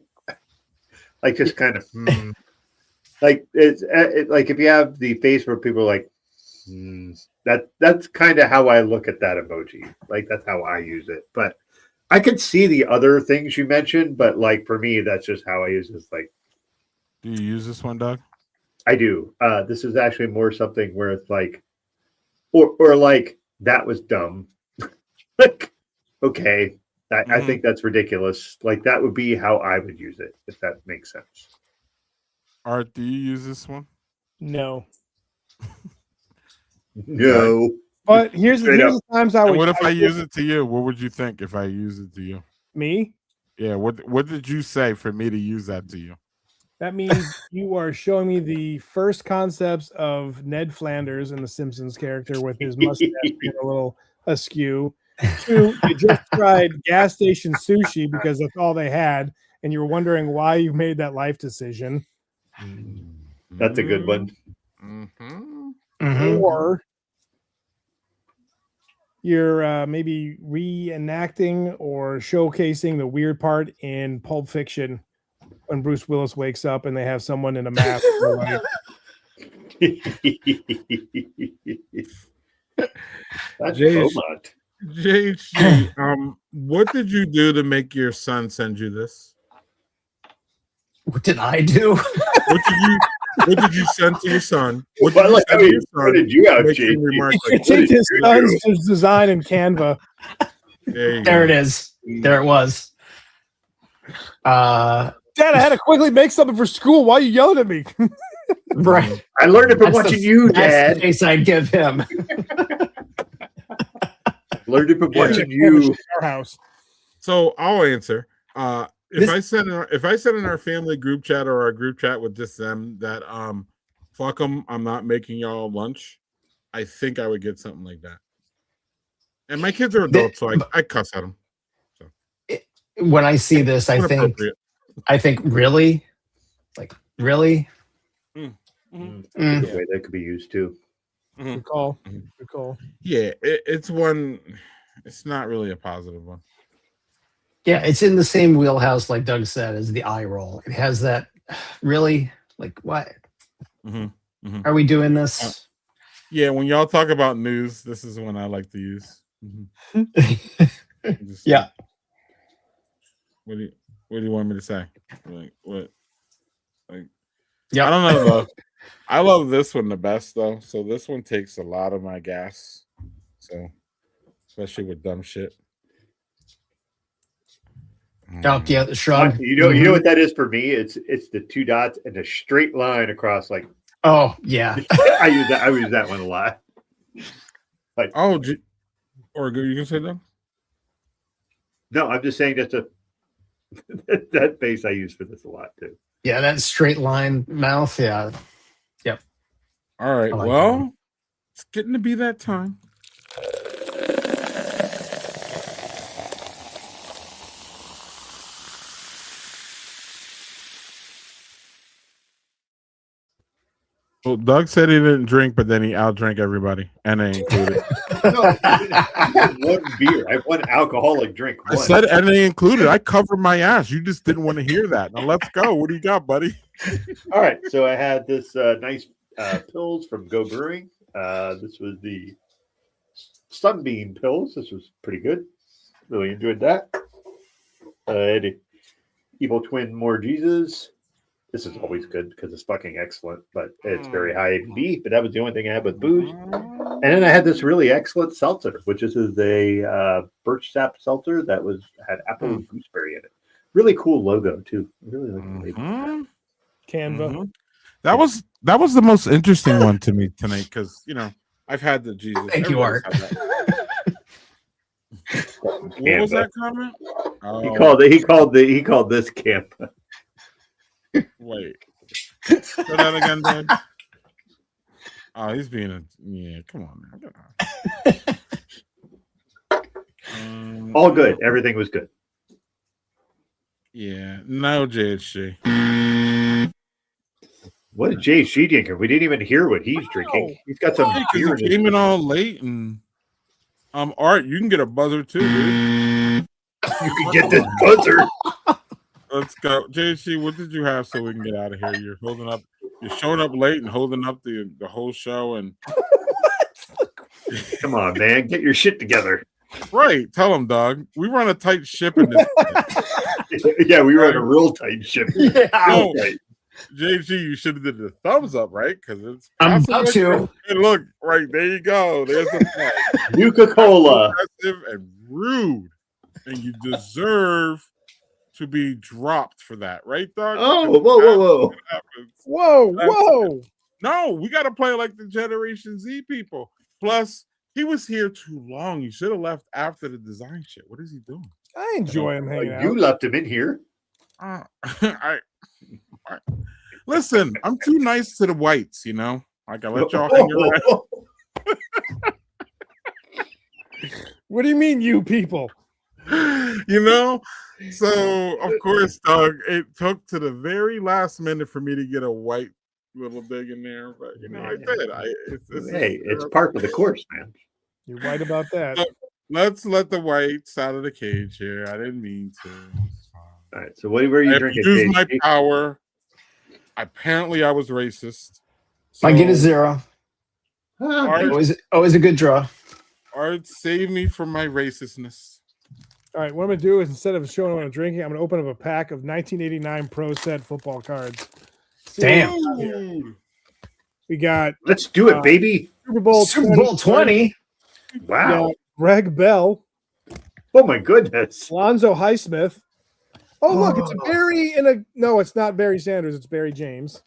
B: Like, just kind of, like, it's like if you have the face where people are like, that's kind of how I look at that emoji. Like, that's how I use it. But I could see the other things you mentioned, but like for me, that's just how I use this. Like,
A: do you use this one, Doug?
B: I do. This is actually more something where it's like, or like, that was dumb. Like, okay, I think that's ridiculous. Like, that would be how I would use it, if that makes sense.
A: Art, do you use this one?
C: No.
B: No.
C: But here's the times I would.
A: What if I use it to you? What would you think if I use it to you?
C: Me?
A: Yeah. What did you say for me to use that to you?
C: That means you are showing me the first concepts of Ned Flanders in the Simpsons character with his mustache being a little askew. 2, you just tried gas station sushi because that's all they had, and you were wondering why you made that life decision.
B: That's a good one.
C: Or you're maybe reenacting or showcasing the weird part in Pulp Fiction when Bruce Willis wakes up and they have someone in a mask. Like,
B: That's
A: JH,
B: Beaumont.
A: JHG, what did you do to make your son send you this?
D: What did I do?
A: What did you send to your son? What
B: did you have, JHG?
C: You take his son's design in Canva.
D: There it is. There it was.
C: Dad, I had to quickly make something for school. Why are you yelling at me?
D: Right.
B: I learned it from watching you,
D: That's
B: Dad.
D: the face I'd give him.
B: Learned it from watching you.
C: Our house.
A: So I'll answer. If I said in our family group chat or our group chat with just them that fuck them, I'm not making y'all lunch, I think I would get something like that. And my kids are adults, so I cuss at them. So.
D: When I see this, I think really, like really.
B: The way that could be used too.
C: Good call. Good call.
A: Yeah, it's one. It's not really a positive one.
D: Yeah, it's in the same wheelhouse, like Doug said, as the eye roll. It has that really, like, what? Are we doing this?
A: Yeah, when y'all talk about news, this is one I like to use.
D: Yeah.
A: What do you want me to say? Like what? Like,
D: yeah,
A: I don't know though. I love this one the best though. So this one takes a lot of my gas. So especially with dumb shit.
D: Oh, yeah, the shrug.
B: You know what that is for me? It's the 2 dots and a straight line across. Like,
D: oh yeah,
B: I use that one a lot. Like,
A: or you can say that.
B: No, I'm just saying that face I use for this a lot too.
D: Yeah, that straight line mouth. Yeah. Yep.
A: All right.
D: Like
A: well, it's getting to be that time. Well, Doug said he didn't drink, but then he outdrank everybody, and they included.
B: No, I had one beer. I had one alcoholic drink.
A: I said, and they included. I covered my ass. You just didn't want to hear that. Now let's go. What do you got, buddy?
B: All right. So I had this nice pills from Go Brewing. This was the Sunbeam pills. This was pretty good. Really enjoyed that. I had Evil Twin More Jesus. This is always good because it's fucking excellent, but it's very high ABV. But that was the only thing I had with booze. And then I had this really excellent seltzer, which is a birch sap seltzer that had apple and gooseberry in it. Really cool logo too. Really like the label.
C: Canva.
A: That was the most interesting one to me tonight because I've had the Jesus.
D: Thank you, Art.
A: What was that comment?
B: He called this camp.
A: Wait. Say that again, Dad. Oh, he's being come on, man.
B: All good. Everything was good.
A: Yeah. No, JHG.
B: What did JHG drinking? We didn't even hear what he's drinking. He's got some beer.
A: He came in all late and Art, you can get a buzzer too, dude.
B: You can get this buzzer.
A: Let's go. JC, what did you have so we can get out of here? You're showing up late and holding up the whole show and
B: come on, man, get your shit together.
A: Right. Tell him, dog. We run a tight ship in this.
B: Yeah, we run a real tight ship.
D: Yeah.
B: Real tight.
A: JG, you should have did the thumbs up, right? Because it's
D: I'm about to.
A: And look, right there you go. There's the
B: Nuka-Cola.
A: Aggressive and rude. And you deserve to be dropped for that, right, dog?
B: Oh, whoa.
A: No, we got to play like the Generation Z people. Plus, he was here too long. You should have left after the design shit. What is he doing?
C: I enjoy him hanging out.
B: You left him in here.
A: Listen, I'm too nice to the whites, you know. Like I let y'all hang around.
C: What do you mean, you people?
A: You know. So of course, Doug, it took to the very last minute for me to get a white little dig in there, but you know, I did.
B: It's part of the course, man.
C: You're right about that.
A: Let's let the whites out of the cage here. I didn't mean to.
B: All right. So what were you drinking?
A: Use my power. Apparently, I was racist.
D: So, I get a 0. Always a good draw.
A: Art, save me from my racistness.
C: All right, what I'm going to do is instead of showing what I'm drinking, I'm going to open up a pack of 1989 Pro Set football cards.
D: Damn.
C: We got.
B: Let's do it, baby.
D: Super Bowl 20.
B: Wow.
C: Greg Bell.
B: Oh, my goodness.
C: Alonzo Highsmith. Oh, look, it's Barry no, it's not Barry Sanders. It's Barry James.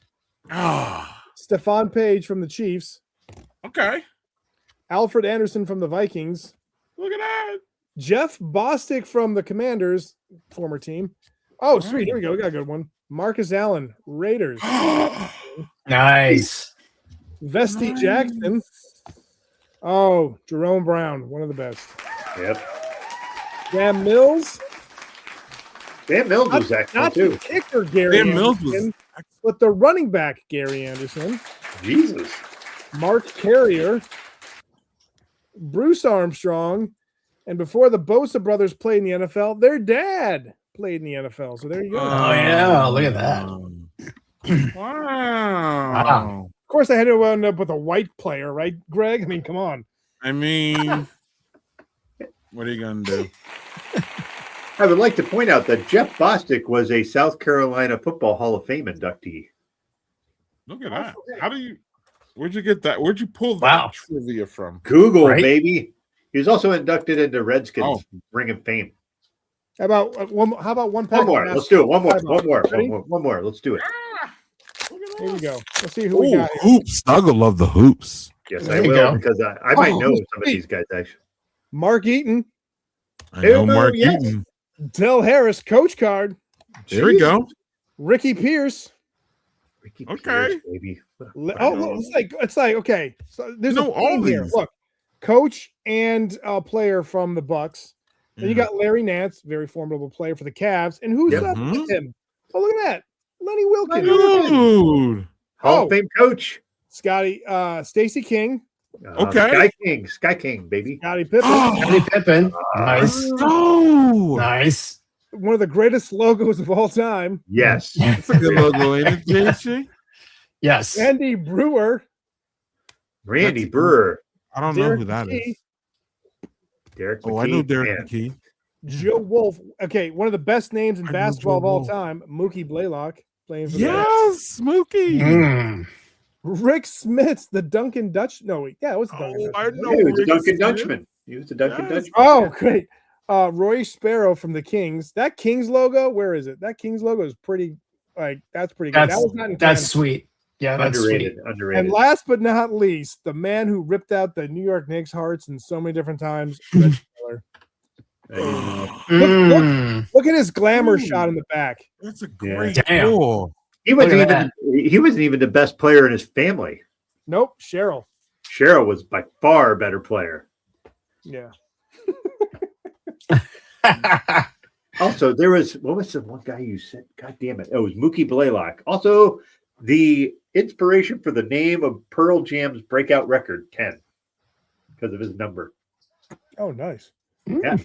C: Stephon Page from the Chiefs.
A: Okay.
C: Alfred Anderson from the Vikings.
A: Look at that.
C: Jeff Bostic from the Commanders, former team. Oh, sweet. Here we go. We got a good one. Marcus Allen, Raiders.
D: Nice.
C: Vesti Jackson. Oh, Jerome Brown, one of the best.
B: Yep.
C: Dan Mills.
B: Dan Mills was excellent too.
C: The kicker, Gary
A: Dan Mills
C: Anderson, but the running back, Gary Anderson.
B: Jesus.
C: Mark Carrier. Bruce Armstrong. And before the Bosa brothers played in the NFL, their dad played in the NFL. So there you go.
D: Oh, yeah. Look at that.
A: Wow.
C: Of course, I had to end up with a white player, right, Greg? I mean, come on.
A: I mean, what are you going to do?
B: I would like to point out that Jeff Bostic was a South Carolina Football Hall of Fame inductee.
A: Look at that. Where'd you get that? Where'd you pull that trivia from?
B: Google, baby. He was also inducted into Redskins Ring of Fame.
C: How about one pack?
B: One more. Let's do it. One more. Let's do it.
C: Here we go. Let's see who we got.
A: Hoops. Doug will love the hoops.
B: Yes, I will, because I might know some of these guys, actually.
C: Mark Eaton.
A: I know Mark Eaton.
C: Del Harris, coach card.
A: There we go.
C: Ricky Pierce.
B: Pierce, baby.
C: It's like okay. So there's
A: all
C: here.
A: these.
C: Look, coach and player from the Bucks. Then you got Larry Nance, very formidable player for the Cavs. And who's up with him? Oh, look at that. Lenny Wilkins.
A: Dude.
B: Hall of Fame coach.
C: Stacey King.
B: Sky King, baby.
C: Scottie Pippen.
D: Scottie Pippen. Nice. Nice.
C: One of the greatest logos of all time.
B: Yes.
A: That's a good logo, ain't it, JC?
D: Yes.
C: Randy Brewer.
B: I
A: don't know who that is.
B: Derek
A: McKee. I know Derek McKee.
C: Joe Wolf. Okay, one of the best names in basketball of all time. Mookie Blaylock. Playing for
A: the Mookie.
C: Rick Smits, the Duncan Dutch. No, wait. Yeah, it was the Duncan
B: Dutchman. He was a Duncan Dutchman. Dutchman.
C: Oh, great. Roy Sparrow from the Kings. That Kings logo, where is it? That Kings logo is pretty, that's pretty good. That was not in
D: That's sweet. Yeah, that's
B: underrated.
C: And last but not least, the man who ripped out the New York Knicks hearts in so many different times, Red Miller. Look at his glamour shot in the back.
A: That's a great goal.
B: He wasn't even the best player in his family.
C: Nope, Cheryl.
B: Cheryl was by far a better player.
C: Yeah.
B: Also, there was what was the one guy you said? God damn it! Oh, it was Mookie Blaylock. Also, the inspiration for the name of Pearl Jam's breakout record 10 because of his number.
C: Oh, nice.
B: Yeah,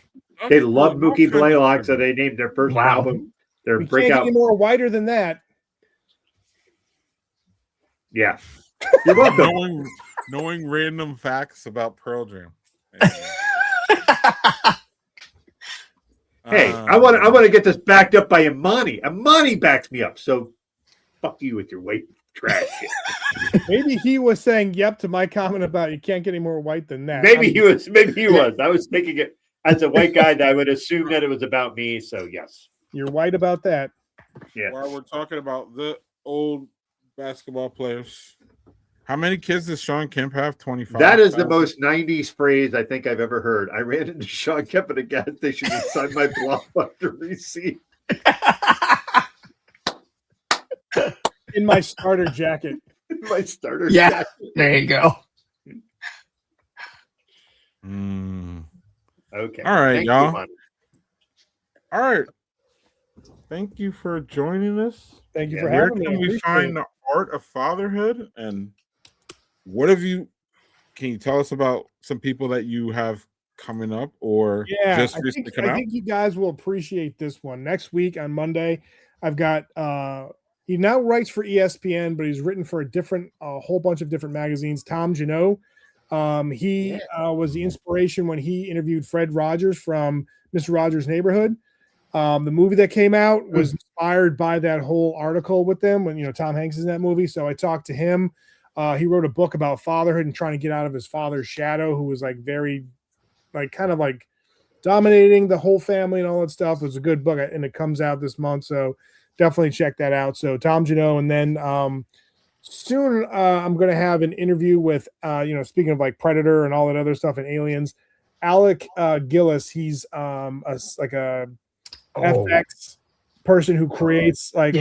B: they love Mookie Blaylock, so they named their first album their breakout.
C: Can't get any more whiter than that.
B: Yeah, you're welcome.
A: knowing random facts about Pearl Jam.
B: Hey, I want to get this backed up by Imani. Imani backs me up, so fuck you with your white trash.
C: Maybe he was saying yep to my comment about you can't get any more white than that.
B: Maybe he was. I was thinking it as a white guy. I would assume that it was about me. So yes,
C: you're white about that.
B: Yeah.
A: While we're talking about the old basketball players, how many kids does Sean Kemp have? 25.
B: That is the most 90s phrase I think I've ever heard. I ran into Sean Kemp at a gas station and signed my blockbuster receipt.
C: in my starter jacket.
B: My starter
D: Yeah.
B: jacket.
D: There you go.
B: Okay.
A: All right,
B: Thank you,
A: y'all.
B: Monty.
A: All right. Thank you for joining us.
C: Thank you
B: Yeah,
C: for
A: Where
C: having me. I
A: can we
C: appreciate
A: find
C: it.
A: the Art of Fatherhood? And what have you? Can you tell us about some people that you have coming up, or
C: Yeah,
A: just
C: I
A: recently
C: think
A: come
C: I
A: out?
C: think you guys will appreciate this one. Next week on Monday, I've got he now writes for ESPN, but he's written for a whole bunch of different magazines. Tom Janot. He was the inspiration when he interviewed Fred Rogers from Mr. Rogers' Neighborhood. The movie that came out was inspired by that whole article with them when Tom Hanks is in that movie. So I talked to him. He wrote a book about fatherhood and trying to get out of his father's shadow, who was like very kind of like dominating the whole family and all that stuff. It was a good book, and it comes out this month, so definitely check that out. So Tom Janot, and then soon I'm going to have an interview with speaking of like Predator and all that other stuff and Aliens, Alec Gillis. He's a FX person who creates like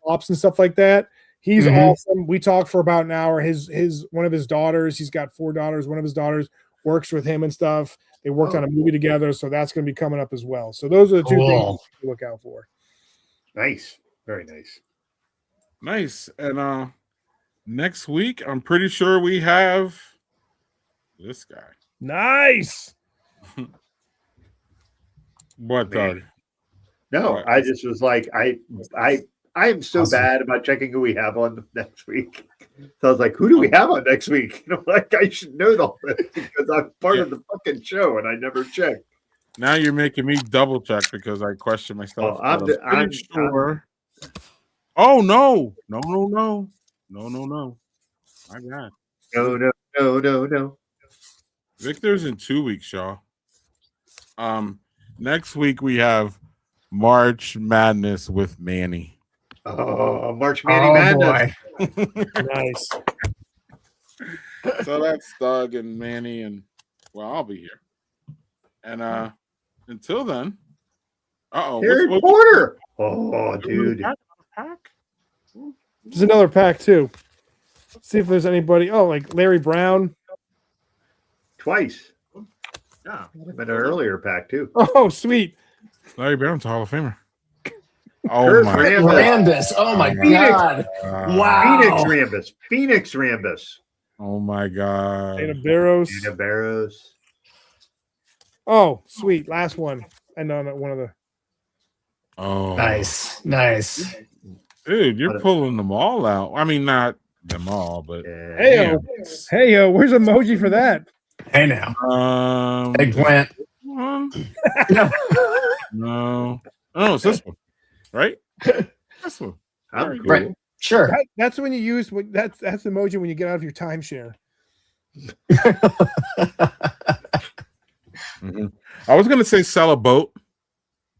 C: ops and stuff like that. He's awesome. We talked for about an hour. His one of his daughters, he's got 4 daughters. One of his daughters works with him and stuff. They worked on a movie together, so that's going to be coming up as well. So those are the 2 things to look out for.
B: Nice. Very nice.
A: Nice. And next week, I'm pretty sure we have this guy.
C: Nice.
A: What, Doug?
B: No,
A: What?
B: I just was like, I am so bad about checking who we have on next week. So I was like, who do we have on next week? And I'm like, I should know all this because I'm part of the fucking show and I never check.
A: Now you're making me double check because I question myself.
B: I'm
A: sure. Oh no. My God.
B: No.
A: Victor's in 2 weeks, y'all. Next week we have March Madness with Manny.
B: Oh, March Manny Madness.
D: Boy.
C: Nice.
A: So that's Doug and Manny, and well, I'll be here. And until then,
B: Harry Porter. Oh, dude.
A: Pack?
C: There's another pack too. Let's see if there's anybody. Oh, like Larry Brown.
B: Twice.
A: Yeah.
B: But an earlier pack too.
C: Oh, sweet.
A: Larry Brown's a Hall of Famer. Oh
B: Curse
A: my
D: Rambus. Oh my God. Wow.
B: Phoenix Rambus.
A: Oh my God.
C: Dana Barros. Oh, sweet. Last one. And on one of the.
A: Oh,
D: Nice.
A: dude, you're pulling them all out. I mean, not them all, but
C: Hey, where's emoji for that?
D: Hey now. Eggplant.
A: No, it's this one, right? This one.
B: I'm cool.
D: Right. Sure.
C: That's when you use that's emoji when you get out of your timeshare.
A: I was gonna say sell a boat.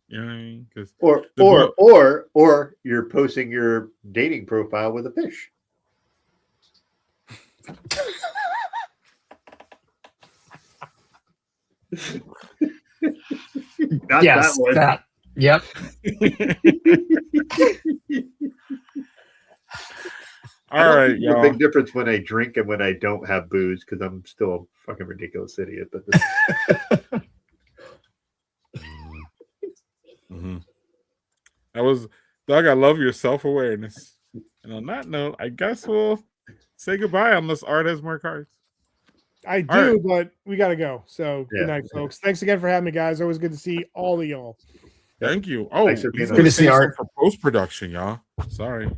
A: You know what I mean?
B: Or you're posting your dating profile with a fish. Not
D: yes.
B: that one.
D: Yep.
A: All right, y'all.
B: A big difference when I drink and when I don't have booze because I'm still a fucking ridiculous idiot. But
A: That was Doug. I love your self-awareness. And on that note, I guess we'll say goodbye unless Art has more cards.
C: I do, but we got to go. So good night, folks. Thanks again for having me, guys. Always good to see all of y'all.
A: Thank you. Oh,
B: Thanks for being
D: good to see Art
A: for post-production, y'all. Sorry.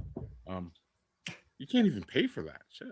A: You can't even pay for that shit.